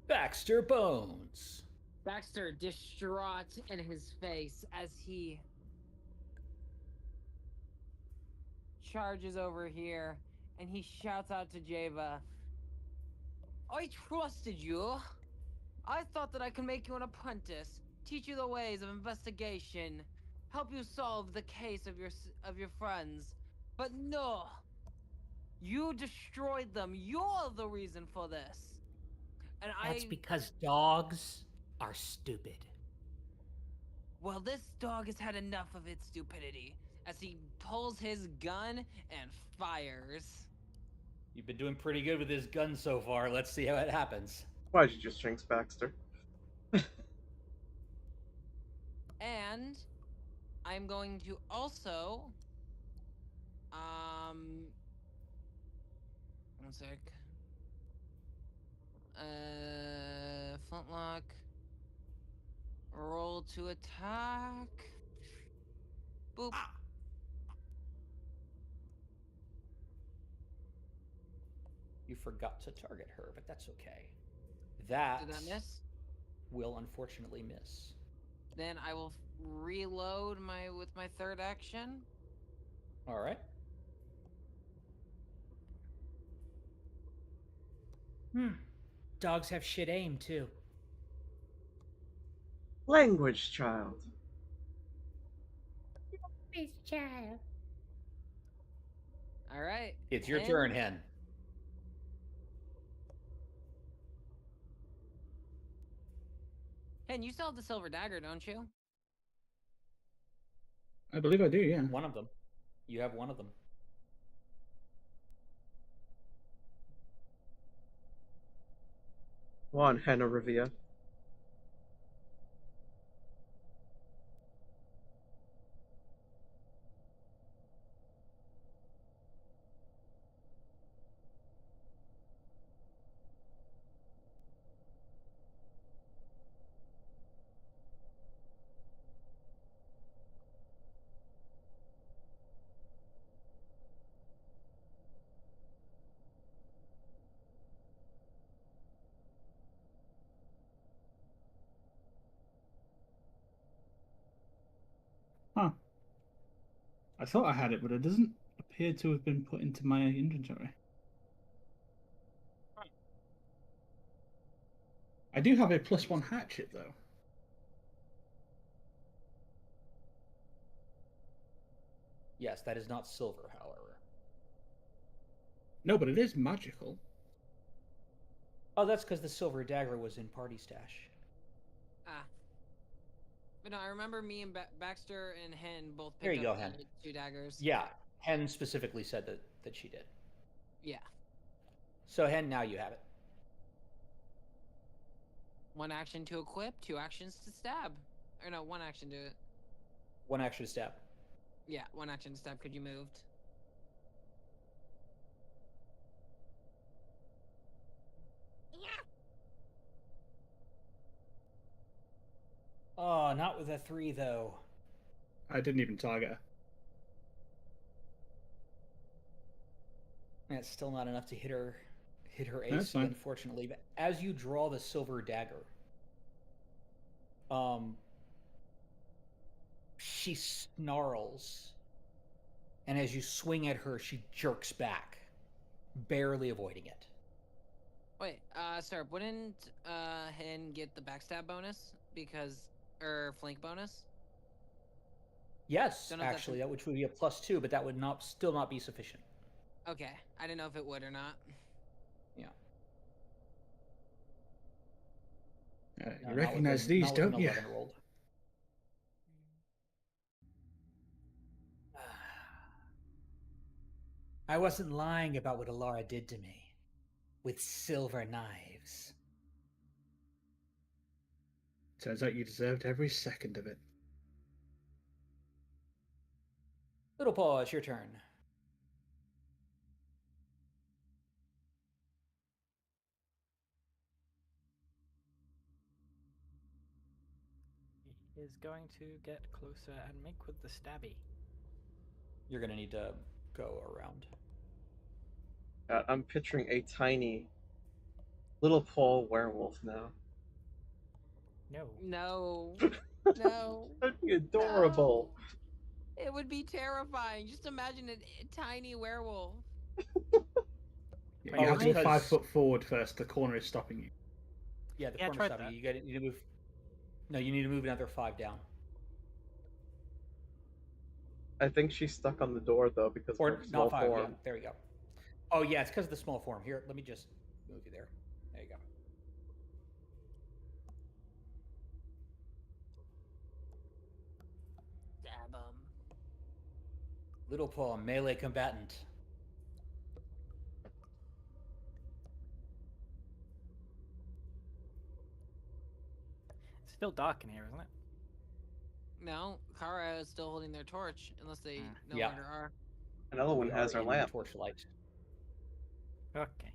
Baxter Bones. Baxter, distraught in his face as he charges over here and he shouts out to Java, I trusted you. I thought that I could make you an apprentice, teach you the ways of investigation, help you solve the case of your friends. But no. You destroyed them. You're the reason for this. And That's because dogs are stupid. Well, this dog has had enough of its stupidity as he pulls his gun and fires. You've been doing pretty good with this gun so far. Let's see how it happens. Why'd you just jinx Baxter? And I'm going to also one sec. Flintlock. Roll to attack. Boop. You forgot to target her, but that's okay. That Did that miss? will unfortunately miss. Then I will reload with my third action. All right. Dogs have shit aim too. Language, child. Please, child. All right. It's your turn, Hen. Hen, you still have the silver dagger, don't you? I believe I do, yeah. One of them. You have one of them. Come on, Henna Revia. I thought I had it, but it doesn't appear to have been put into my inventory. I do have a +1 hatchet, though. Yes, that is not silver, however. No, but it is magical. Oh, that's because the silver dagger was in party stash. Ah. But no, I remember me and Baxter and Hen both Here picked you up go, Hen. the 2 daggers. Yeah, Hen specifically said that she did. Yeah. So, Hen, now you have it. 1 action to equip, 2 actions to stab. Or no, 1 action to... 1 action to stab. Yeah, 1 action to stab. Could you moved? Oh, not with a 3, though. I didn't even target her. That's still not enough to hit her That's AC, fine. unfortunately. But as you draw the silver dagger, she snarls, and as you swing at her, she jerks back, barely avoiding it. Wait, sir, wouldn't Hen get the backstab bonus because flank bonus? Yes, Don't know if that's actually, that which would be a +2, but that would still not be sufficient. Okay, I didn't know if it would or not. Yeah. You No, not recognize with these, not with an don't you? 11 rolled. I wasn't lying about what Alara did to me with silver knives. Turns out you deserved every second of it. Little Paw, it's your turn. He is going to get closer and make with the stabby. You're going to need to go around. I'm picturing a tiny little Paul werewolf now. No. No. No. That'd be adorable. No. It would be terrifying. Just imagine a tiny werewolf. Yeah, Oh, you have to move because- 5 foot forward first. The corner is stopping you. Yeah, the Yeah, I corner tried stopping that. you. You need to move. No, you need to move another 5 down. I think she's stuck on the door though because Or of her small not 5. form. Yeah, there we go. Oh yeah, it's because of the small form. Here, let me just move you there. There you go. Stab him. Little Paw, melee combatant. It's still dark in here, isn't it? No, Kara is still holding their torch, unless they no Yeah. longer are. Another one We has are her in lamp. torchlight. Okay.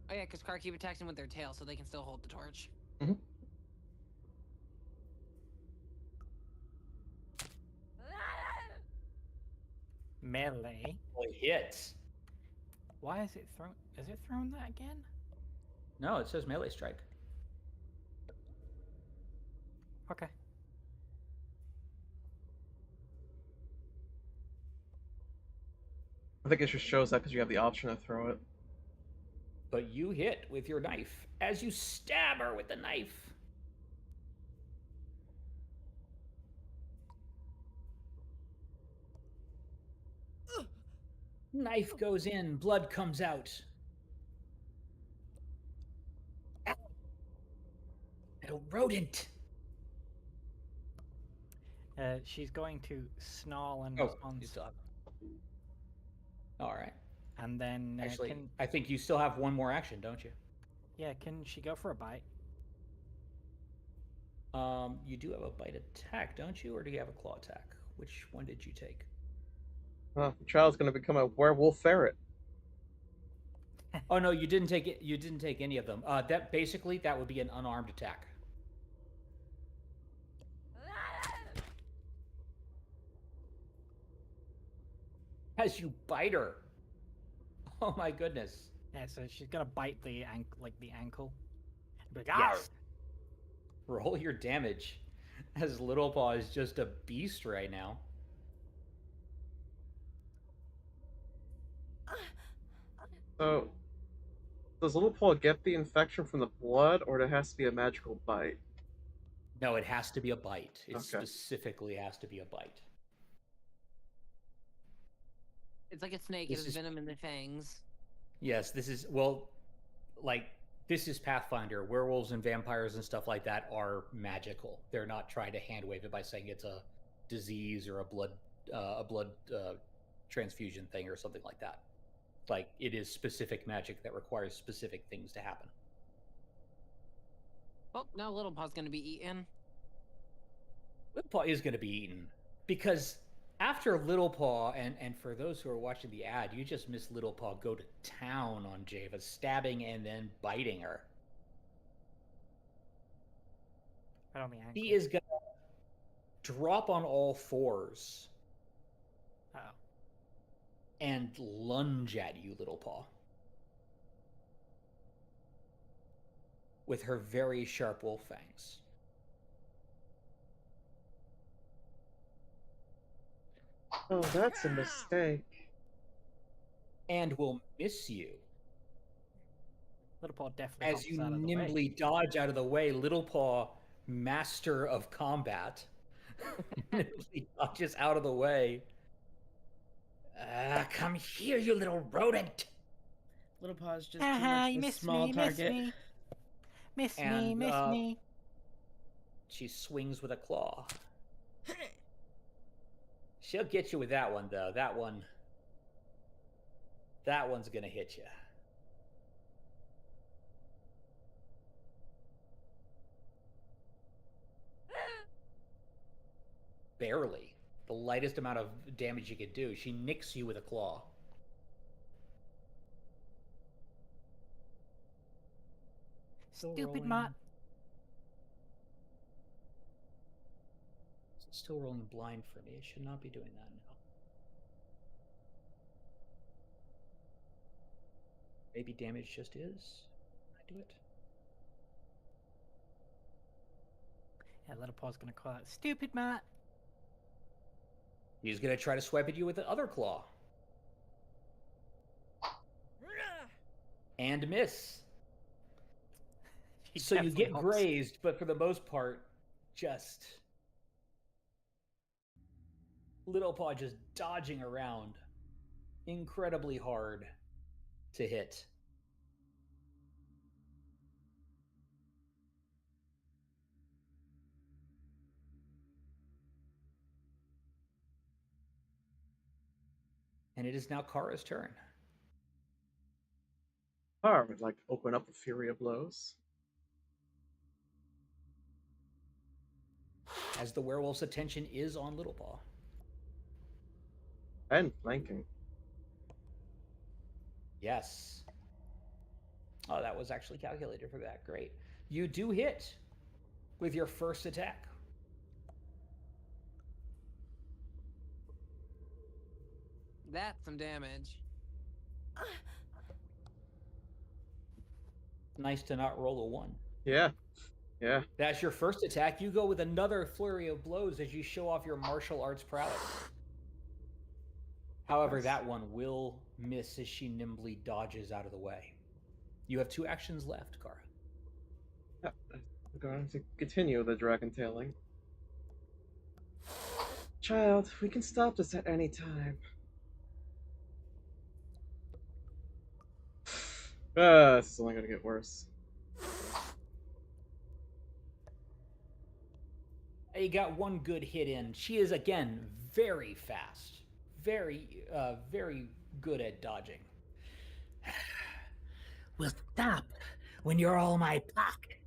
Oh yeah, because Kara keep attacking with their tail, so they can still hold the torch. Mhm. Melee. Well, hits. Why is it thrown? Is it thrown that again? No, it says melee strike. Okay. I think it just shows that because you have the option to throw it. But you hit with your knife as you stab her with the knife. Knife goes in, blood comes out. Ow. Little rodent. She's going to snarl in Oh, response, you still have. All right. and then Actually, can I think you still have one more action, don't you? can she go for a bite? You do have a bite attack, don't you, or do you have a claw attack? Which one did you take? The child's gonna become a werewolf ferret. Oh no, you didn't take it. You didn't take any of them. That basically that would be an unarmed attack. As you bite her. Oh my goodness. Yeah, so she's gonna bite the ankle. Be like, Yes. Roll your damage. As Little Paw is just a beast right now. So, does Little Paul get the infection from the blood, or it has to be a magical bite? No, it has to be a bite. It Okay. specifically has to be a bite. It's like a snake. It This has is- venom in the fangs. Yes, this is this is Pathfinder. Werewolves and vampires and stuff like that are magical. They're not trying to hand wave it by saying it's a disease or a blood transfusion thing or something like that. Like, it is specific magic that requires specific things to happen. Well, now Little Paw's gonna be eaten. Little Paw is going to be eaten because after Little Paw, and for those who are watching the ad, you just missed Little Paw go to town on Java, stabbing and then biting her. Right on the ankle. He is going to drop on all fours Uh-oh. and lunge at you, Little Paw, with her very sharp wolf fangs. Oh, that's a mistake. And will miss you. Little Paw definitely As hops you out of the way. nimbly dodge out of the way, Little Paw, master of combat, nimbly dodges out of the way. Come here, you little rodent. Little Paw's just too Haha, much you of a missed small me, target. miss me, And, miss me. She swings with a claw. She'll get you with that one, though. That one's gonna hit you. Barely. The lightest amount of damage you could do. She nicks you with a claw. Still Stupid rolling. Matt. It's still rolling blind for me. It should not be doing that now. Maybe damage just is. I do it. Yeah, Little Paw's gonna call out, stupid Matt. He's gonna try to swipe at you with the other claw. And miss. She So you definitely get hops. grazed, but for the most part, just Little Paw just dodging around incredibly hard to hit. And it is now Kara's turn. Kara would like to open up a fury of blows. As the werewolf's attention is on Little Paw. And flanking. Yes. Oh, that was actually calculated for that. Great. You do hit with your first attack. That's some damage. Nice to not roll a 1. Yeah. Yeah. That's your first attack. You go with another flurry of blows as you show off your martial arts prowess. However, Nice. that one will miss as she nimbly dodges out of the way. You have 2 actions left, Kara. Yeah. I'm going to continue the dragon tailing. Child, we can stop this at any time. This is only going to get worse. You got one good hit in. She is, again, very fast. Very good at dodging. We'll stop when you're all my pack.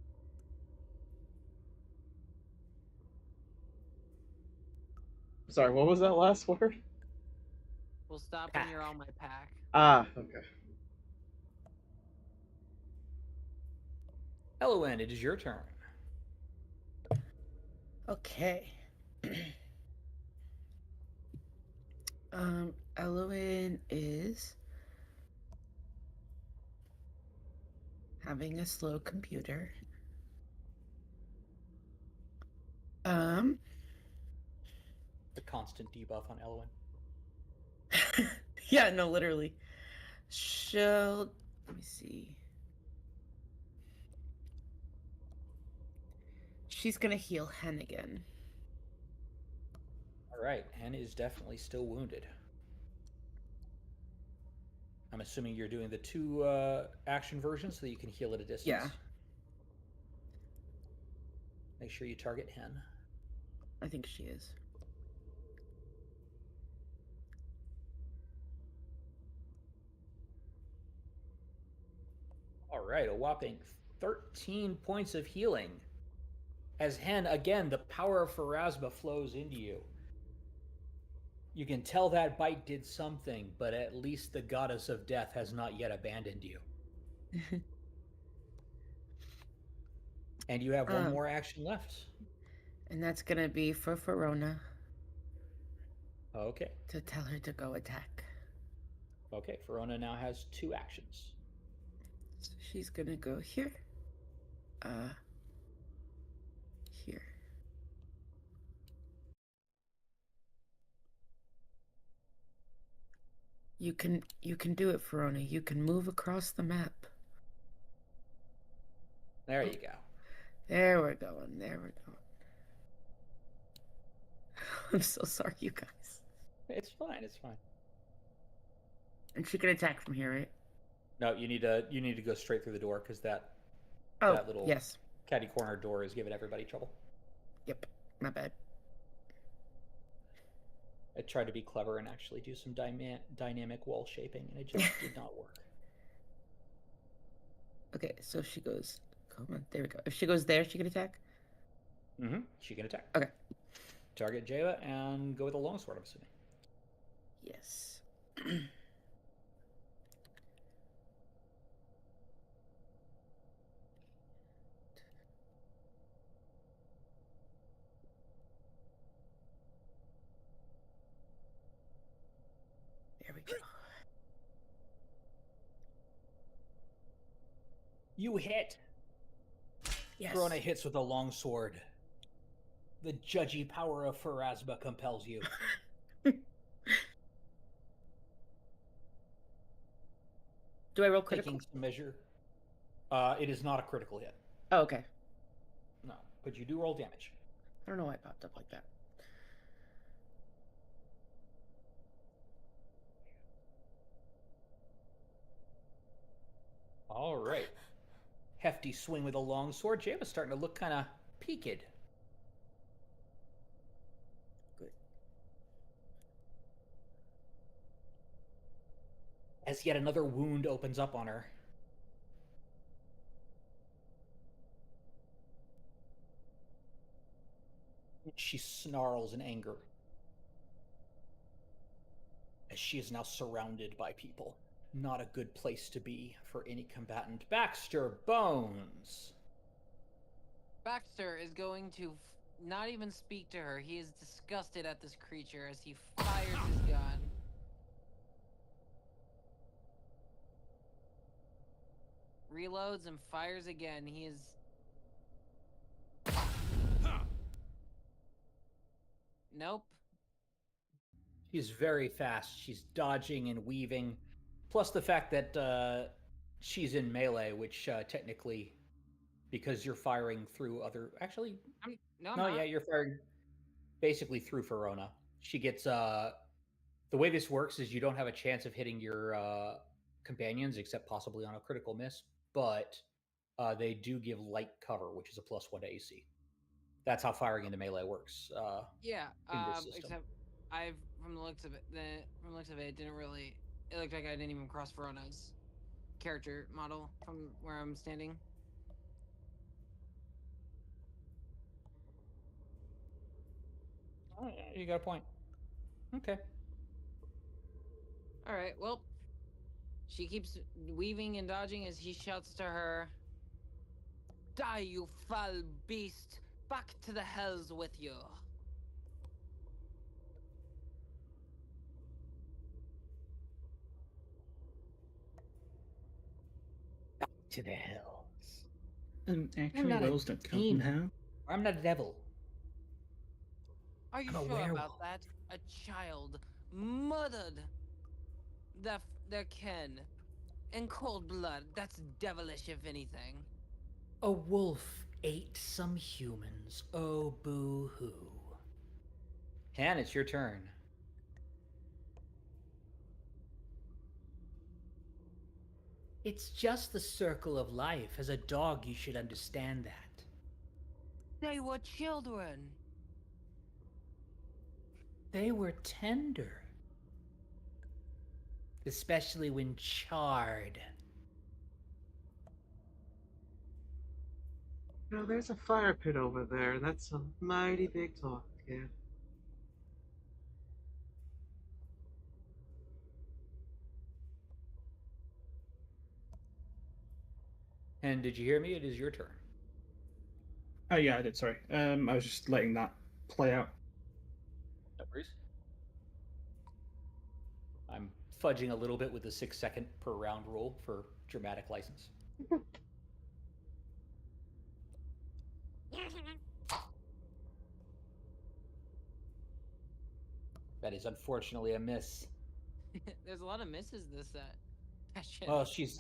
Sorry, what was that last word? We'll stop when you're on my pack. Ah, okay. Elowen, it is your turn. Okay. Elowen is having a slow computer. The constant debuff on Elowen. Yeah, no, literally. She'll. Let me see. She's gonna heal Hen again. All right, Hen is definitely still wounded. I'm assuming you're doing the 2 action version so that you can heal at a distance. Yeah. Make sure you target Hen. I think she is. All right, a whopping 13 points of healing. As Hen, again, the power of Pharasma flows into you. You can tell that bite did something, but at least the goddess of death has not yet abandoned you. And you have one more action left. And that's gonna be for Verona Okay. to tell her to go attack. Okay, Verona now has 2 actions. So she's gonna go here. Here. You can do it, Verona. You can move across the map. There you go. There we're going. There we're going. I'm so sorry, you guys. It's fine. It's fine. And she can attack from here, right? No, you need to go straight through the door because that little yes. catty corner door is giving everybody trouble. Yep. My bad. I tried to be clever and actually do some dynamic wall shaping, and it just did not work. Okay, so she goes. Come on, there we go. If she goes there, she can attack. Mm-hmm. She can attack. Okay. Target Jayla and go with a longsword, I'm assuming. Yes. There we go. You hit. Yes. Verona hits with a longsword. The judgy power of Pharasma compels you. Do I roll critical? Taking some measure. It is not a critical hit. Oh, okay. No, but you do roll damage. I don't know why it popped up like that. All right. Hefty swing with a longsword. Jayla's starting to look kind of peaked. Good. As yet another wound opens up on her. She snarls in anger as she is now surrounded by people. Not a good place to be for any combatant. Baxter Bones. Baxter is going to not even speak to her. He is disgusted at this creature as he fires his gun. Reloads and fires again. He is... Nope. She's very fast. She's dodging and weaving. Plus the fact that she's in melee, which technically, because you're firing through other... Actually, yeah, you're firing basically through Verona. She gets... the way this works is you don't have a chance of hitting your companions, except possibly on a critical miss, but they do give light cover, which is a +1 to AC. That's how firing into melee works. Yeah, in this system. except from the looks of it, it didn't really. It looked like I didn't even cross Verona's character model from where I'm standing. Oh, yeah, you got a point. Okay. All right. Well, she keeps weaving and dodging as he shouts to her, "Die, you foul beast! Back to the hells with you!" To the hells. Actually, not a wells don't count in demon. hell. I'm not a devil. Are you I'm a sure about werewolf. that? A child murdered their kin In cold blood. That's devilish, if anything. A wolf ate some humans. Oh, boo-hoo. Han, it's your turn. It's just the circle of life. As a dog, you should understand that. They were children. They were tender. Especially when charred. Now there's a fire pit over there. That's a mighty big talk, kid. And did you hear me? It is your turn. Oh yeah, I did. Sorry. I was just letting that play out. No worries. I'm fudging a little bit with the 6-second per round rule for dramatic license. That is unfortunately a miss. There's a lot of misses this session. Oh, she's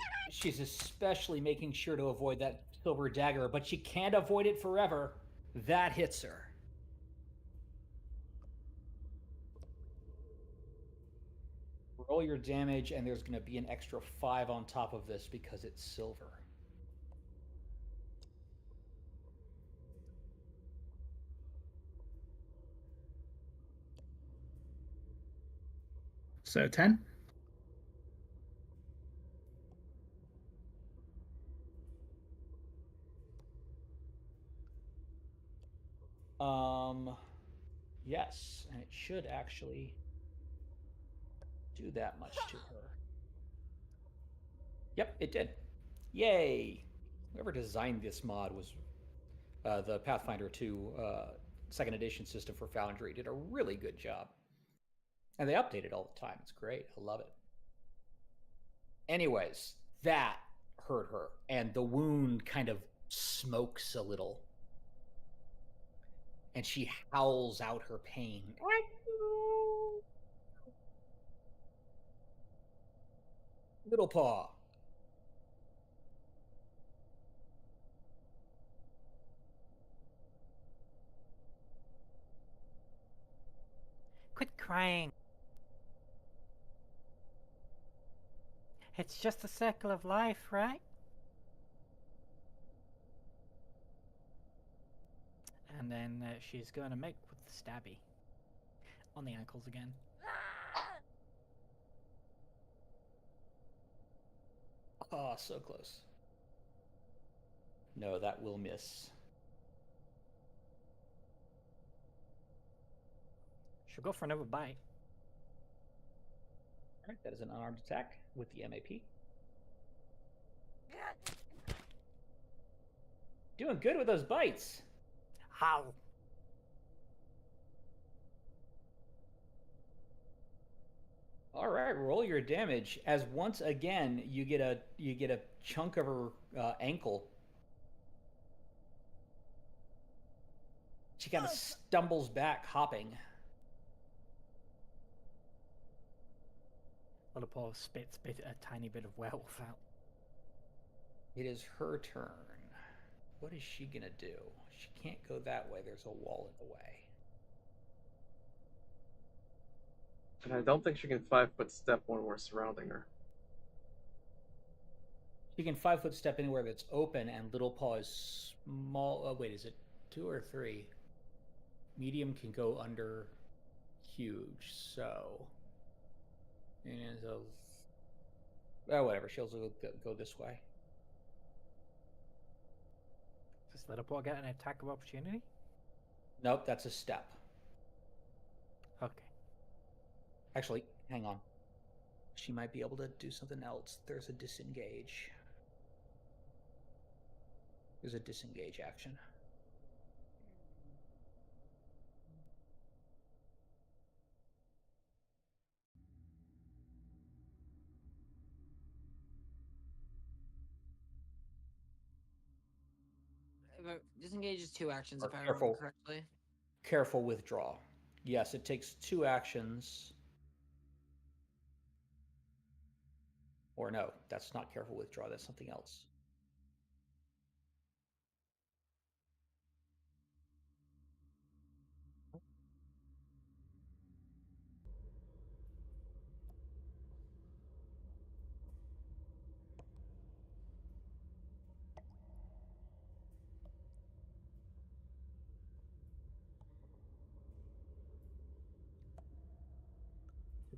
especially making sure to avoid that silver dagger, but she can't avoid it forever. That hits her. Roll your damage, and there's going to be an extra 5 on top of this because it's silver. So 10. Yes, and it should actually do that much to her. Yep, it did. Yay! Whoever designed this mod was the Pathfinder 2 second edition system for Foundry. Did a really good job. And they update it all the time. It's great. I love it. Anyways, that hurt her, and the wound kind of smokes a little. And she howls out her pain. Little Paw. Quit crying. It's just a circle of life, right? And then she's going to make with the stabby. On the ankles again. Oh, so close. No, that will miss. She'll go for another bite. All right, that is an unarmed attack with the MAP. Doing good with those bites. How? All right, roll your damage as once again you get a chunk of her ankle. She kind of stumbles back, hopping. Little Paw spits a tiny bit of werewolf out. It is her turn. What is she gonna do? She can't go that way. There's a wall in the way. And I don't think she can 5-foot step when we're surrounding her. She can 5-foot step anywhere that's open, and Little Paw is small. Oh, wait, is it 2 or 3? Medium can go under huge, so. And so. Oh, whatever. She'll go this way. Does Little Paw get an attack of opportunity? Nope, that's a step. Okay. Actually, hang on. She might be able to do something else. There's a disengage. There's a disengage action. Disengage is 2 actions, Or if I careful. remember correctly. Careful withdraw. Yes, it takes 2 actions. Or no, that's not careful withdraw, that's something else.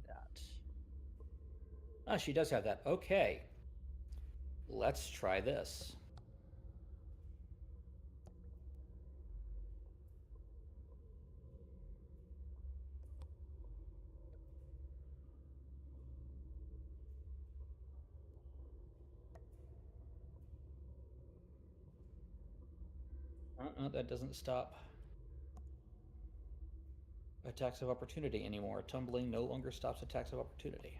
That. Oh, she does have that. Okay. Let's try this. That doesn't stop attacks of opportunity anymore. Tumbling no longer stops attacks of opportunity.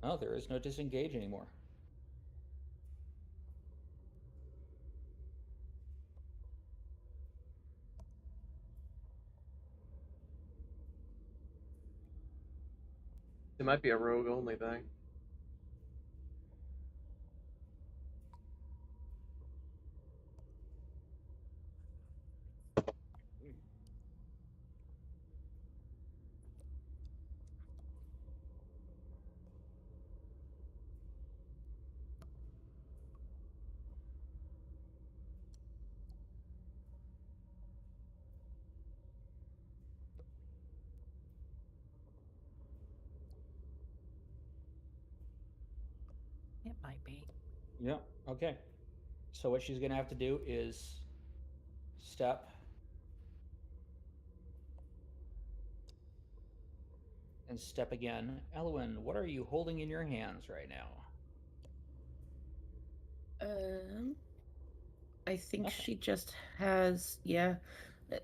Oh, there is no disengage anymore. It might be a rogue only thing. It might be. Yeah, okay. So what she's gonna have to do is step and step again. Elwyn, what are you holding in your hands right now? I think Nothing. she just has,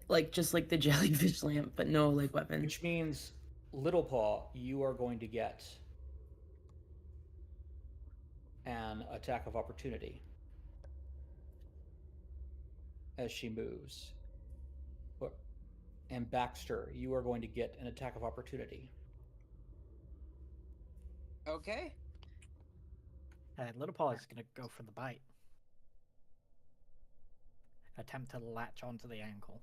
like just like the jellyfish lamp, but no like weapon. Which means, Little Paw, you are going to get an attack of opportunity as she moves. And Baxter, you are going to get an attack of opportunity. Okay. Little Paw is going to go for the bite. Attempt to latch onto the ankle.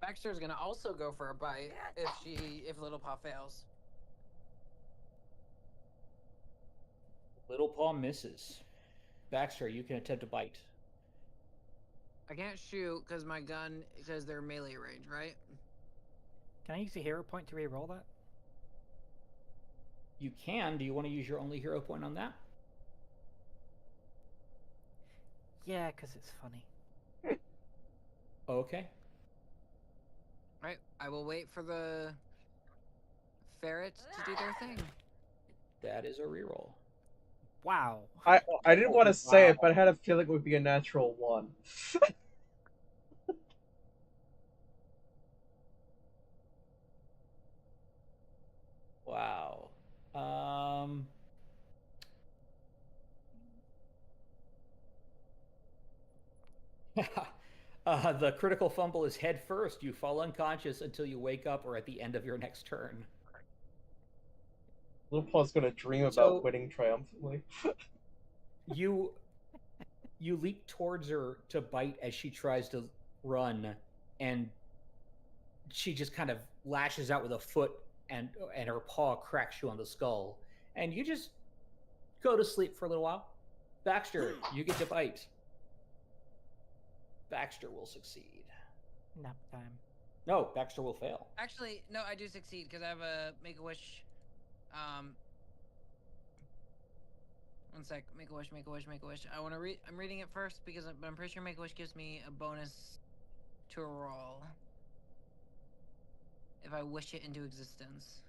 Baxter's gonna also go for a bite if Little Paw fails. Little Paw misses. Baxter, you can attempt to bite. I can't shoot because they're melee range, right? Can I use a hero point to reroll that? You can. Do you want to use your only hero point on that? Yeah, because it's funny. Okay. Right. I will wait for the ferrets to do their thing. That is a reroll. Wow. I didn't want to say it, wow. but I had a feeling it would be a natural one. Wow. The critical fumble is head first. You fall unconscious until you wake up or at the end of your next turn. Little Paw's gonna dream So- about winning triumphantly. You leap towards her to bite as she tries to run, and she just kind of lashes out with a foot, and her paw cracks you on the skull, and you just go to sleep for a little while. Baxter, you get to bite. Baxter will succeed. Nap time. No, Baxter will fail. Actually, no, I do succeed because I have a Make-A-Wish. One sec. Make a wish. Make a wish. Make a wish. I want to read. I'm reading it first because I'm pretty sure Make a wish gives me a bonus to a roll if I wish it into existence.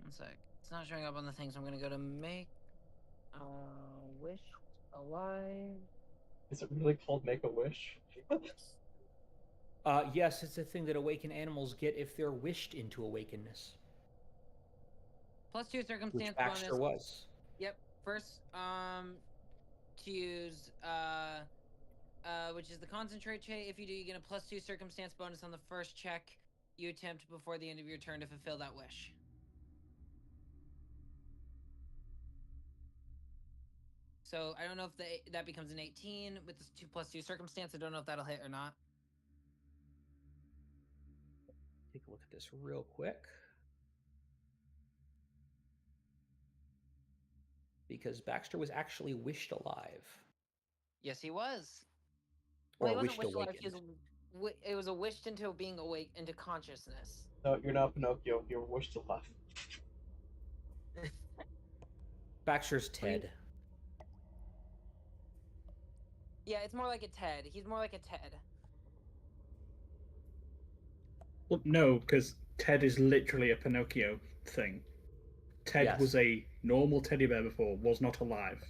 One sec. It's not showing up on the thing, so I'm gonna go to make wish alive. Is it really called Make a Wish? Yes, it's a thing that awakened animals get if they're wished into awakenness, +2 which circumstance Baxter bonus. was. Yep. First, to use which is the concentrate trait. If you do, you get a +2 circumstance bonus on the first check you attempt before the end of your turn to fulfill that wish. So I don't know if that becomes an 18 with this 2 + 2 circumstance. I don't know if that'll hit or not. Take a look at this real quick. Because Baxter was actually wished alive. Yes, he was. Or Well, he wasn't wished wished alive. He was, awakened. it was a wished into being awake into consciousness. No, you're not Pinocchio. You're wished alive. Baxter's Ted. Yeah, it's more like a Ted. He's more like a Ted. Well, no, because Ted is literally a Pinocchio thing. Ted Yes. was a normal teddy bear before, was not alive.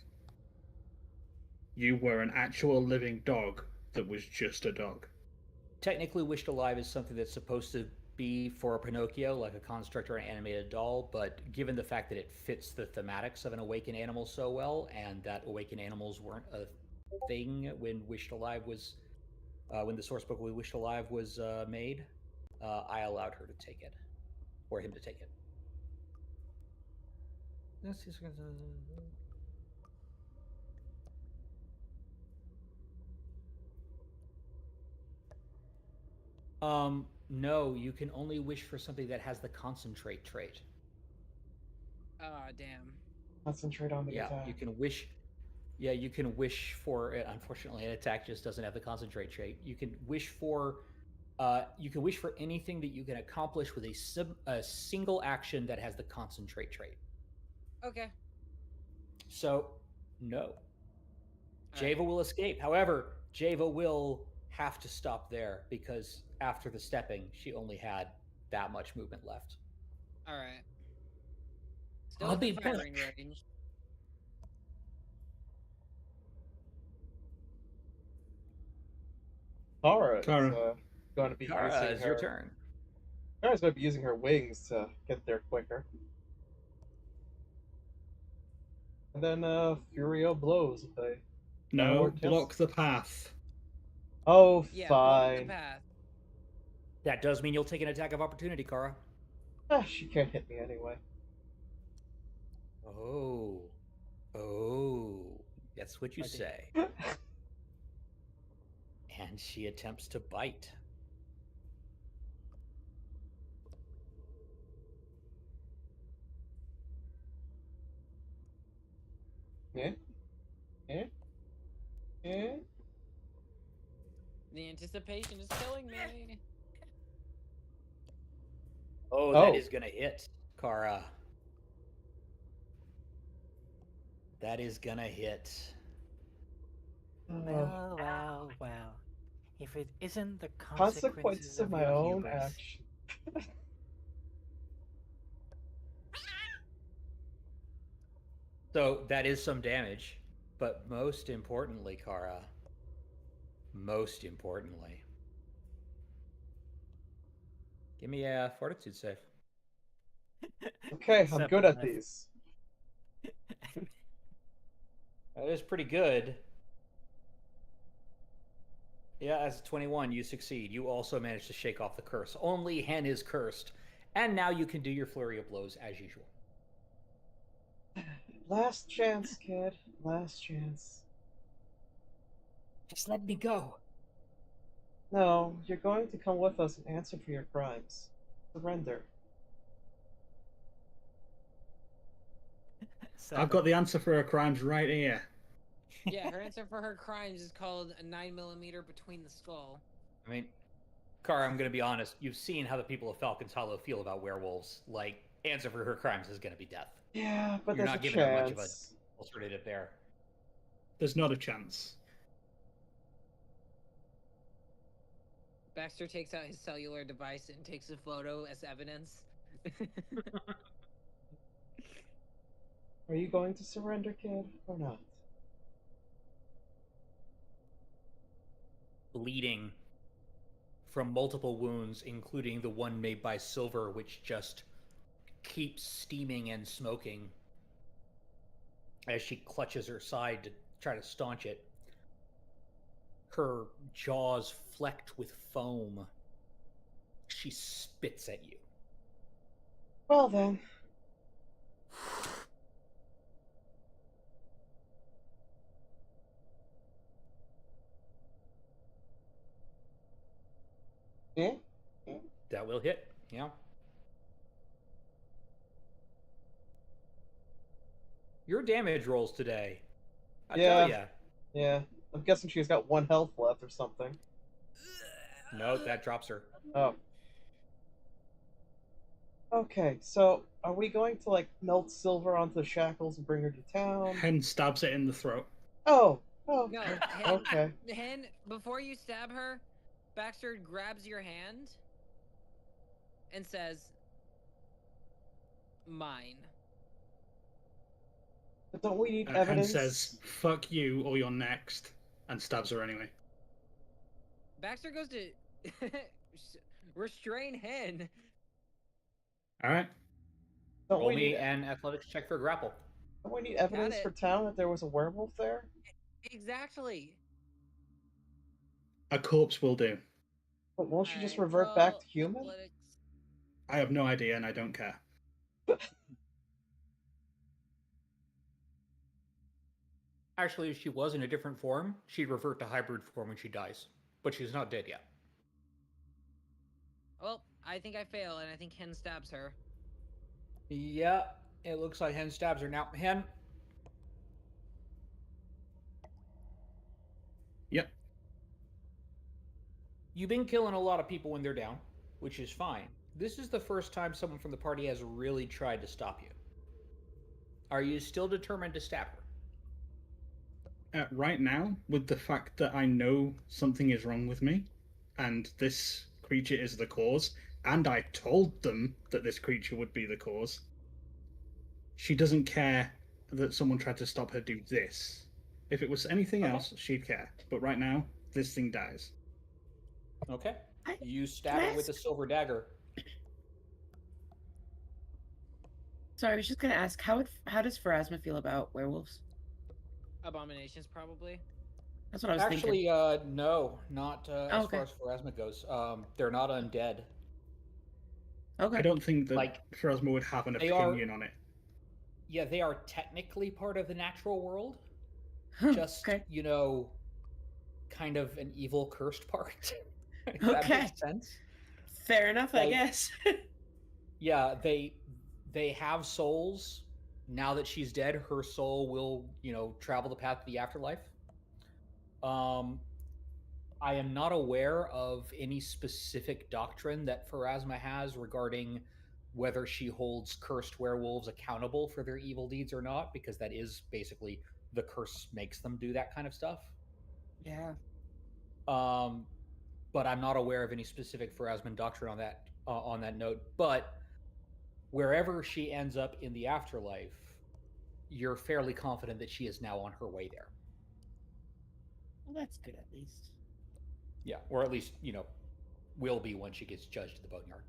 You were an actual living dog that was just a dog. Technically, wished alive is something that's supposed to be for a Pinocchio, like a construct or an animated doll, but given the fact that it fits the thematics of an awakened animal so well, and that awakened animals weren't a thing when wished alive was, when the source book we wished alive was made, I allowed her to take it, or him to take it. No, you can only wish for something that has the concentrate trait. Ah, damn. Concentrate on the Yeah, attack. you can wish. Yeah, you can wish for it. Unfortunately, an attack just doesn't have the concentrate trait. You can wish for. You can wish for anything that you can accomplish with a single action that has the concentrate trait. Okay. So, no. All Java right. will escape. However, Java will have to stop there because after the stepping, she only had that much movement left. All right. Still I'll within be firing back. range. Tara is Kara. going to be Kara, using it's her. your turn. Kara's going to be using her wings to get there quicker. And then Furio blows with a No, downward block kiss. the path. Oh, Yeah, block the fine. path. That does mean you'll take an attack of opportunity, Kara. She can't hit me anyway. Oh. Oh. That's what you say. And she attempts to bite. Yeah? Yeah? Yeah? The anticipation is killing me. Oh, Oh. that is gonna hit, Kara. That is gonna hit. Well, well, well. If it isn't the Consequences of my your own hubris. action. So that is some damage, but most importantly, Kara, most importantly, give me a fortitude save. Okay, I'm good at Serpent these. That is pretty good. Yeah, as a 21, you succeed. You also manage to shake off the curse. Only Hen is cursed. And now you can do your flurry of blows as usual. Last chance, kid. Last chance. Just let me go. No, you're going to come with us and answer for your crimes. Surrender. I've got the answer for her crimes right here. Yeah, her answer for her crimes is called a 9mm between the skull. I mean, Kara, I'm going to be honest. You've seen how the people of Falcon's Hollow feel about werewolves. Like, answer for her crimes is going to be death. Yeah, but You're there's not a giving her much of an chance. alternative there. There's not a chance. Baxter takes out his cellular device and takes a photo as evidence. Are you going to surrender, kid, or not? Bleeding from multiple wounds, including the one made by Silver, which just keeps steaming and smoking as she clutches her side to try to staunch it. Her jaws flecked with foam. She spits at you. Well then. Eh? That will hit, yeah. Your damage rolls today. I tell ya. Yeah. I'm guessing she's got 1 health left or something. No, that drops her. Oh. Okay, so are we going to like melt Silver onto the shackles and bring her to town? Hen stabs it in the throat. Oh. No, Okay. Hen, before you stab her, Baxter grabs your hand and says, "Mine." But don't we need Hen evidence? says, "Fuck you, or you're next," and stabs her anyway. Baxter goes to restrain Hen. All right. Don't Roll we me need, an athletics check for grapple. don't we need evidence it. for town that there was a werewolf there? Exactly. A corpse will do. But won't she just Alright, revert back roll to human? athletics. I have no idea, and I don't care. Actually, if she was in a different form, she'd revert to hybrid form when she dies. But she's not dead yet. Well, I think I fail, and I think Hen stabs her. Yeah, it looks like Hen stabs her. Now, Hen, Yep. you've been killing a lot of people when they're down, which is fine. This is the first time someone from the party has really tried to stop you. Are you still determined to stab her? Right now, with the fact that I know something is wrong with me, and this creature is the cause, and I told them that this creature would be the cause, she doesn't care that someone tried to stop her do this. If it was anything Okay. else, she'd care. But right now, this thing dies. Okay. I- You stab can I her with a ask- silver dagger. Sorry, I was just gonna ask, how does Pharasma feel about werewolves? Abominations, probably. That's what I was Actually, thinking. no, not as okay. far as Pharasma goes. They're not undead. Okay. I don't think that Like, Pharasma would have an they are- opinion on it. Yeah, they are technically part of the natural world. Huh, Just, okay. you know, kind of an evil cursed part. If that Okay. makes sense. Fair enough, I Like- guess. Yeah, they have souls. Now that she's dead, her soul will, travel the path to the afterlife. I am not aware of any specific doctrine that Pharasma has regarding whether she holds cursed werewolves accountable for their evil deeds or not, because that is basically the curse makes them do that kind of stuff. Yeah. But I'm not aware of any specific Pharasman doctrine on that note. But wherever she ends up in the afterlife, you're fairly confident that she is now on her way there. Well, that's good at least. Yeah, or at least, will be when she gets judged at the Boneyard,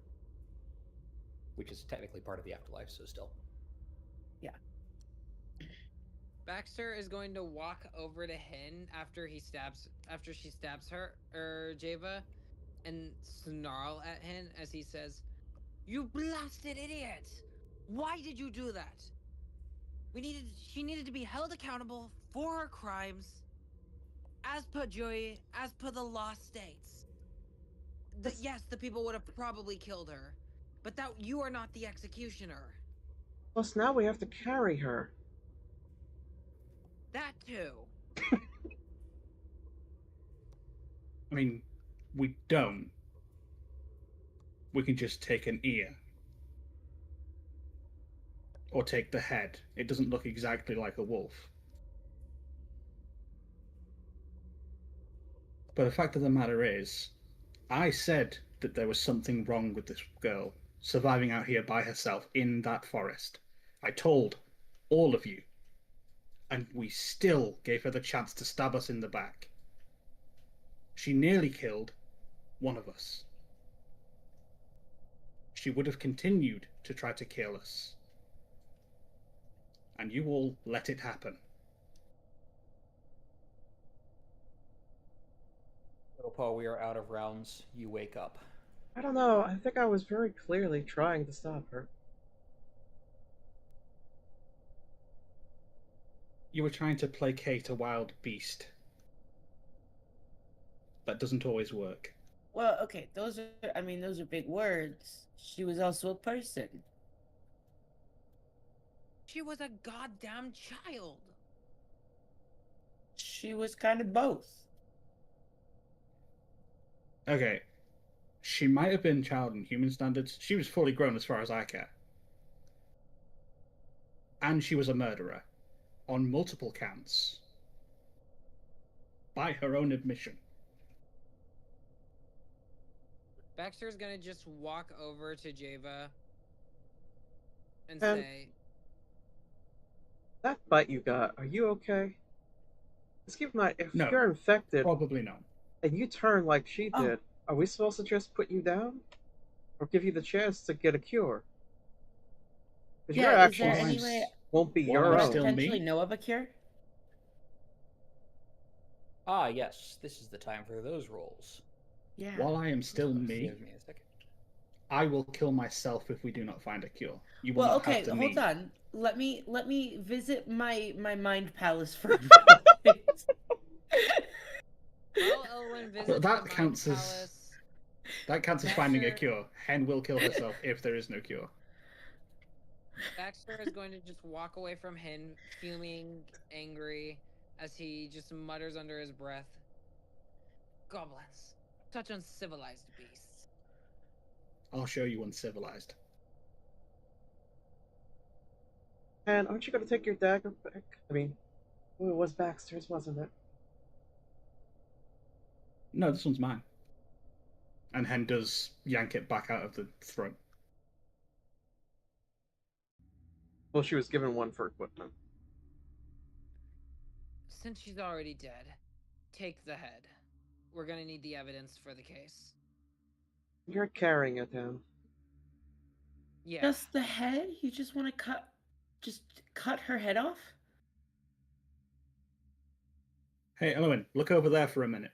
which is technically part of the afterlife, so still. Yeah. Baxter is going to walk over to Hen after she stabs her, Java, and snarl at Hen as he says, "You blasted idiot! Why did you do that? She needed to be held accountable for her crimes, as per jury, as per the law states. Yes, the people would have probably killed her, but that you are not the executioner. Plus now we have to carry her. That too." I mean, we don't. We can just take an ear. or take the head. It doesn't look exactly like a wolf. But the fact of the matter is, I said that there was something wrong with this girl surviving out here by herself in that forest. I told all of you, and we still gave her the chance to stab us in the back. She nearly killed one of us. She would have continued to try to kill us. And you all let it happen. Little Paul, we are out of rounds. You wake up. I don't know. I think I was very clearly trying to stop her. You were trying to placate a wild beast. That doesn't always work. Well, okay, those are big words. She was also a person. She was a goddamn child. She was kind of both. Okay, she might have been child in human standards. She was fully grown as far as I care. And she was a murderer on multiple counts by her own admission. Baxter's gonna just walk over to Java and And- say, That bite you got, are you okay? Just keep in mind, if No. you're infected Probably not. and you turn like she Oh. did, are we supposed to just put you down? Or give you the chance to get a cure? Because your Yeah, is there actions any way won't be Well, your would I I'm own. still potentially me. know of a cure? Ah, yes, this is the time for those rolls. Yeah. While I am still me, Give me a second. I will kill myself if we do not find a cure. You will Well, not okay, have to hold me. on. Let me visit my mind palace for a moment. while Elwyn visits But the that Mind counts as Palace, finding a Baxter- cure. Hen will kill herself if there is no cure. Baxter is going to just walk away from him, fuming, angry, as he just mutters under his breath, "Goblins, such uncivilized beasts." I'll show you uncivilized. And aren't you going to take your dagger back? I mean, well, it was Baxter's, wasn't it? No, this one's mine. And Hen does yank it back out of the throat. Well, she was given one for equipment. Since she's already dead, take the head. We're gonna need the evidence for the case. You're carrying it, Hen. Yeah. Just the head? You just want to cut her head off? Hey, Owen, look over there for a minute.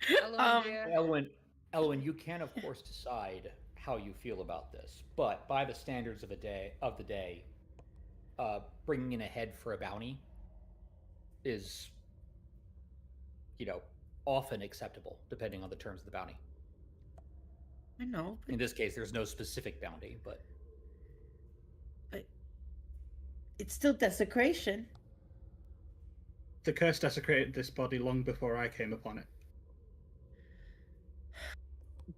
Elwyn, dear. Elwyn, you can of course decide how you feel about this, but by the standards of the day, bringing in a head for a bounty is, often acceptable depending on the terms of the bounty. I know, In this case, there's no specific bounty, but but it's still desecration. The curse desecrated this body long before I came upon it.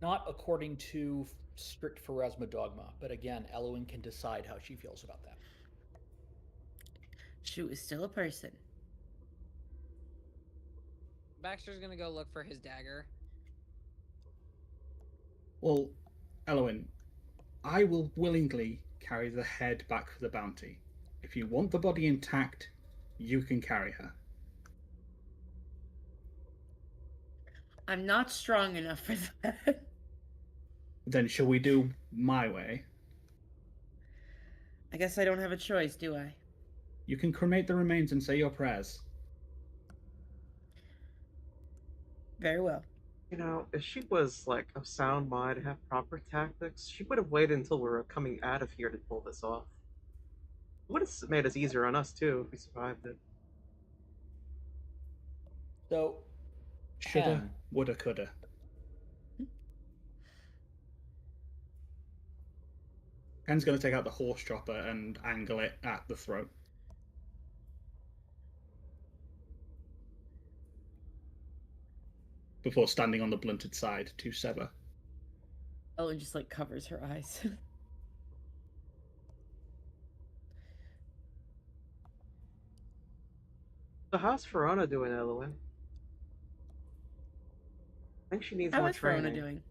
not according to strict Pharasma dogma. But again, Elwyn can decide how she feels about that. She was still a person. Baxter's gonna go look for his dagger. Well, Elwyn, I will willingly carry the head back for the bounty. If you want the body intact, you can carry her. I'm not strong enough for that. Then shall we do my way? I guess I don't have a choice, do I? You can cremate the remains and say your prayers. Very well. You know, if she was like of sound mind and have proper tactics, she would have waited until we were coming out of here to pull this off. It would have made it easier on us too if we survived it. So, Shoulda, Hen, woulda, coulda. Hen's going to take out the horse chopper and angle it at the throat. Before standing on the blunted side to sever. Ellen just like covers her eyes. So how's Verona doing, Elowen? I think she needs How more is Verona training. doing?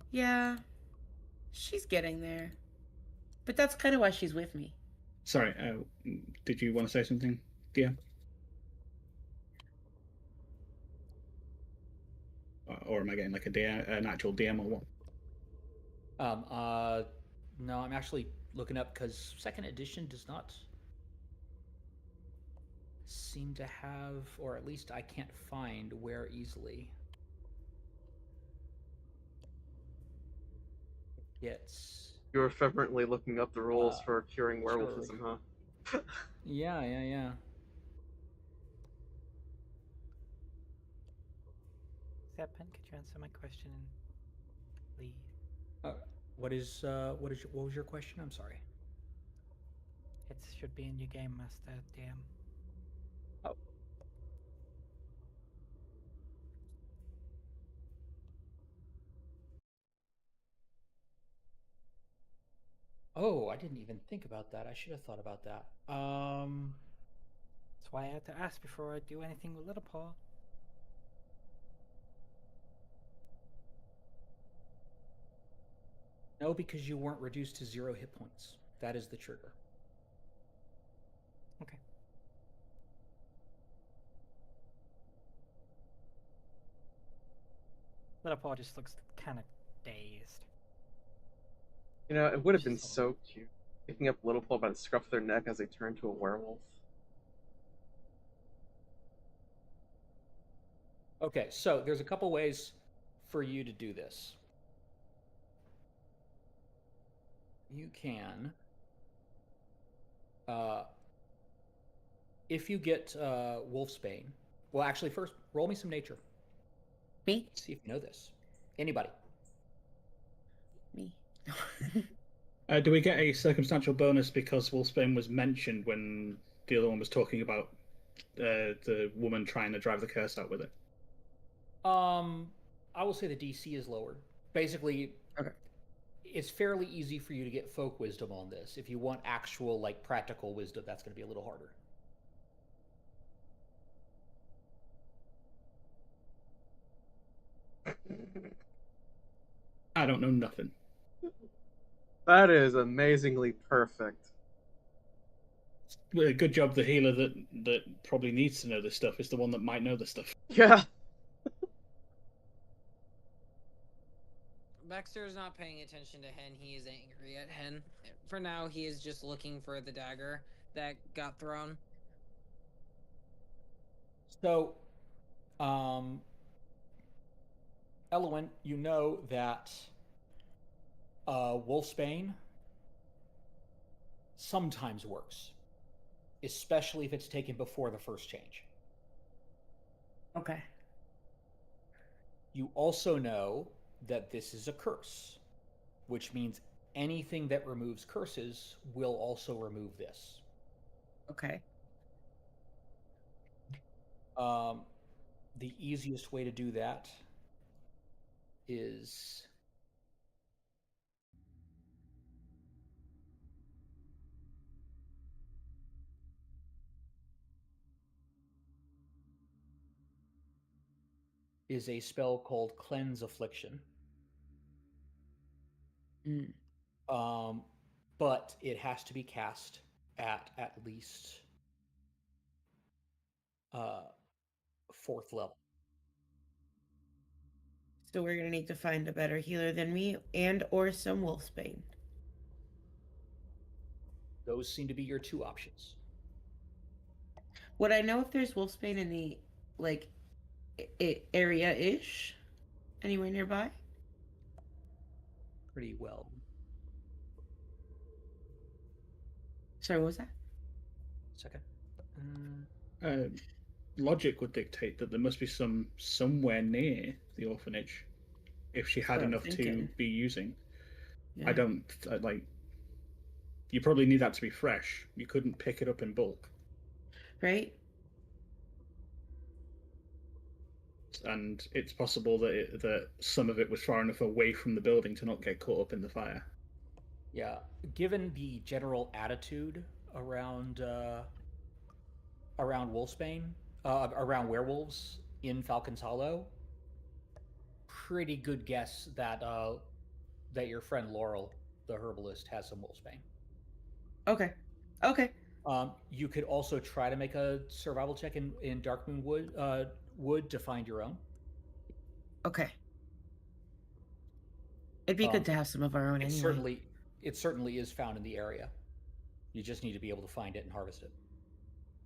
Yeah, she's getting there. But that's kind of why she's with me. Sorry, did you want to say something, dear? Or am I getting like an actual DM or what? No, I'm actually looking up because second edition does not seem to have, or at least I can't find where easily. It's You were fervently looking up the rules for curing werewolfism, sure. huh? Yeah. Serpent, could you answer my question, please? What was your question? I'm sorry. It should be in your game master, DM. Oh, I didn't even think about that. I should have thought about that. That's why I had to ask before I do anything with Little Paw. No, because you weren't reduced to 0 hit points. That is the trigger. Okay. Little Paw just looks kind of dazed. You know, it would have been She's so cute. Picking up Little Paw by the scruff of their neck as they turn to a werewolf. Okay, so there's a couple ways for you to do this. You can, if you get Wolfsbane. Well, actually, first roll me some nature. Me? See if you know this. Anybody? Me. Do we get a circumstantial bonus because Wolfsbane was mentioned when the other one was talking about the woman trying to drive the curse out with it? I will say the DC is lowered. Basically, Okay. it's fairly easy for you to get folk wisdom on this. If you want actual, like, practical wisdom, that's going to be a little harder. I don't know nothing. That is amazingly perfect. Good job. The healer that probably needs to know this stuff is the one that might know this stuff. Yeah. Baxter is not paying attention to Hen. He is angry at Hen. For now, he is just looking for the dagger that got thrown. So, Elowen, you know that Wolfsbane sometimes works, especially if it's taken before the first change. Okay. You also know that this is a curse, which means anything that removes curses will also remove this. Okay. The easiest way to do that is a spell called Cleanse Affliction. Mm. But it has to be cast at least 4th level. So we're gonna need to find a better healer than me, and or some Wolfsbane. Those seem to be your 2 options. Would I know if there's Wolfsbane in the like area-ish? Anywhere nearby? Pretty well. Sorry, what was that? Second. Logic would dictate that there must be some somewhere near the orphanage if she had That's what I'm enough to thinking. be using. Yeah. I don't like. You probably need that to be fresh. You couldn't pick it up in bulk. Right? and it's possible that that some of it was far enough away from the building to not get caught up in the fire. Yeah, given the general attitude around around Wolfsbane, around werewolves in Falcon's Hollow, pretty good guess that that your friend Laurel, the herbalist, has some Wolfsbane. Okay. Okay. You could also try to make a survival check in Darkmoon Wood to find your own. Okay. It'd be good to have some of our own anyway. It certainly is found in the area. You just need to be able to find it and harvest it.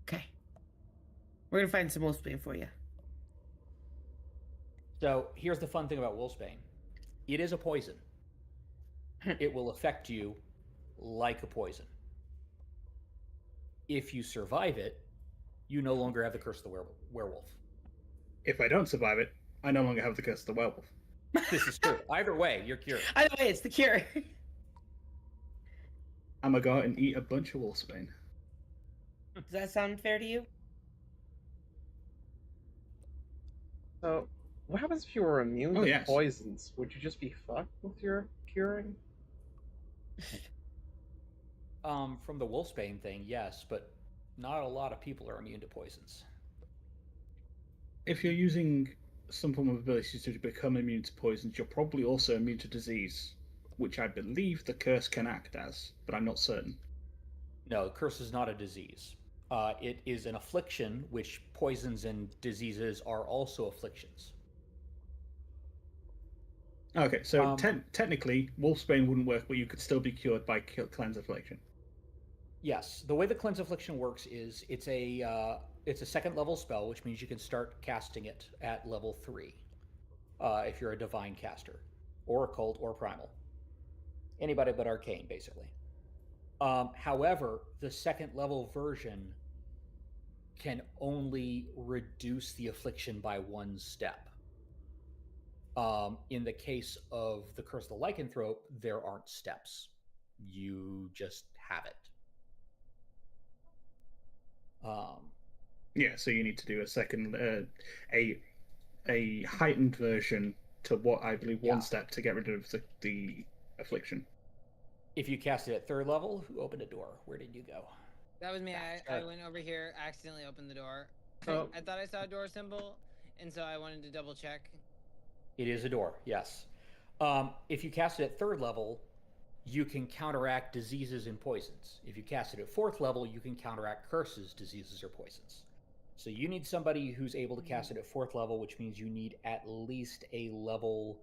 Okay. We're gonna find some wolfsbane for you. So here's the fun thing about Wolfsbane. It is a poison. It will affect you like a poison. If you survive it, you no longer have the curse of the werewolf. If I don't survive it, I no longer have the curse of the werewolf. This is true. Either way, you're cured. Either way, it's the cure. I'm gonna go out and eat a bunch of wolfsbane. Does that sound fair to you? So, what happens if you were immune Oh, to yes. poisons? Would you just be fucked with your curing? From the Wolfsbane thing, yes, but not a lot of people are immune to poisons. If you're using some form of ability to become immune to poisons, you're probably also immune to disease, which I believe the curse can act as, but I'm not certain. No, curse is not a disease. It is an affliction, which poisons and diseases are also afflictions. Okay, so technically, wolfsbane wouldn't work, but you could still be cured by cleanse affliction. Yes, the way the cleanse affliction works is it's a second level spell, which means you can start casting it at level 3 if you're a divine caster, or occult, or primal. Anybody but arcane, basically. However, the second level version can only reduce the affliction by 1 step. In the case of the Curse of the Lycanthrope, there aren't steps. You just have it. Yeah, so you need to do a second, a heightened version to what I believe 1 step to get rid of the affliction. If you cast it at 3rd level, who opened a door? Where did you go? That was me. I went over here, accidentally opened the door. Oh. I thought I saw a door symbol, and so I wanted to double check. It is a door, yes. If you cast it at 3rd level, you can counteract diseases and poisons. If you cast it at 4th level, you can counteract curses, diseases, or poisons. So you need somebody who's able to cast it at 4th level, which means you need at least a level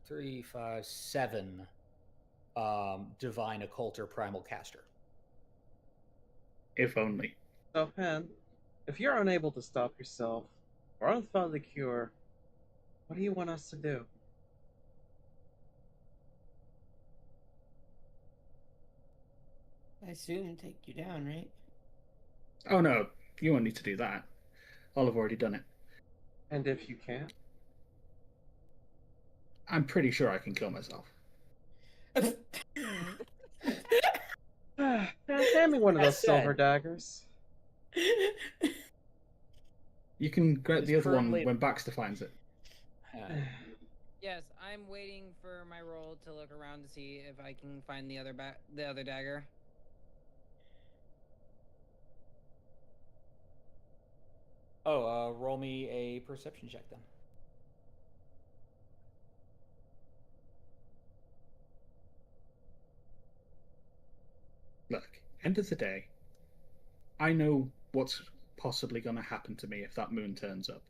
3, 5, 7 divine, occult, or primal caster. If only. So, Hen, if you're unable to stop yourself or unfound the cure, what do you want us to do? I assume take you down, right? Oh no, you won't need to do that. I'll have already done it. And if you can't? I'm pretty sure I can kill myself. Hand me one of those silver daggers. You can grab It's the other one currently- when Baxter finds it. Yes, I'm waiting for my roll to look around to see if I can find the other dagger. Oh, roll me a perception check then. Look, end of the day, I know what's possibly going to happen to me if that moon turns up.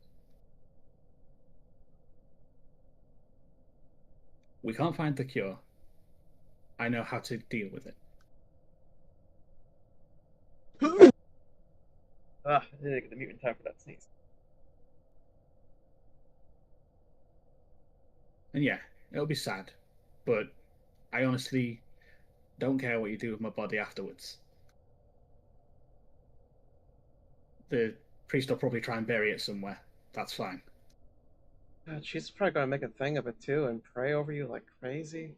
We can't find the cure. I know how to deal with it. I didn't get the mute in time for that sneeze. And yeah, it'll be sad, but I honestly don't care what you do with my body afterwards. The priest will probably try and bury it somewhere. That's fine. God, she's probably gonna make a thing of it too and pray over you like crazy.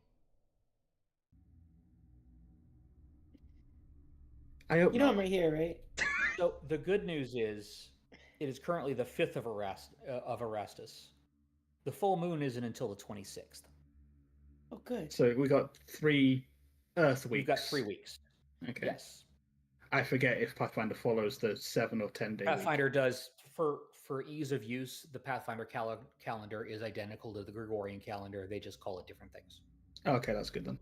I hope You know not. I'm right here, right? So the good news is It is currently the 5th of Erastus. The full moon isn't until the 26th. Oh, good. So we got 3 Earth weeks. You've got 3 weeks. Okay. Yes. I forget if Pathfinder follows the 7 or 10 day Pathfinder week. does, for ease of use, the Pathfinder calendar is identical to the Gregorian calendar. They just call it different things. Okay, that's good then.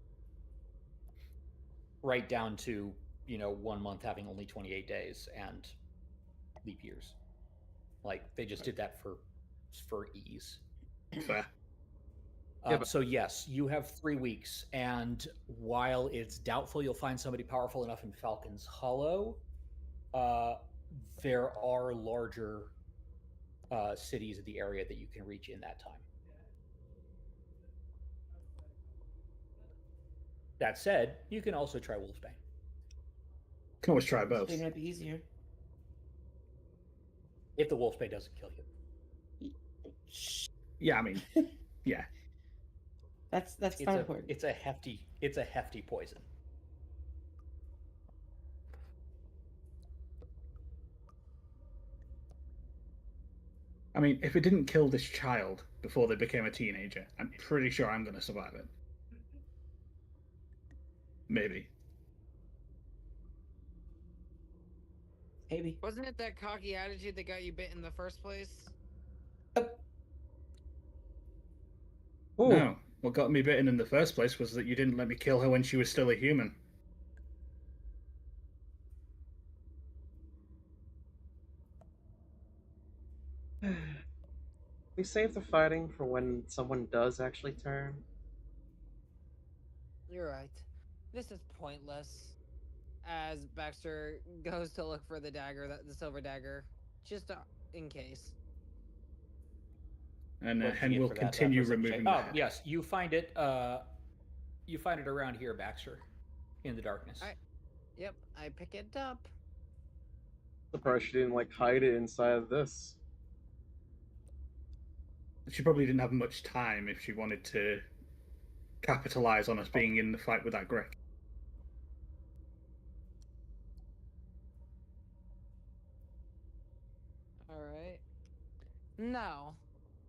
Right down to, 1 month having only 28 days and leap years. Like, they just did that for ease. Fair. So yes, you have 3 weeks, and while it's doubtful you'll find somebody powerful enough in Falcon's Hollow, there are larger cities in the area that you can reach in that time. That said, you can also try Wolfsbane. Can always try both. It might be easier. If the Wolfsbane doesn't kill you. Yeah, I mean, yeah. That's not important. It's a hefty poison. I mean, if it didn't kill this child before they became a teenager, I'm pretty sure I'm going to survive it. Maybe. Maybe. Wasn't it that cocky attitude that got you bit in the first place? Ooh. No. What got me bitten in the first place was that you didn't let me kill her when she was still a human. We save the fighting for when someone does actually turn. You're right. This is pointless. As Baxter goes to look for the dagger, the silver dagger, just in case. And What did you Hen get will for that, continue perception removing check? the Oh, head. yes, you find it. You find it around here, Baxter, in the darkness. Yep, I pick it up. Surprised she didn't hide it inside of this. She probably didn't have much time if she wanted to capitalize on us being in the fight with that Grek. Alright. Now,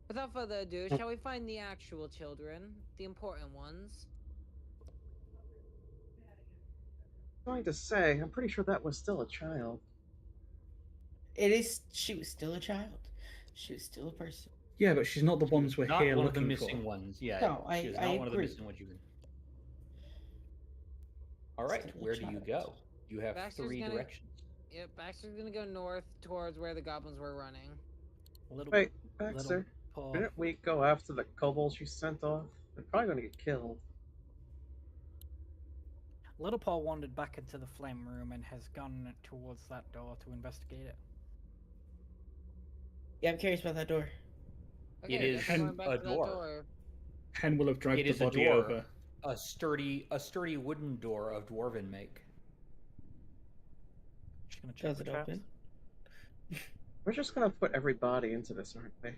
without further ado, shall we find the actual children? The important ones? I'm going to say, I'm pretty sure that was still a child. It is. She was still a child. She was still a person. Yeah, but she's not the ones we're Not here one of the looking missing for. ones. Yeah, No, she is I not one of the agree. missing ones you can. All right, Still a where do you child. go? You have Baxter's 3 gonna- directions. Yep, Baxter's gonna go north towards where the goblins were running. Little, Wait, little Baxter, paw. didn't we go after the kobolds you sent off? They're probably going to get killed. Little paw wandered back into the flame room and has gone towards that door to investigate it. Yeah, I'm curious about that door. Okay, It is guess we're going back a to that door. Hen will have dragged It the is a body door. over. A sturdy wooden door of dwarven make. Just gonna check Does the it traps. open? We're just going to put every body into this, aren't we?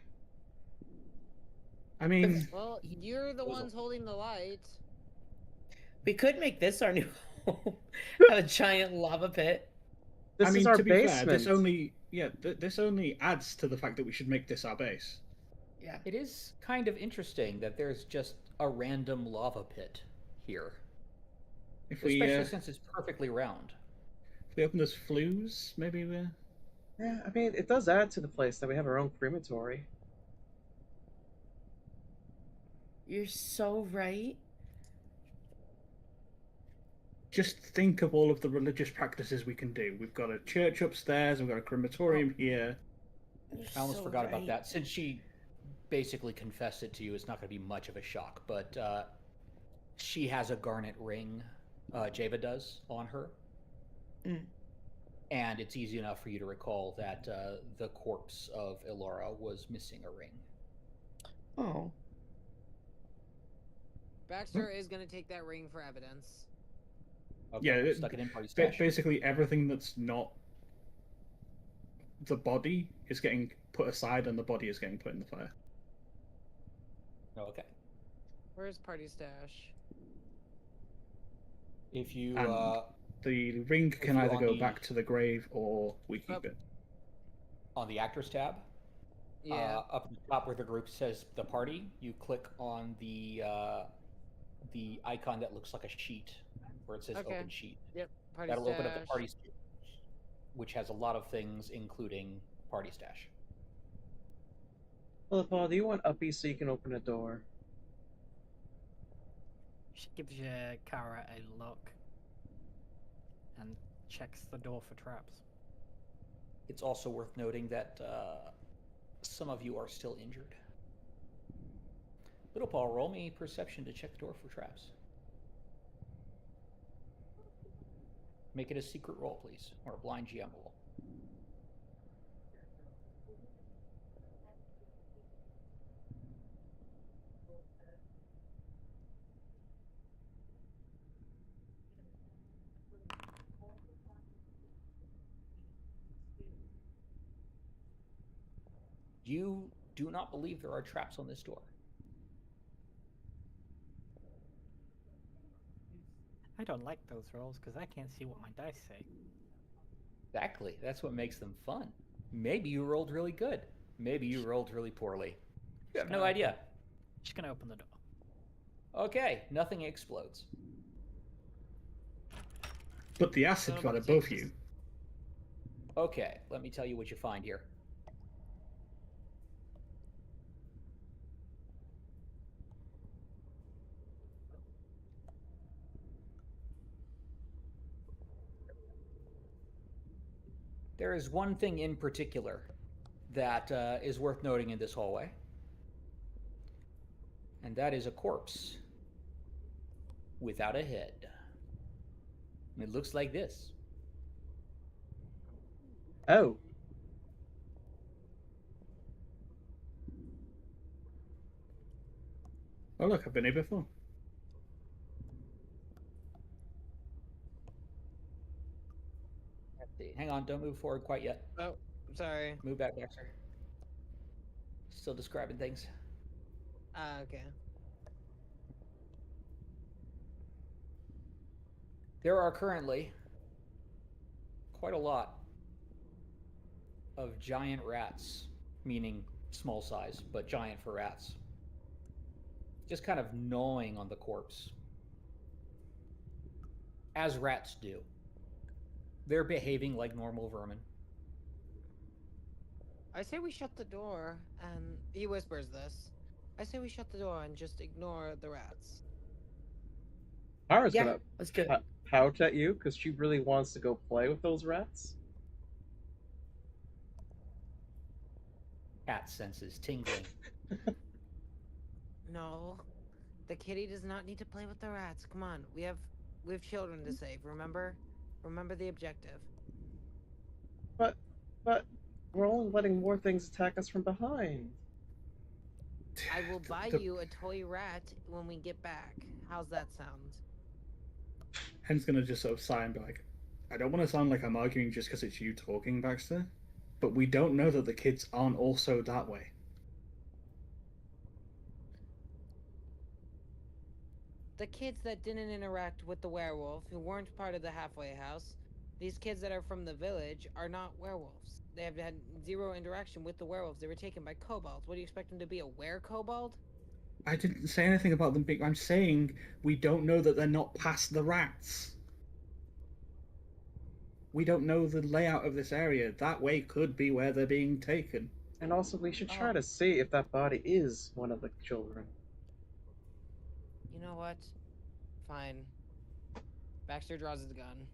I mean, Well, you're the ones holding the light. We could make this our new home. Have a giant lava pit. This I mean, is our to be basement. fair, this only adds to the fact that we should make this our base. Yeah. It is kind of interesting that there's just a random lava pit here, If especially since it's perfectly round. we open those flues, maybe we're... Yeah, I mean, it does add to the place that we have our own crematory. You're so right. Just think of all of the religious practices we can do. We've got a church upstairs, we've got a crematorium here. You're I almost so forgot about right. that. Since she basically confessed it to you, it's not going to be much of a shock, but she has a garnet ring, Java does, on her. Mm. And it's easy enough for you to recall that the corpse of Elora was missing a ring. Oh. Baxter is gonna take that ring for evidence. Okay, Yeah, stuck it in party stash. Basically everything that's not the body is getting put aside and the body is getting put in the fire. Oh, okay. Where's party stash? If you And the ring can you either on go the- back to the grave or we keep it. on the actors tab, Yeah. up at the top where the group says the party, you click on the icon that looks like a sheet, where it says Okay. open sheet. Yep. Party That'll open up the stash. party stash, which has a lot of things, including party stash. Well, Paul, do you want uppy so you can open a door? She gives Kara a look and checks the door for traps. It's also worth noting that some of you are still injured. Little Paul, roll me perception to check the door for traps. Make it a secret roll, please, or a blind GM roll. You do not believe there are traps on this door. I don't like those rolls because I can't see what my dice say. Exactly. That's what makes them fun. Maybe you rolled really good. Maybe you rolled really poorly. You have no idea. She's gonna open the door. Okay, nothing explodes. But the acid got above you. Okay, let me tell you what you find here. There is one thing in particular that is worth noting in this hallway, and that is a corpse without a head. It looks like this. Oh. Oh look, I've been here before. Let's see. Hang on, don't move forward quite yet. Oh, sorry. Move back, Dexter. Still describing things. Okay. There are currently quite a lot of giant rats, meaning small size, but giant for rats, just kind of gnawing on the corpse, as rats do. They're behaving like normal vermin. I say we shut the door and he whispers this. I say we shut the door and just ignore the rats. Kara's Yeah, gonna that's good. pout at you because she really wants to go play with those rats. Cat senses tingling. No, the kitty does not need to play with the rats. Come on, we have children to save. Remember the objective. But we're only letting more things attack us from behind. I will buy The- you a toy rat when we get back. How's that sound? Hen's gonna just sort of sigh and be like, I don't want to sound like I'm arguing just because it's you talking, Baxter, but we don't know that the kids aren't also that way. The kids that didn't interact with the werewolf, who weren't part of the halfway house, these kids that are from the village are not werewolves. They have had zero interaction with the werewolves. They were taken by kobolds. What do you expect them to be, a were-kobold? I didn't say anything about them being. I'm saying we don't know that they're not past the rats. We don't know the layout of this area. That way could be where they're being taken. And also, we should try Oh. to see if that body is one of the children. You know what? Fine. Baxter draws his gun.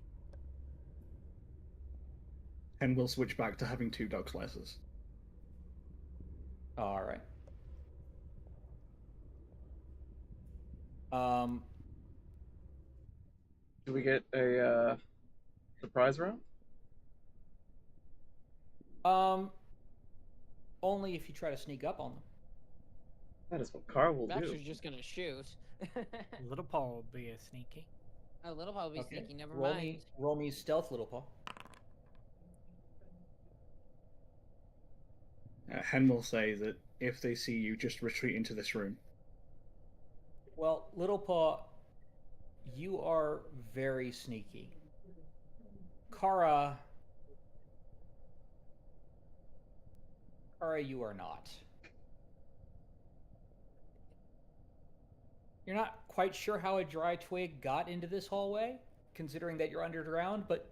And we'll switch back to having 2 dog slices. All right. Do we get a surprise round? Only if you try to sneak up on them. That is what Kara will Baxter's do. just gonna shoot. Little Paul will be a sneaky. A little Paul will be Okay. sneaky, never roll mind. roll me stealth, Little Paul. Hen will say that if they see you, just retreat into this room. Well, Little Paw, you are very sneaky. Kara Kara, you are not. You're not quite sure how a dry twig got into this hallway, considering that you're underground, but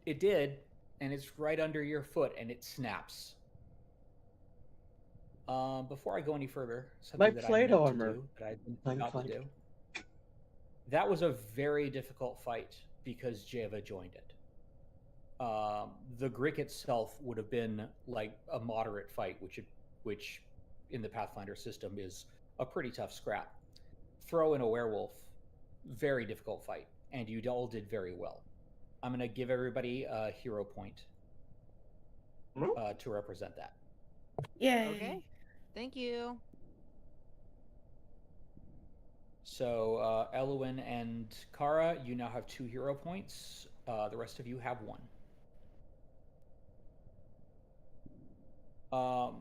it did, and it's right under your foot, and it snaps. Before I go any further, something that I plate meant armor. to do, but I Clank, forgot to clank. do. That was a very difficult fight because Jeva joined it. The Grick itself would have been like a moderate fight, which in the Pathfinder system is a pretty tough scrap. Throw in a werewolf, very difficult fight, and you all did very well. I'm going to give everybody a hero point to represent that. Yay. Okay. Thank you. So, Elwyn and Kara, you now have 2 hero points. The rest of you have 1.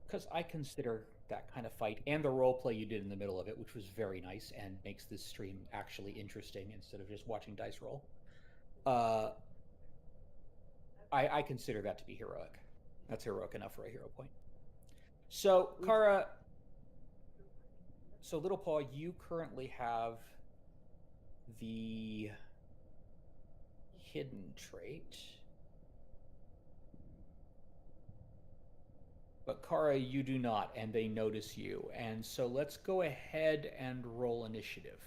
Because I consider that kind of fight and the role play you did in the middle of it, which was very nice and makes this stream actually interesting instead of just watching dice roll. I consider that to be heroic. That's heroic enough for a hero point. So, Kara, so Little Paw, you currently have the hidden trait. But Kara, you do not, and they notice you. And so let's go ahead and roll initiative.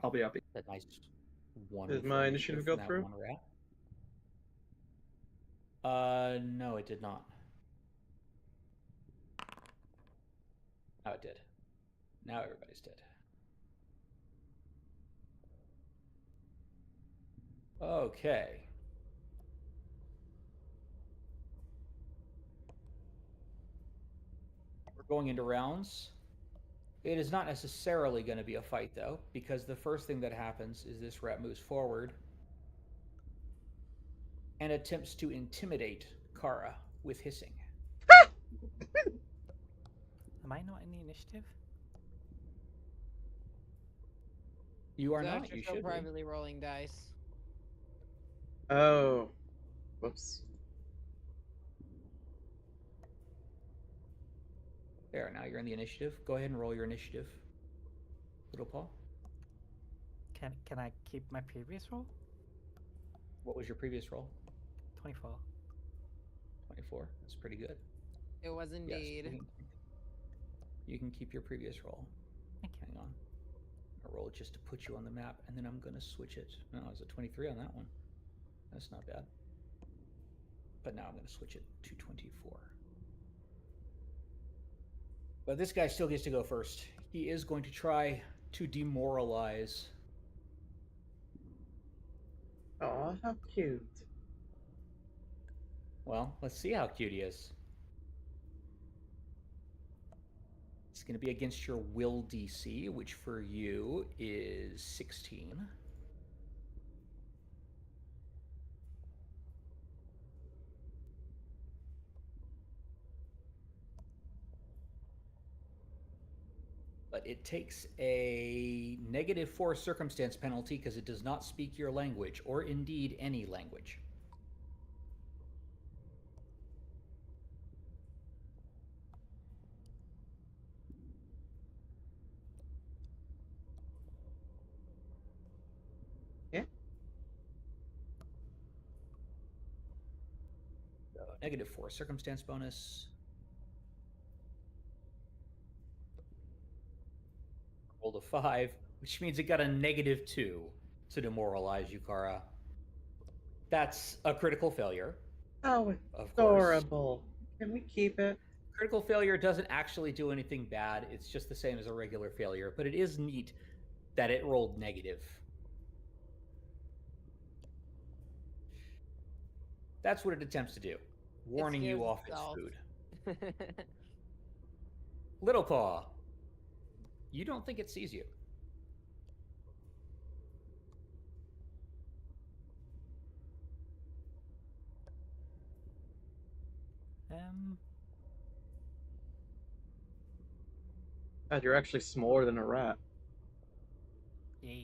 I'll be happy. That nice one. Did my initiative go from that through? one rat. No, it did not. Now it did. Now everybody's dead. Okay. We're going into rounds. It is not necessarily going to be a fight, though, because the first thing that happens is this rat moves forward and attempts to intimidate Kara with hissing. Am I not in the initiative? You are Zach, not. you're You still should be. privately rolling dice. Oh. Whoops. There, now you're in the initiative. Go ahead and roll your initiative, Little Paul. Can I keep my previous roll? What was your previous roll? 24. 24. That's pretty good. It was indeed. Yes, you can keep your previous roll. Thank you. Hang on. I'll roll it just to put you on the map, and then I'm going to switch it. No, it's a 23 on that one. That's not bad. But now I'm going to switch it to 24. But this guy still gets to go first. He is going to try to demoralize. Aw, how cute. Well, let's see how cute he is. It's going to be against your will DC, which for you is 16. But it takes a -4 circumstance penalty because it does not speak your language, or indeed any language. Yeah. So -4 circumstance bonus. Rolled a 5, which means it got a -2 to demoralize you, Kara. That's a critical failure. Oh, Of course. adorable. Can we keep it? Critical failure doesn't actually do anything bad. It's just the same as a regular failure, but it is neat that it rolled negative. That's what it attempts to do. Warning you scares off itself. its food. Little Paw, you don't think it sees you. God, you're actually smaller than a rat. Yeah.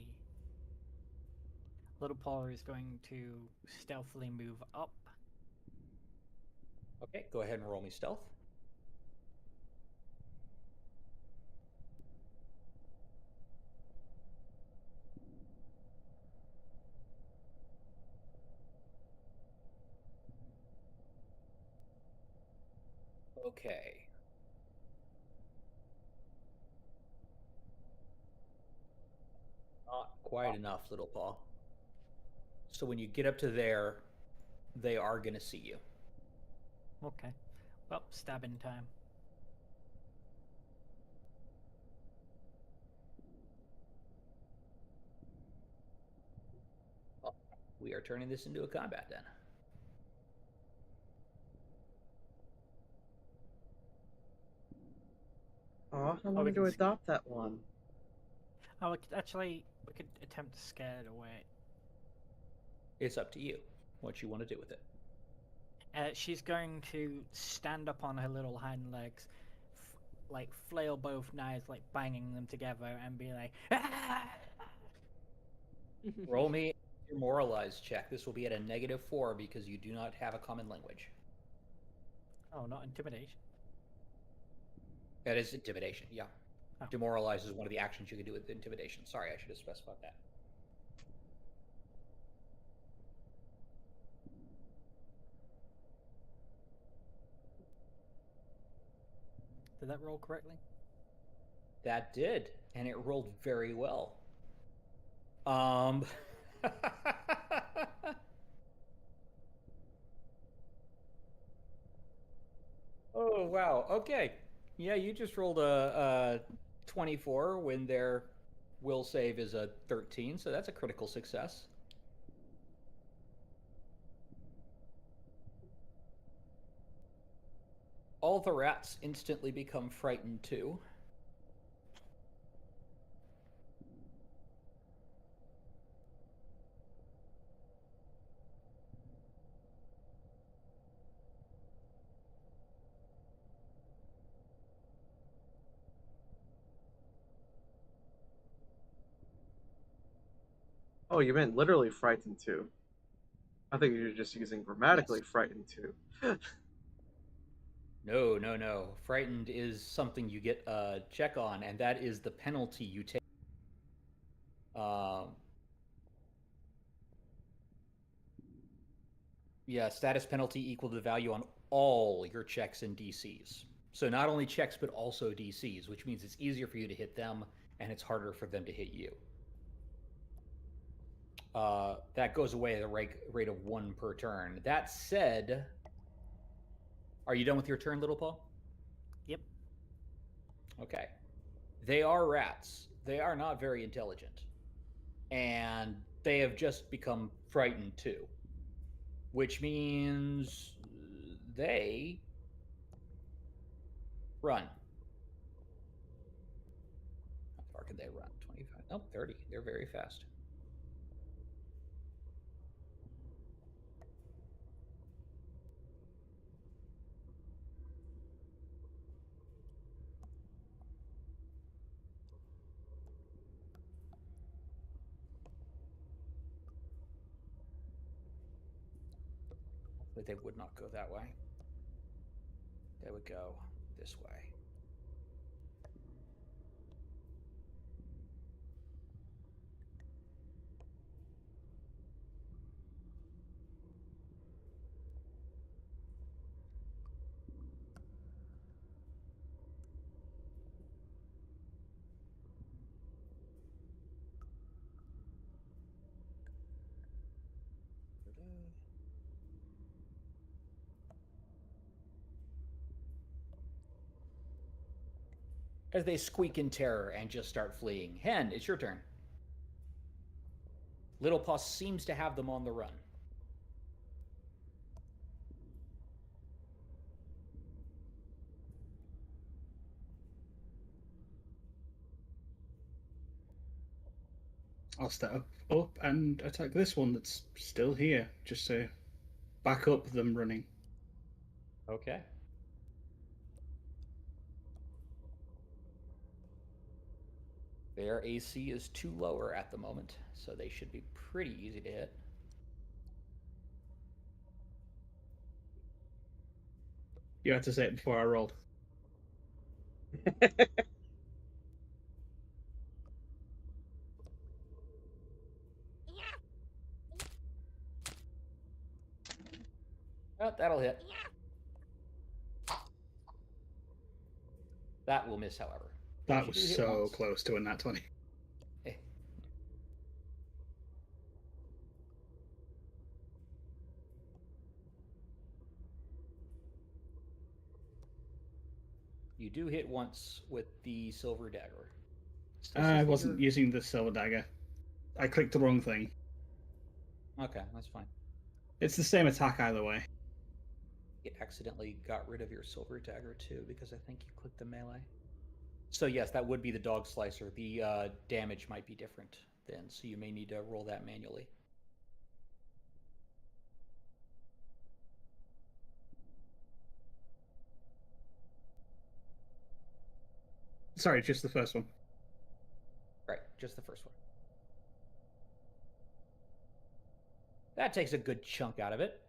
Little Paw is going to stealthily move up. Okay, go ahead and roll me stealth. Okay. Not quite enough, Little Paw. So when you get up to there, they are going to see you. Okay. Well, stabbing time. Well, we are turning this into a combat then. Aw, I we wanted to can adopt that one. Oh, we could attempt to scare it away. It's up to you what you want to do with it. She's going to stand up on her little hind legs, like flail both knives, like banging them together, and be like, "Ah!" Roll me a demoralized check. This will be at a -4 because you do not have a common language. Oh, not intimidation. That is intimidation, yeah. Oh. Demoralize is one of the actions you can do with intimidation. Sorry, I should have specified that. Did that roll correctly? That did, and it rolled very well. Oh, wow. Okay. Yeah, you just rolled a 24 when their will save is a 13, so that's a critical success. All the rats instantly become frightened too. Oh, you meant literally frightened too. I think you're just using grammatically Yes. frightened too. No, no, no. Frightened is something you get a check on, and that is the penalty you take. Yeah, status penalty equal to the value on all your checks and DCs. So not only checks, but also DCs, which means it's easier for you to hit them, and it's harder for them to hit you. That goes away at a rate of 1 per turn. That said, are you done with your turn, Little Paul? Yep. Okay. They are rats. They are not very intelligent. And they have just become frightened too. Which means they run. How far can they run? 25? Nope, 30. They're very fast. But they would not go that way. They would go this way. As they squeak in terror and just start fleeing. Hen, it's your turn. Little Paw seems to have them on the run. I'll step up and attack this one that's still here, just to back up them running. Okay. Their AC is 2 lower at the moment, so they should be pretty easy to hit. You had to say it before I rolled. Oh, that'll hit. That will miss, however. That You was do hit so once. close to a nat 20. Eh. You do hit once with the silver dagger. Still says I that wasn't you're- using the silver dagger. I clicked the wrong thing. Okay, that's fine. It's the same attack either way. You accidentally got rid of your silver dagger too, because I think you clicked the melee. So yes, that would be the dog slicer. The damage might be different then, so you may need to roll that manually. Sorry, just the first one. Right, just the first one. That takes a good chunk out of it.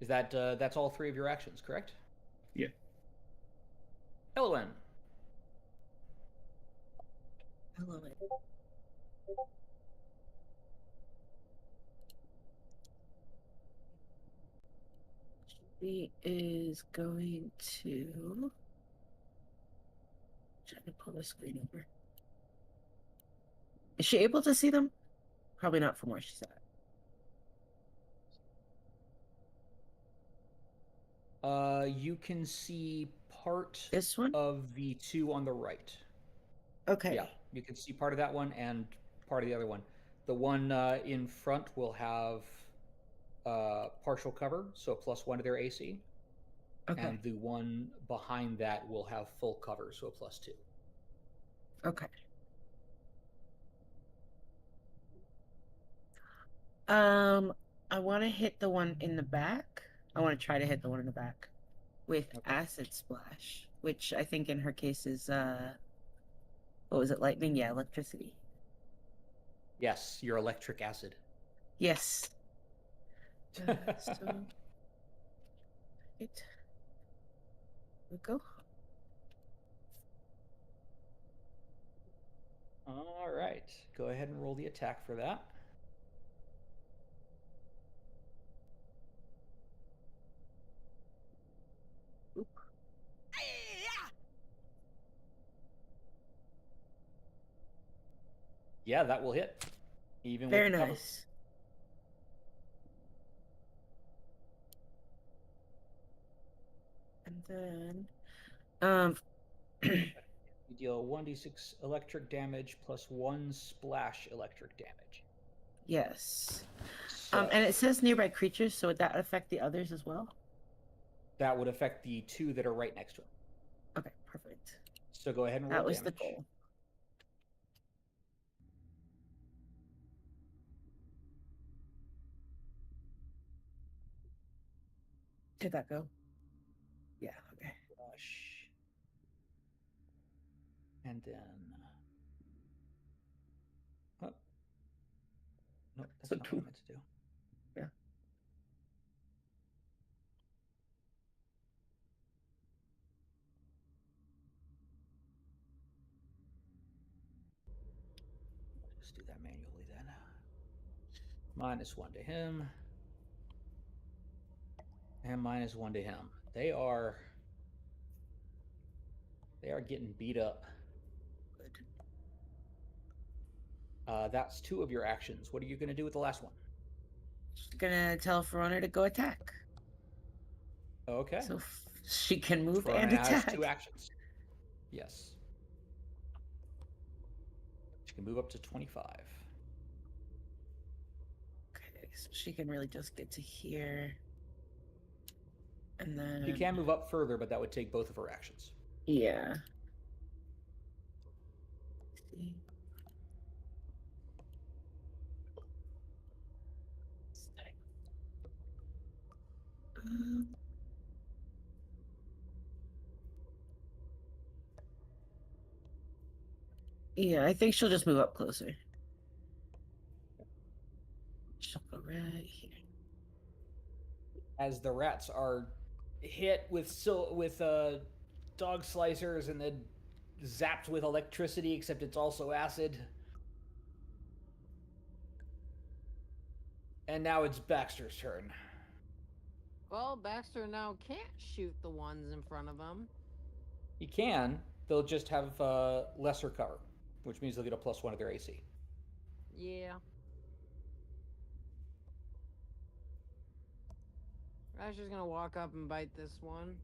Is that that's all 3 of your actions, correct? Yeah. Elowen. Hello. She is going to try to pull the screen over. Is she able to see them? Probably not from where she's at. You can see part This one? of the 2 on the right. Okay. Yeah, you can see part of that one and part of the other one. The one in front will have partial cover, so +1 to their AC. Okay. And the one behind that will have full cover, so +2. Okay. I want to hit the one in the back. I want to try to hit the one in the back with Okay. acid splash, which I think in her case is what was it, lightning? Yeah, electricity. Yes, your electric acid. Yes. So it we go. All right, go ahead and roll the attack for that. Oop. Yeah, that will hit. Even Very with the cover. nice. And then You deal 1d6 electric damage plus 1 splash electric damage. yes. So And it says nearby creatures, so would that affect the others as well? that would affect the 2 that are right next to him. Okay, perfect. So go ahead and roll That was damage. the goal. Did that go? Yeah, okay. Rush. And then... Oh. No, that's So not what two. I meant to do. Yeah. Just do that manually then. -1 to him. And -1 to him. They are getting beat up. That's 2 of your actions. What are you going to do with the last one? She's gonna tell Verona to go attack. Okay. So she can move Verona and has attack. 2 actions. Yes. She can move up to 25. Okay, so she can really just get to here. And then She can move up further, but that would take both of her actions. yeah. See. Yeah, I think she'll just move up closer. She'll go right here. As the rats are hit with dog slicers and then zapped with electricity, except it's also acid. And now it's Baxter's turn. Well, Baxter now can't shoot the ones in front of him. He can. They'll just have lesser cover, which means they'll get a +1 to their AC. Yeah. Baxter's gonna walk up and bite this one.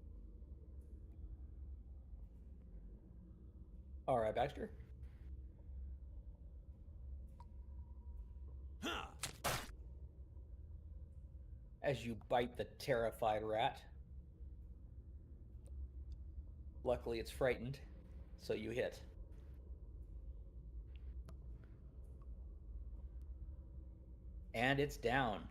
All right, Baxter. As you bite the terrified rat. Luckily, it's frightened, so you hit. And it's down.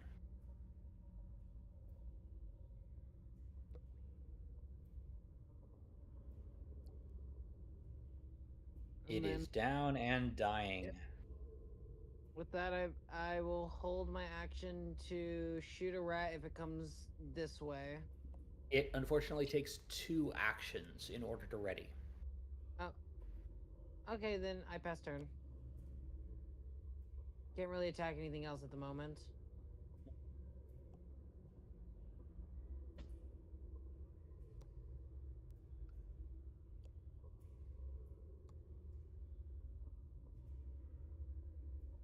It is down and dying. Yep. With that, I will hold my action to shoot a rat if it comes this way. It unfortunately takes 2 actions in order to ready. Oh. Okay, then I pass turn. Can't really attack anything else at the moment.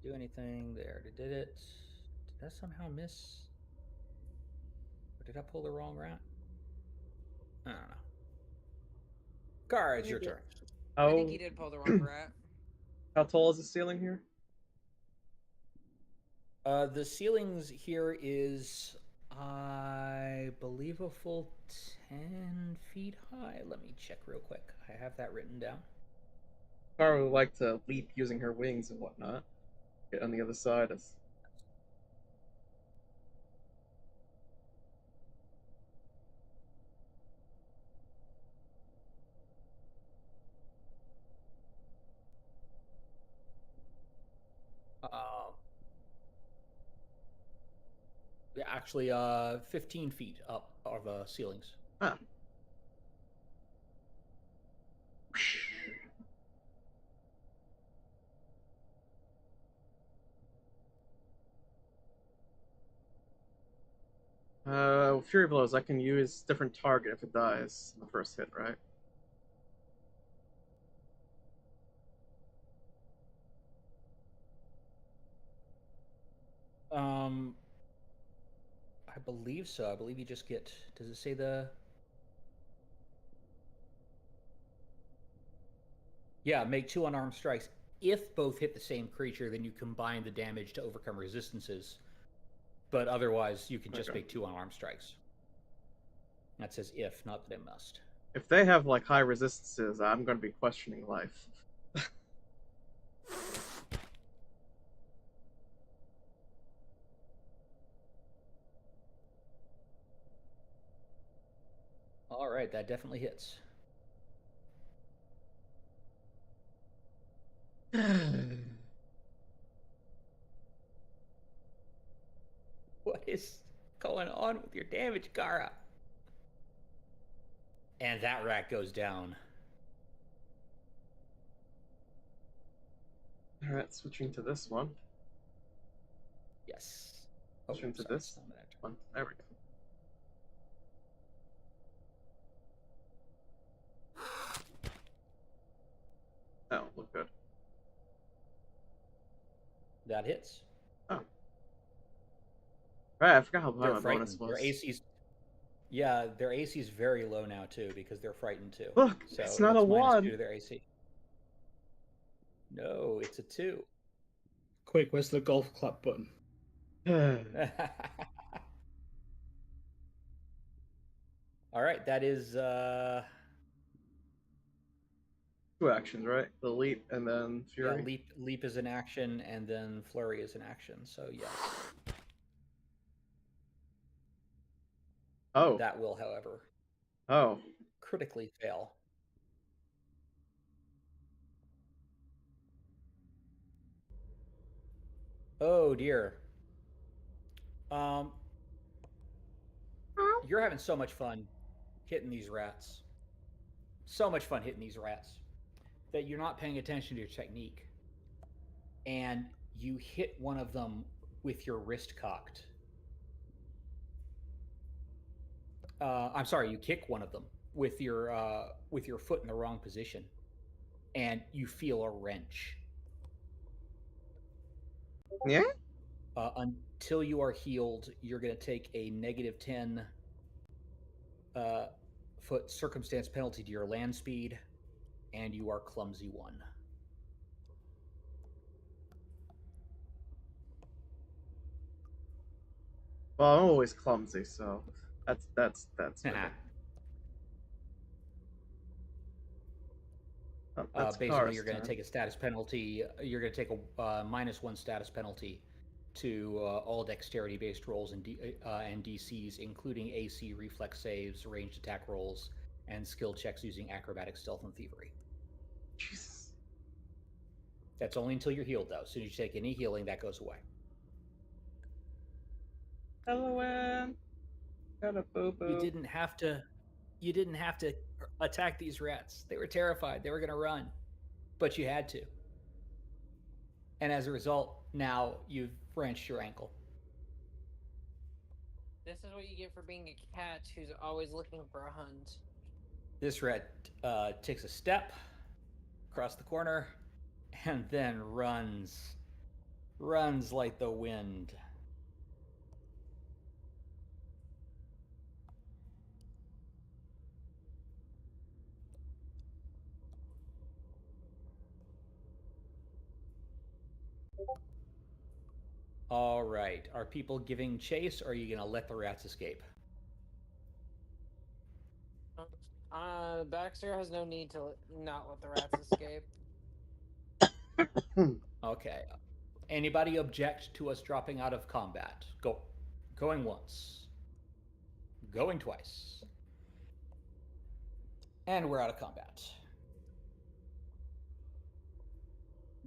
Do anything there. Did it? Did that somehow miss? Or did I pull the wrong rat? I don't know. Kara, it's your turn. I think he did pull the wrong rat. How tall is the ceiling here? The ceilings here is, I believe, a full 10 feet high. Let me check real quick. I have that written down. Kara would like to leap using her wings and whatnot. Get on the other side. Yeah, actually, 15 feet up are the ceilings. Ah. Fury Blows, I can use different target if it dies in the first hit, right? I believe so. I believe you just get, does it say the... Yeah, make 2 unarmed strikes. If both hit the same creature, then you combine the damage to overcome resistances. But otherwise, you can just make 2 unarmed strikes. That says if, not that it must. If they have like high resistances, I'm going to be questioning life. All right, that definitely hits. What is going on with your damage, Kara? And that rat goes down. Alright, switching to this one. Yes. Switching to sorry, this one. There we go. Oh, look good. That hits. Oh. Right, I forgot how high They're my frightened. bonus was. Their AC's... Yeah, their AC is very low now, too, because they're frightened, too. Look, So it's not a 1. -2 to their AC. No, it's a 2. Quick, where's the golf clap button? All right, that is 2 actions, right? The leap and then fury. Yeah, leap is an action, and then flurry is an action. So yes. Oh. That will, however, Oh. critically fail. Oh dear. You're having so much fun hitting these rats. So much fun hitting these rats that you're not paying attention to your technique. And you hit one of them with your wrist cocked. I'm sorry, you kick one of them with your foot in the wrong position, and you feel a wrench. Yeah? Until you are healed, you're going to take a -10 foot circumstance penalty to your land speed, and you are clumsy 1. Well, I'm always clumsy, so that's with it. Oh, that's Basically, you're Kara's going to turn. take a status penalty. You're going to take a -1 status penalty to all dexterity-based rolls and DCs, including AC, reflex saves, ranged attack rolls, and skill checks using acrobatic, stealth, and thievery. Jesus. That's only until you're healed, though. As soon as you take any healing, that goes away. Hello, Ann. Got a boo-boo. You didn't have to attack these rats. They were terrified. They were going to run, but you had to. And as a result, now you've wrenched your ankle. This is what you get for being a cat who's always looking for a hunt. This rat takes a step across the corner and then runs like the wind. All right. Are people giving chase, or are you going to let the rats escape? Baxter has no need to not let the rats escape. Okay. Anybody object to us dropping out of combat? Going once. Going twice. And we're out of combat.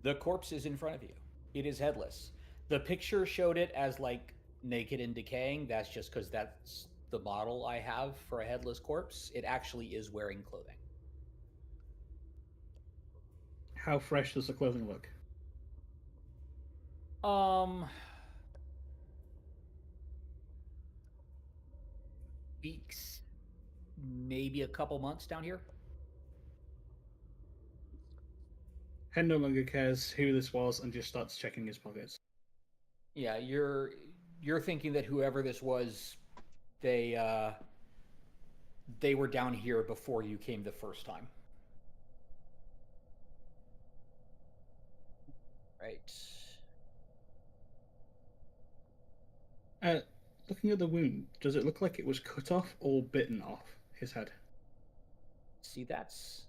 The corpse is in front of you. It is headless. The picture showed it as like naked and decaying. That's just because that's the model I have for a headless corpse. It actually is wearing clothing. How fresh does the clothing look? Weeks, maybe a couple months down here. Hen no longer cares who this was and just starts checking his pockets. Yeah, you're thinking that whoever this was, they were down here before you came the first time. Right. Looking at the wound, does it look like it was cut off or bitten off his head? See, that's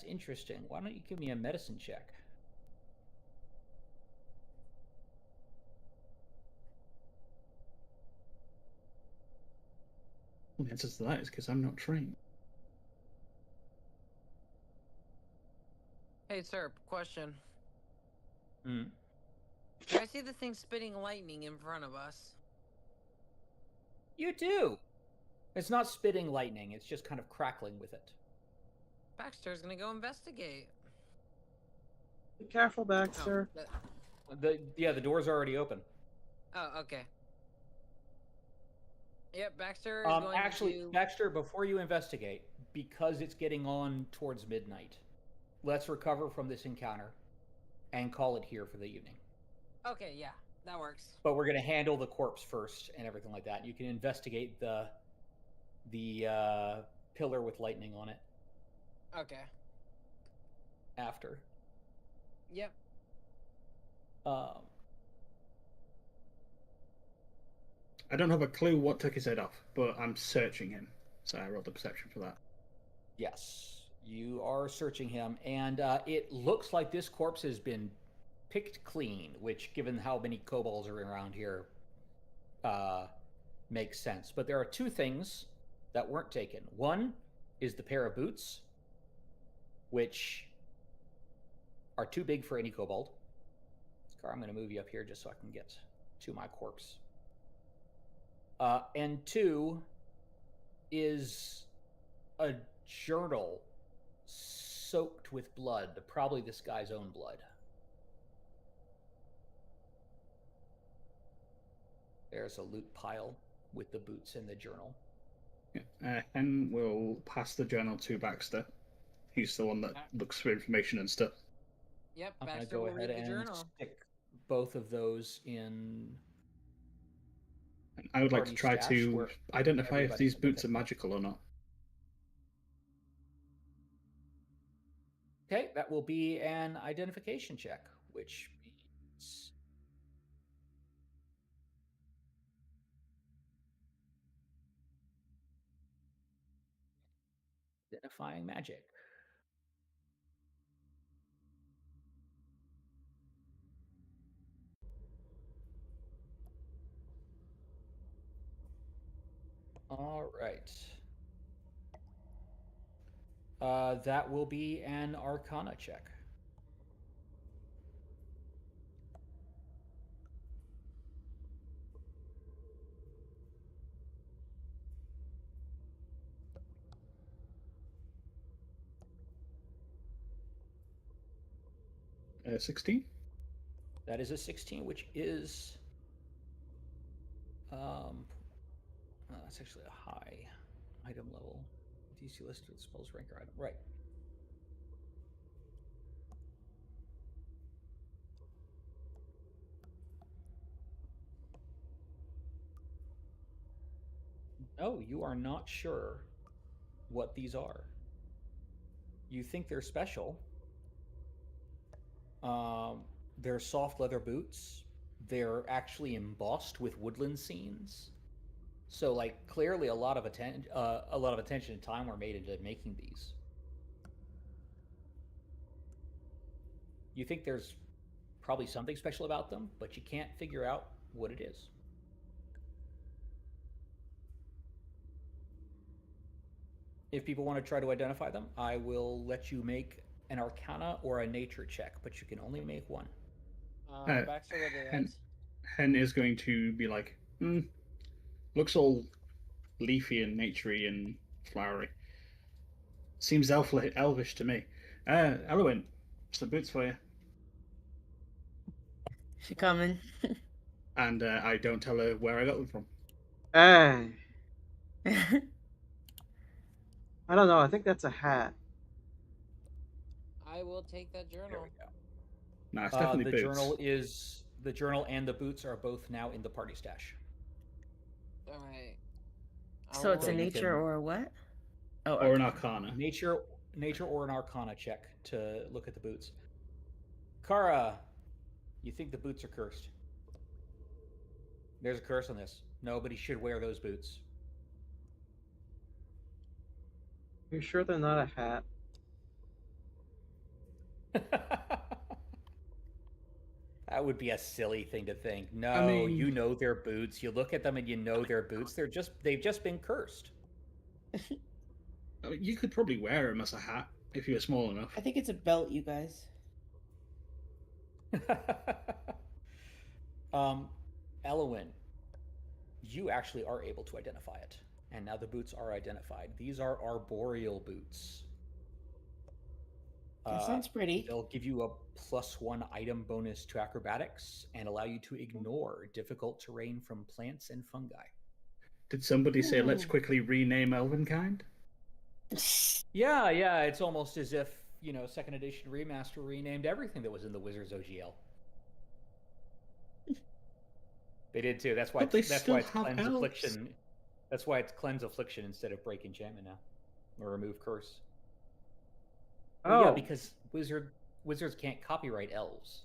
interesting. Why don't you give me a medicine check? Well, the answer to that is because I'm not trained. Hey, sir, question. Hmm. Do I see the thing spitting lightning in front of us? You do. It's not spitting lightning. It's just kind of crackling with it. Baxter's gonna go investigate. Be careful, Baxter. The door's already open. Oh, okay. Yep, Baxter is going Actually, to... Baxter, before you investigate, because it's getting on towards midnight, let's recover from this encounter and call it here for the evening. Okay, yeah, that works. But we're going to handle the corpse first and everything like that. You can investigate the pillar with lightning on it Okay. after. Yep. I don't have a clue what took his head off, but I'm searching him. So I rolled a perception for that. Yes, you are searching him, and it looks like this corpse has been picked clean, which, given how many kobolds are around here, makes sense. But there are two things that weren't taken. One is the pair of boots, which are too big for any kobold. Car, I'm going to move you up here just so I can get to my corpse. And two is a journal soaked with blood, probably this guy's own blood. There's a loot pile with the boots and the journal. Hen will pass the journal to Baxter. He's the one that looks for information and stuff. Yep, I'm going to Baxter go will ahead read the and journal. stick both of those in. And I would like to Party try stash to where identify if everybody these can look boots at are them. magical or not. Okay, that will be an identification check, which means identifying magic. All right. That will be an Arcana check. Uh, 16? That is a 16, which is that's actually a high item level. DC listed spells rank or item. Right. No, you are not sure what these are. You think they're special. They're soft leather boots. They're actually embossed with woodland scenes. So, like, clearly a lot of attention and time were made into making these. You think there's probably something special about them, but you can't figure out what it is. If people want to try to identify them, I will let you make an Arcana or a Nature check, but you can only make one. Baxter will do that. Hen is going to be like, looks all leafy and naturey and flowery. Seems elvish to me. Elwyn, some boots for you. She coming. And I don't tell her where I got them from. Hey, I don't know. I think that's a hat. I will take that There journal. we go. Nah, it's definitely The boots. journal and the boots are both now in the party stash. All right. So it's a you nature can- or a what? Oh, Or an Arcana. Arcana. Nature or an Arcana check to look at the boots. Kara, you think the boots are cursed? There's a curse on this. Nobody should wear those boots. You sure they're not a hat? That would be a silly thing to think. No, I mean- you know they're boots. You look at them and you know they're boots. They've just been cursed. I mean, you could probably wear them as a hat if you were small enough. I think it's a belt, you guys. Elwyn, you actually are able to identify it. And now the boots are identified. These are arboreal boots. That sounds pretty. They'll give you a +1 item bonus to acrobatics and allow you to ignore difficult terrain from plants and fungi. Did somebody say, let's Ooh. quickly rename Elvenkind? Yeah, it's almost as if, 2nd edition remaster renamed everything that was in the Wizards OGL. They did too. That's why But they it's still Cleanse have elves. Affliction. That's why it's Cleanse Affliction instead of Break Enchantment now. Or Remove Curse. Well, yeah, because wizards can't copyright elves.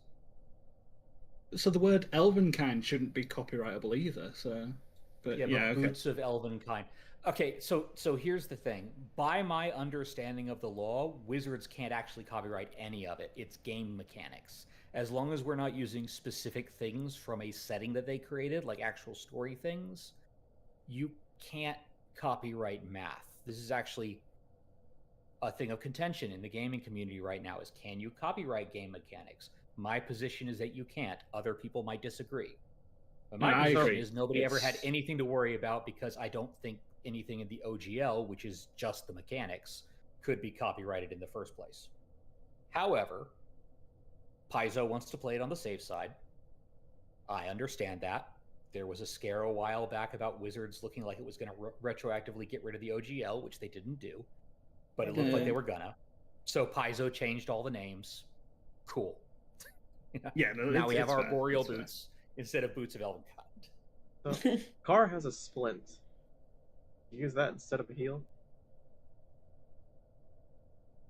So the word Elvenkind shouldn't be copyrightable either, so... But Yeah, yeah, but okay. boots of elven kind. Okay, so here's the thing. By my understanding of the law, wizards can't actually copyright any of it. It's game mechanics. As long as we're not using specific things from a setting that they created, like actual story things, you can't copyright math. This is actually a thing of contention in the gaming community right now is can you copyright game mechanics? My position is that you can't. Other people might disagree. But my I position agree. is nobody ever had It's- anything to worry about because I don't think anything in the OGL, which is just the mechanics, could be copyrighted in the first place. However, Paizo wants to play it on the safe side. I understand that. There was a scare a while back about Wizards looking like it was going to retroactively get rid of the OGL, which they didn't do, but it looked like they were gonna. So Paizo changed all the names. Cool. Yeah, no, Now we have it's fair, arboreal it's fair. boots instead of boots of elven kind. So, Car has a splint. You use that instead of a heal?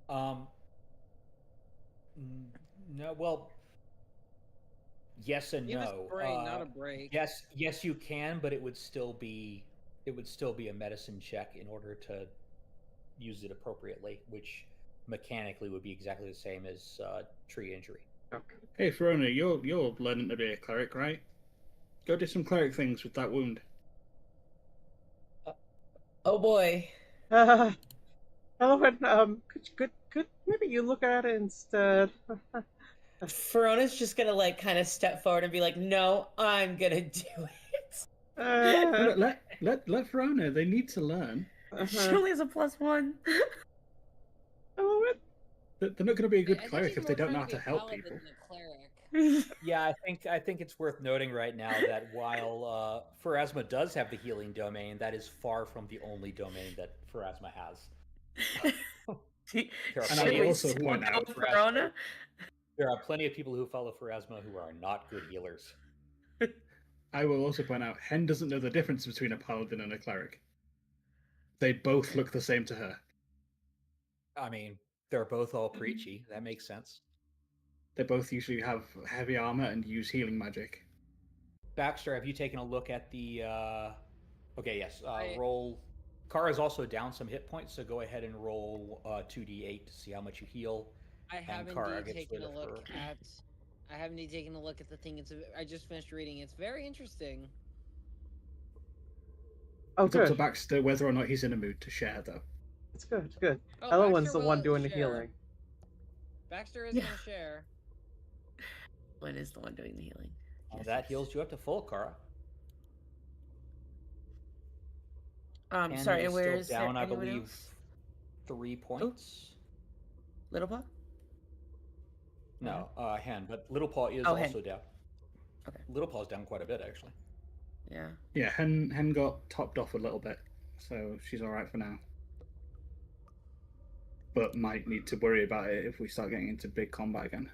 No, well, yes and You have a no. spray, not a break. Yes, you can, but it would still be a medicine check in order to use it appropriately, which mechanically would be exactly the same as tree injury. Okay. Hey, Verona, you're learning to be a cleric, right? Go do some cleric things with that wound. Oh boy. Elowen, could maybe you look at it instead? Verona's just gonna like kind of step forward and be like, "No, I'm gonna do it." Let Verona. They need to learn. She only has a +1. Elowen? They're not going to be a good I think cleric he's if they more don't know how trying to be a help paladin people. than a cleric. Yeah, I think it's worth noting right now that while Pharasma does have the healing domain, that is far from the only domain that Pharasma has. And I will also point out, Verona. There are plenty of people who follow Pharasma who are not good healers. I will also point out, Hen doesn't know the difference between a paladin and a cleric. They both look the same to her. I mean, they're both all preachy. That makes sense. They both usually have heavy armor and use healing magic. Baxter, have you taken a look at the? Okay, yes. I- Roll. Kara's also down some hit points, so go ahead and roll 2d8 to see how much you heal. I have Kara indeed gets taken rid a of look her. at. I have indeed taken a look at the thing. I just finished reading. It's very interesting. Oh, It's up to good. Baxter whether or not he's in a mood to share, though. It's good. It's good. Oh, Elowen's Baxter the one will doing the share. healing. Baxter is Yeah. gonna share. When is the one doing the healing? Yes, That yes. heals you up to full, Kara. And Sorry, it and is where still is down, there I anyone believe, else? 3 points. Little Paw? No, Hen, but Little Paw is Oh, Hen. also down. Okay. Little Paw's down quite a bit, actually. Yeah. Yeah, Hen got topped off a little bit, so she's alright for now. But might need to worry about it if we start getting into big combat again.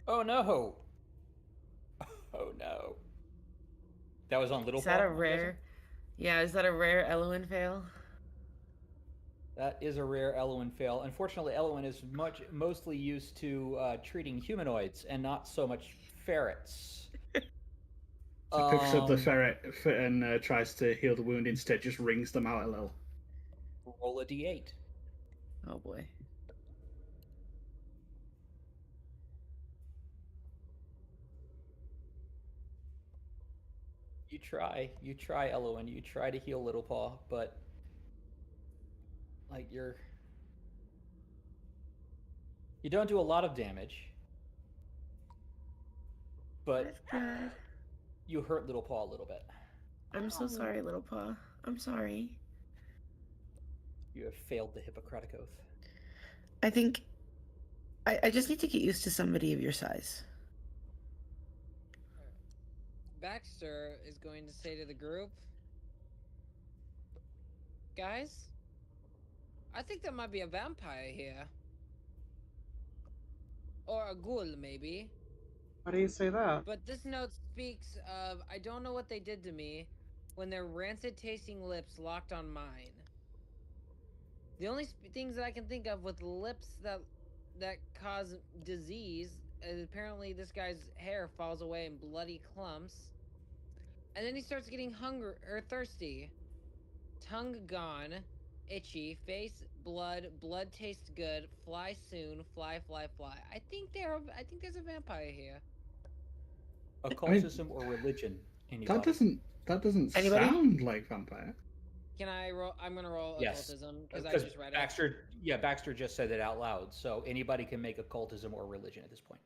Oh no! Oh no! That was on Little Is Paw. that a I'm guessing? rare? Yeah, is that a rare Elowen fail? That is a rare Elowen fail. Unfortunately, Elowen is mostly used to treating humanoids and not so much ferrets. So picks up the ferret and tries to heal the wound instead, just wrings them out a little. Roll a d8. Oh boy. You try, Elowen. You try to heal Little Paw, but like you don't do a lot of damage, but That's good. you hurt Little Paw a little bit. I'm so sorry, Little Paw. I'm sorry. You have failed the Hippocratic Oath. I think I just need to get used to somebody of your size. Baxter is going to say to the group, guys, I think there might be a vampire here. Or a ghoul, maybe. Why do you say that? But this note speaks of, I don't know what they did to me when their rancid tasting lips locked on mine. The only things that I can think of with lips that cause disease is apparently this guy's hair falls away in bloody clumps. And then he starts getting hungry or thirsty. Tongue gone, itchy, face blood tastes good, fly soon, fly. I think there's a vampire here. Occultism or religion? Anybody? That doesn't Anybody? sound like vampire. Can I roll? I'm gonna roll Yes, occultism because I because just read it. Baxter just said it out loud. So anybody can make occultism or religion at this point.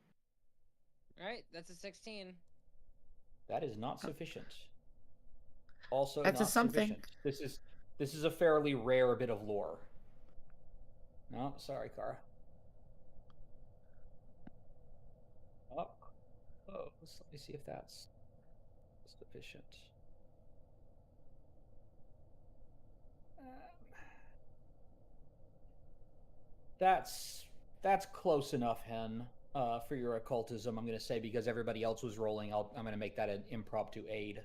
All right, that's a 16. That is not sufficient. Also, That's a not something. sufficient. This is a fairly rare bit of lore. No, sorry, Kara. Oh, let me see if that's sufficient. That's close enough, Hen, for your occultism. I'm going to say because everybody else was rolling, I'm going to make that an impromptu aid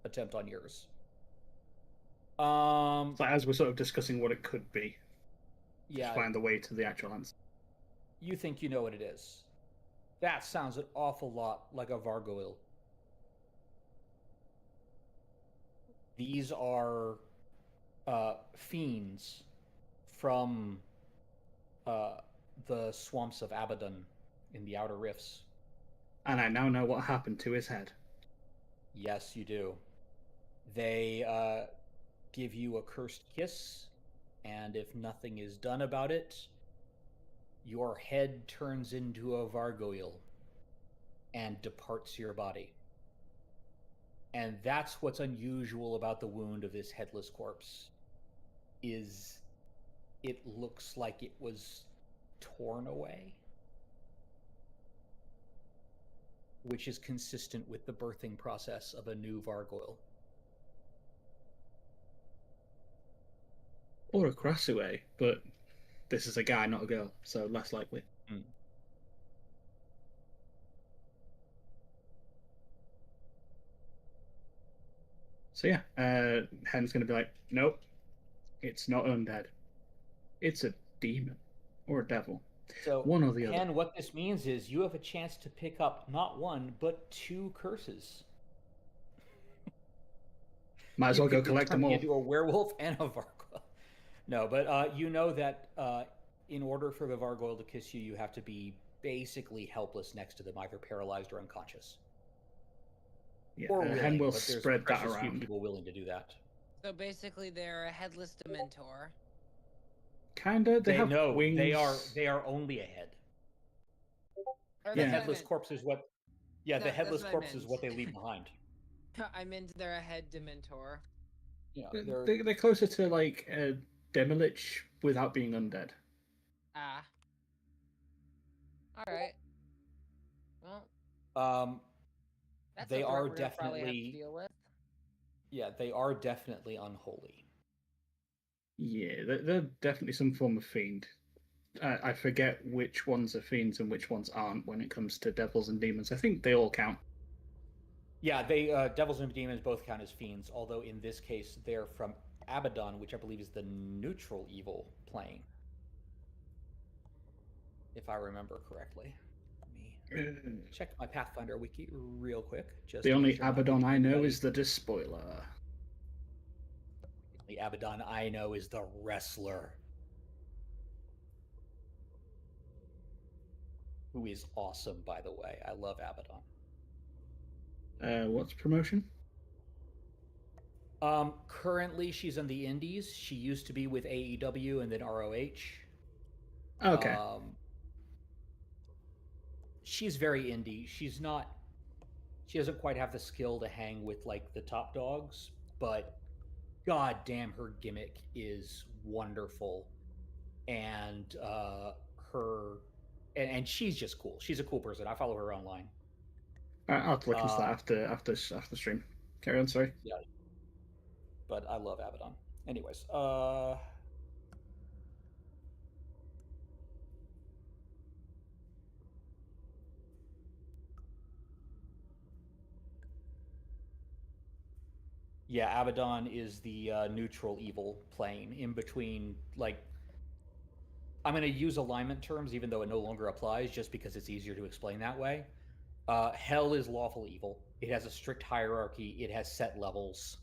attempt on yours. So as we're sort of discussing what it could be, Yeah, just find the way to the actual answer. you think you know what it is. That sounds an awful lot like a Vargoil. These are fiends from the swamps of Abaddon in the Outer Rifts. And I now know what happened to his head. Yes, you do. They give you a cursed kiss, and if nothing is done about it, your head turns into a Vargoil and departs your body. And that's what's unusual about the wound of this headless corpse, is it looks like it was torn away, which is consistent with the birthing process of a new Vargoil. Or a Krasue, but this is a guy, not a girl, so less likely. Mm. So yeah, Hen's going to be like, nope, it's not undead. It's a demon or a devil. So, one or the other. And what this means is you have a chance to pick up not one, but 2 curses. Might as well go collect them all. Into a werewolf and a Vargoil. No, but you know that in order for the Vargoil to kiss you, you have to be basically helpless next to them, either paralyzed or unconscious. Yeah, Or willing, Hen will but there's spread that precious few around. people willing to do that. So basically, they're a headless Dementor. Kinda. They have wings. They are only a head. Or The that's what I headless meant. corpse is what. Yeah, No, the that's headless what I corpse is meant. what they leave behind. I meant they're a head Dementor. Yeah, They're closer to like a Demilich without being undead. Ah. All right. Well, that's they a threat are we're gonna probably have to definitely. deal with. Yeah, they are definitely unholy. Yeah, they're definitely some form of fiend. I forget which ones are fiends and which ones aren't when it comes to devils and demons. I think they all count. Yeah, they devils and demons both count as fiends, although in this case they're from Abaddon, which I believe is the neutral evil plane, if I remember correctly. Let me check my Pathfinder wiki real quick. Just The to only make sure I'm not Abaddon leaving I know anybody. is the Despoiler. The Abaddon I know is the Wrestler, who is awesome, by the way. I love Abaddon. What's promotion? Currently she's in the Indies. She used to be with AEW and then ROH. Okay. She's very indie. She doesn't quite have the skill to hang with like the top dogs, but god damn, her gimmick is wonderful. And and she's just cool. She's a cool person. I follow her online. Alright, I'll have to look into that after stream. Carry on, sorry. Yeah. But I love Abaddon. Anyways, yeah, Abaddon is the neutral evil plane in between, like, I'm going to use alignment terms even though it no longer applies just because it's easier to explain that way. Hell is lawful evil. It has a strict hierarchy. It has set levels.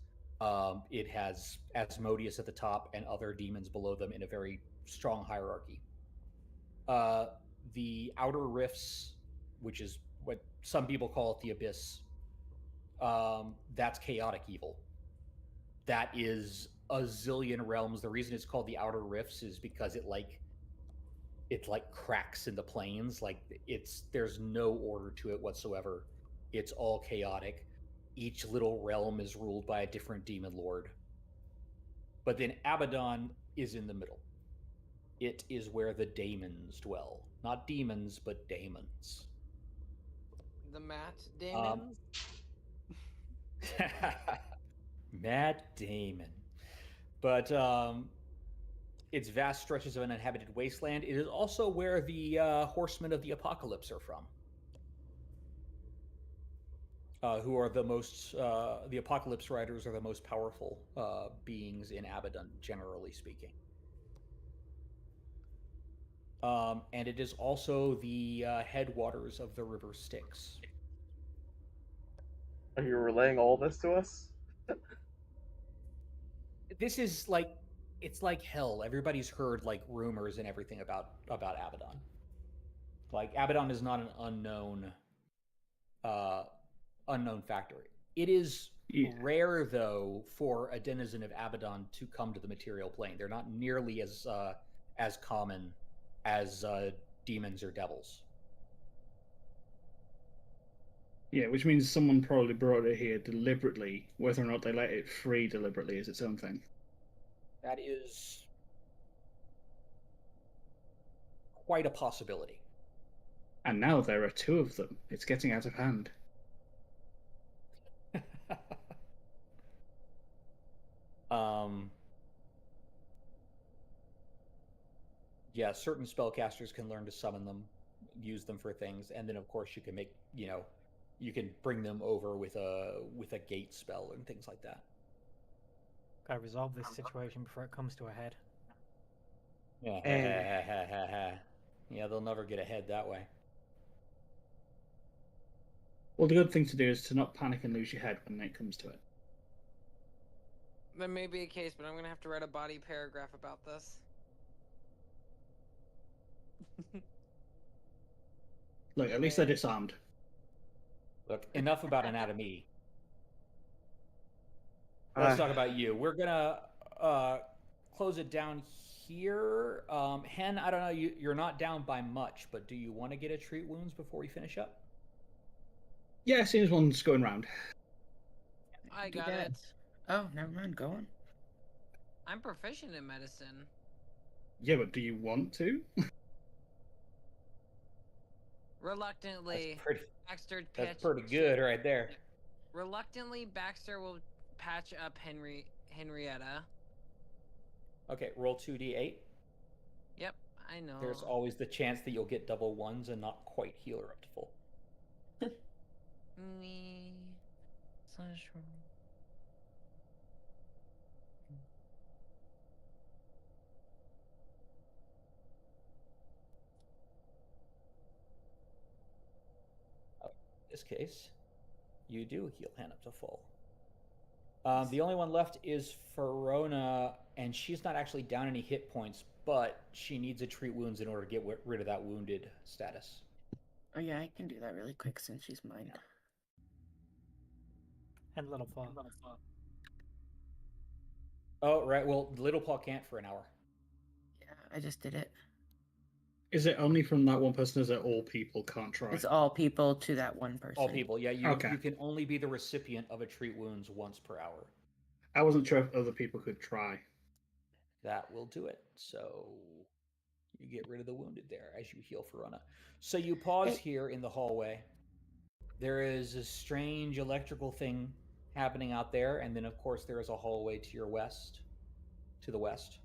It has Asmodeus at the top and other demons below them in a very strong hierarchy. The Outer Rifts, which is what some people call it the Abyss, that's chaotic evil. That is a zillion realms. The reason it's called the Outer Rifts is because it like cracks in the planes. Like there's no order to it whatsoever. It's all chaotic. Each little realm is ruled by a different demon lord. But then Abaddon is in the middle. It is where the daemons dwell. Not demons, but daemons. The Matt Damon. Matt Damon. But it's vast stretches of an uninhabited wasteland. It is also where the horsemen of the apocalypse are from. Who are the most, the apocalypse riders are the most powerful beings in Abaddon, generally speaking. And it is also the headwaters of the river Styx. Are you relaying all this to us? This is like, it's like hell. Everybody's heard like rumors and everything about Abaddon. Like Abaddon is not an unknown factor. It is rare though for a denizen of Abaddon to come to the material plane. They're not nearly as common as demons or devils. Yeah, which means someone probably brought it here deliberately. Whether or not they let it free deliberately is its own thing. That is quite a possibility. And now there are two of them. It's getting out of hand. Yeah, certain spellcasters can learn to summon them, use them for things, and then of course you can make, you can bring them over with a gate spell and things like that. Gotta resolve this situation before it comes to a head. Yeah, they'll never get ahead that way. Well, the good thing to do is to not panic and lose your head when it comes to it. There may be a case, but I'm gonna have to write a body paragraph about this. Look, at least they're disarmed. Look, enough about anatomy. Let's talk about you. We're gonna close it down here. Hen, I don't know, you're not down by much, but do you want to get a treat wounds before we finish up? Yeah, as soon as one's going round. I Do got that. it. Oh, never mind. Go on. I'm proficient in medicine. Yeah, but do you want to? Reluctantly, Baxter That's pretty good right there. Reluctantly, Baxter will patch up Henrietta. Okay, roll 2d8. Yep, I know. There's always the chance that you'll get double ones and not quite heal her up to full. Me slash. In this case, you do heal Hen up to full. The only one left is Verona, and she's not actually down any hit points, but she needs a treat wounds in order to get rid of that wounded status. Oh yeah, I can do that really quick since she's mine. And Little Paw. Oh, right. Well, Little Paw can't for an hour. Yeah, I just did it. Is it only from that one person, or is it all people can't try? It's all people to that one person. All people, yeah. You Okay. you can only be the recipient of a treat wounds once per hour. I wasn't sure if other people could try. That will do it. So you get rid of the wounded there as you heal Verona. So you pause here in the hallway. There is a strange electrical thing happening out there, and then of course there is a hallway to your west, to the west.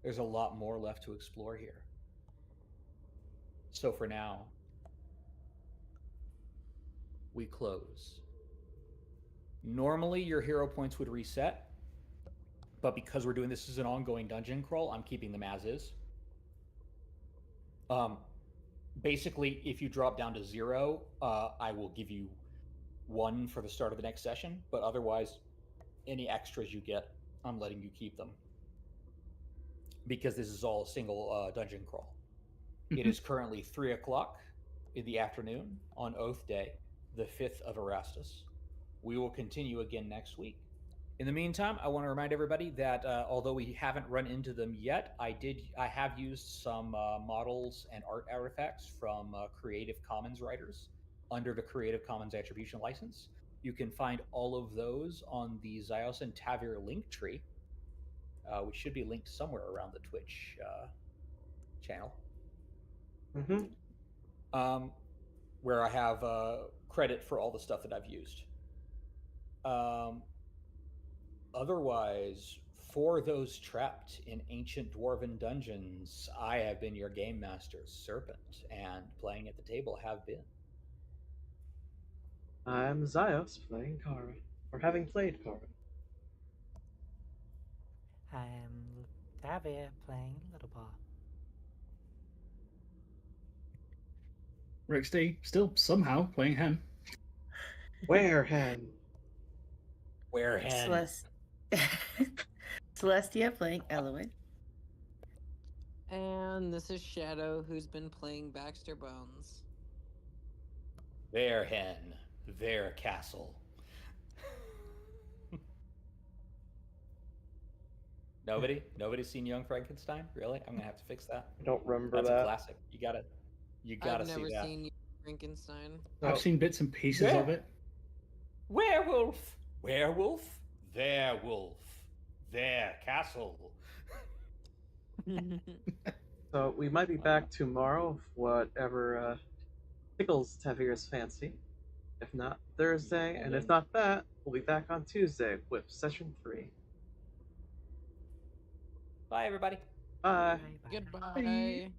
There's a lot more left to explore here. So for now, we close. Normally your hero points would reset, but because we're doing this as an ongoing dungeon crawl, I'm keeping them as is. Basically, if you drop down to 0, I will give you 1 for the start of the next session, but otherwise, any extras you get, I'm letting you keep them. Because this is all a single dungeon crawl. It is currently 3 o'clock in the afternoon on Oath Day, the 5th of Erastus. We will continue again next week. In the meantime, I want to remind everybody that although we haven't run into them yet, I have used some models and art artifacts from Creative Commons writers under the Creative Commons Attribution License. You can find all of those on the Xios and Tavir link tree, which should be linked somewhere around the Twitch channel. Mm-hmm. Where I have credit for all the stuff that I've used. Otherwise, for those trapped in ancient dwarven dungeons, I have been your game master, Serpent, and playing at the table have been. I'm Xios playing Kara, or having played Kara. I'm Tavia playing Little Paw. Rixty still somehow playing Hen. Where Hen? Where Hen? Celestia playing Elowen. And this is Shadow, who's been playing Baxter Bones. Their Hen, their castle. Nobody's seen Young Frankenstein? Really? I'm gonna have to fix that. I don't remember That's that. a classic. You gotta I've see never that. seen Frankenstein. I've seen bits and pieces of it. Werewolf, werewolf, their wolf, their castle. So we might be back tomorrow, whatever tickles Tavir's fancy. If not Thursday, and if not that, we'll be back on Tuesday with session 3. Bye, everybody. Bye. Bye-bye. Goodbye.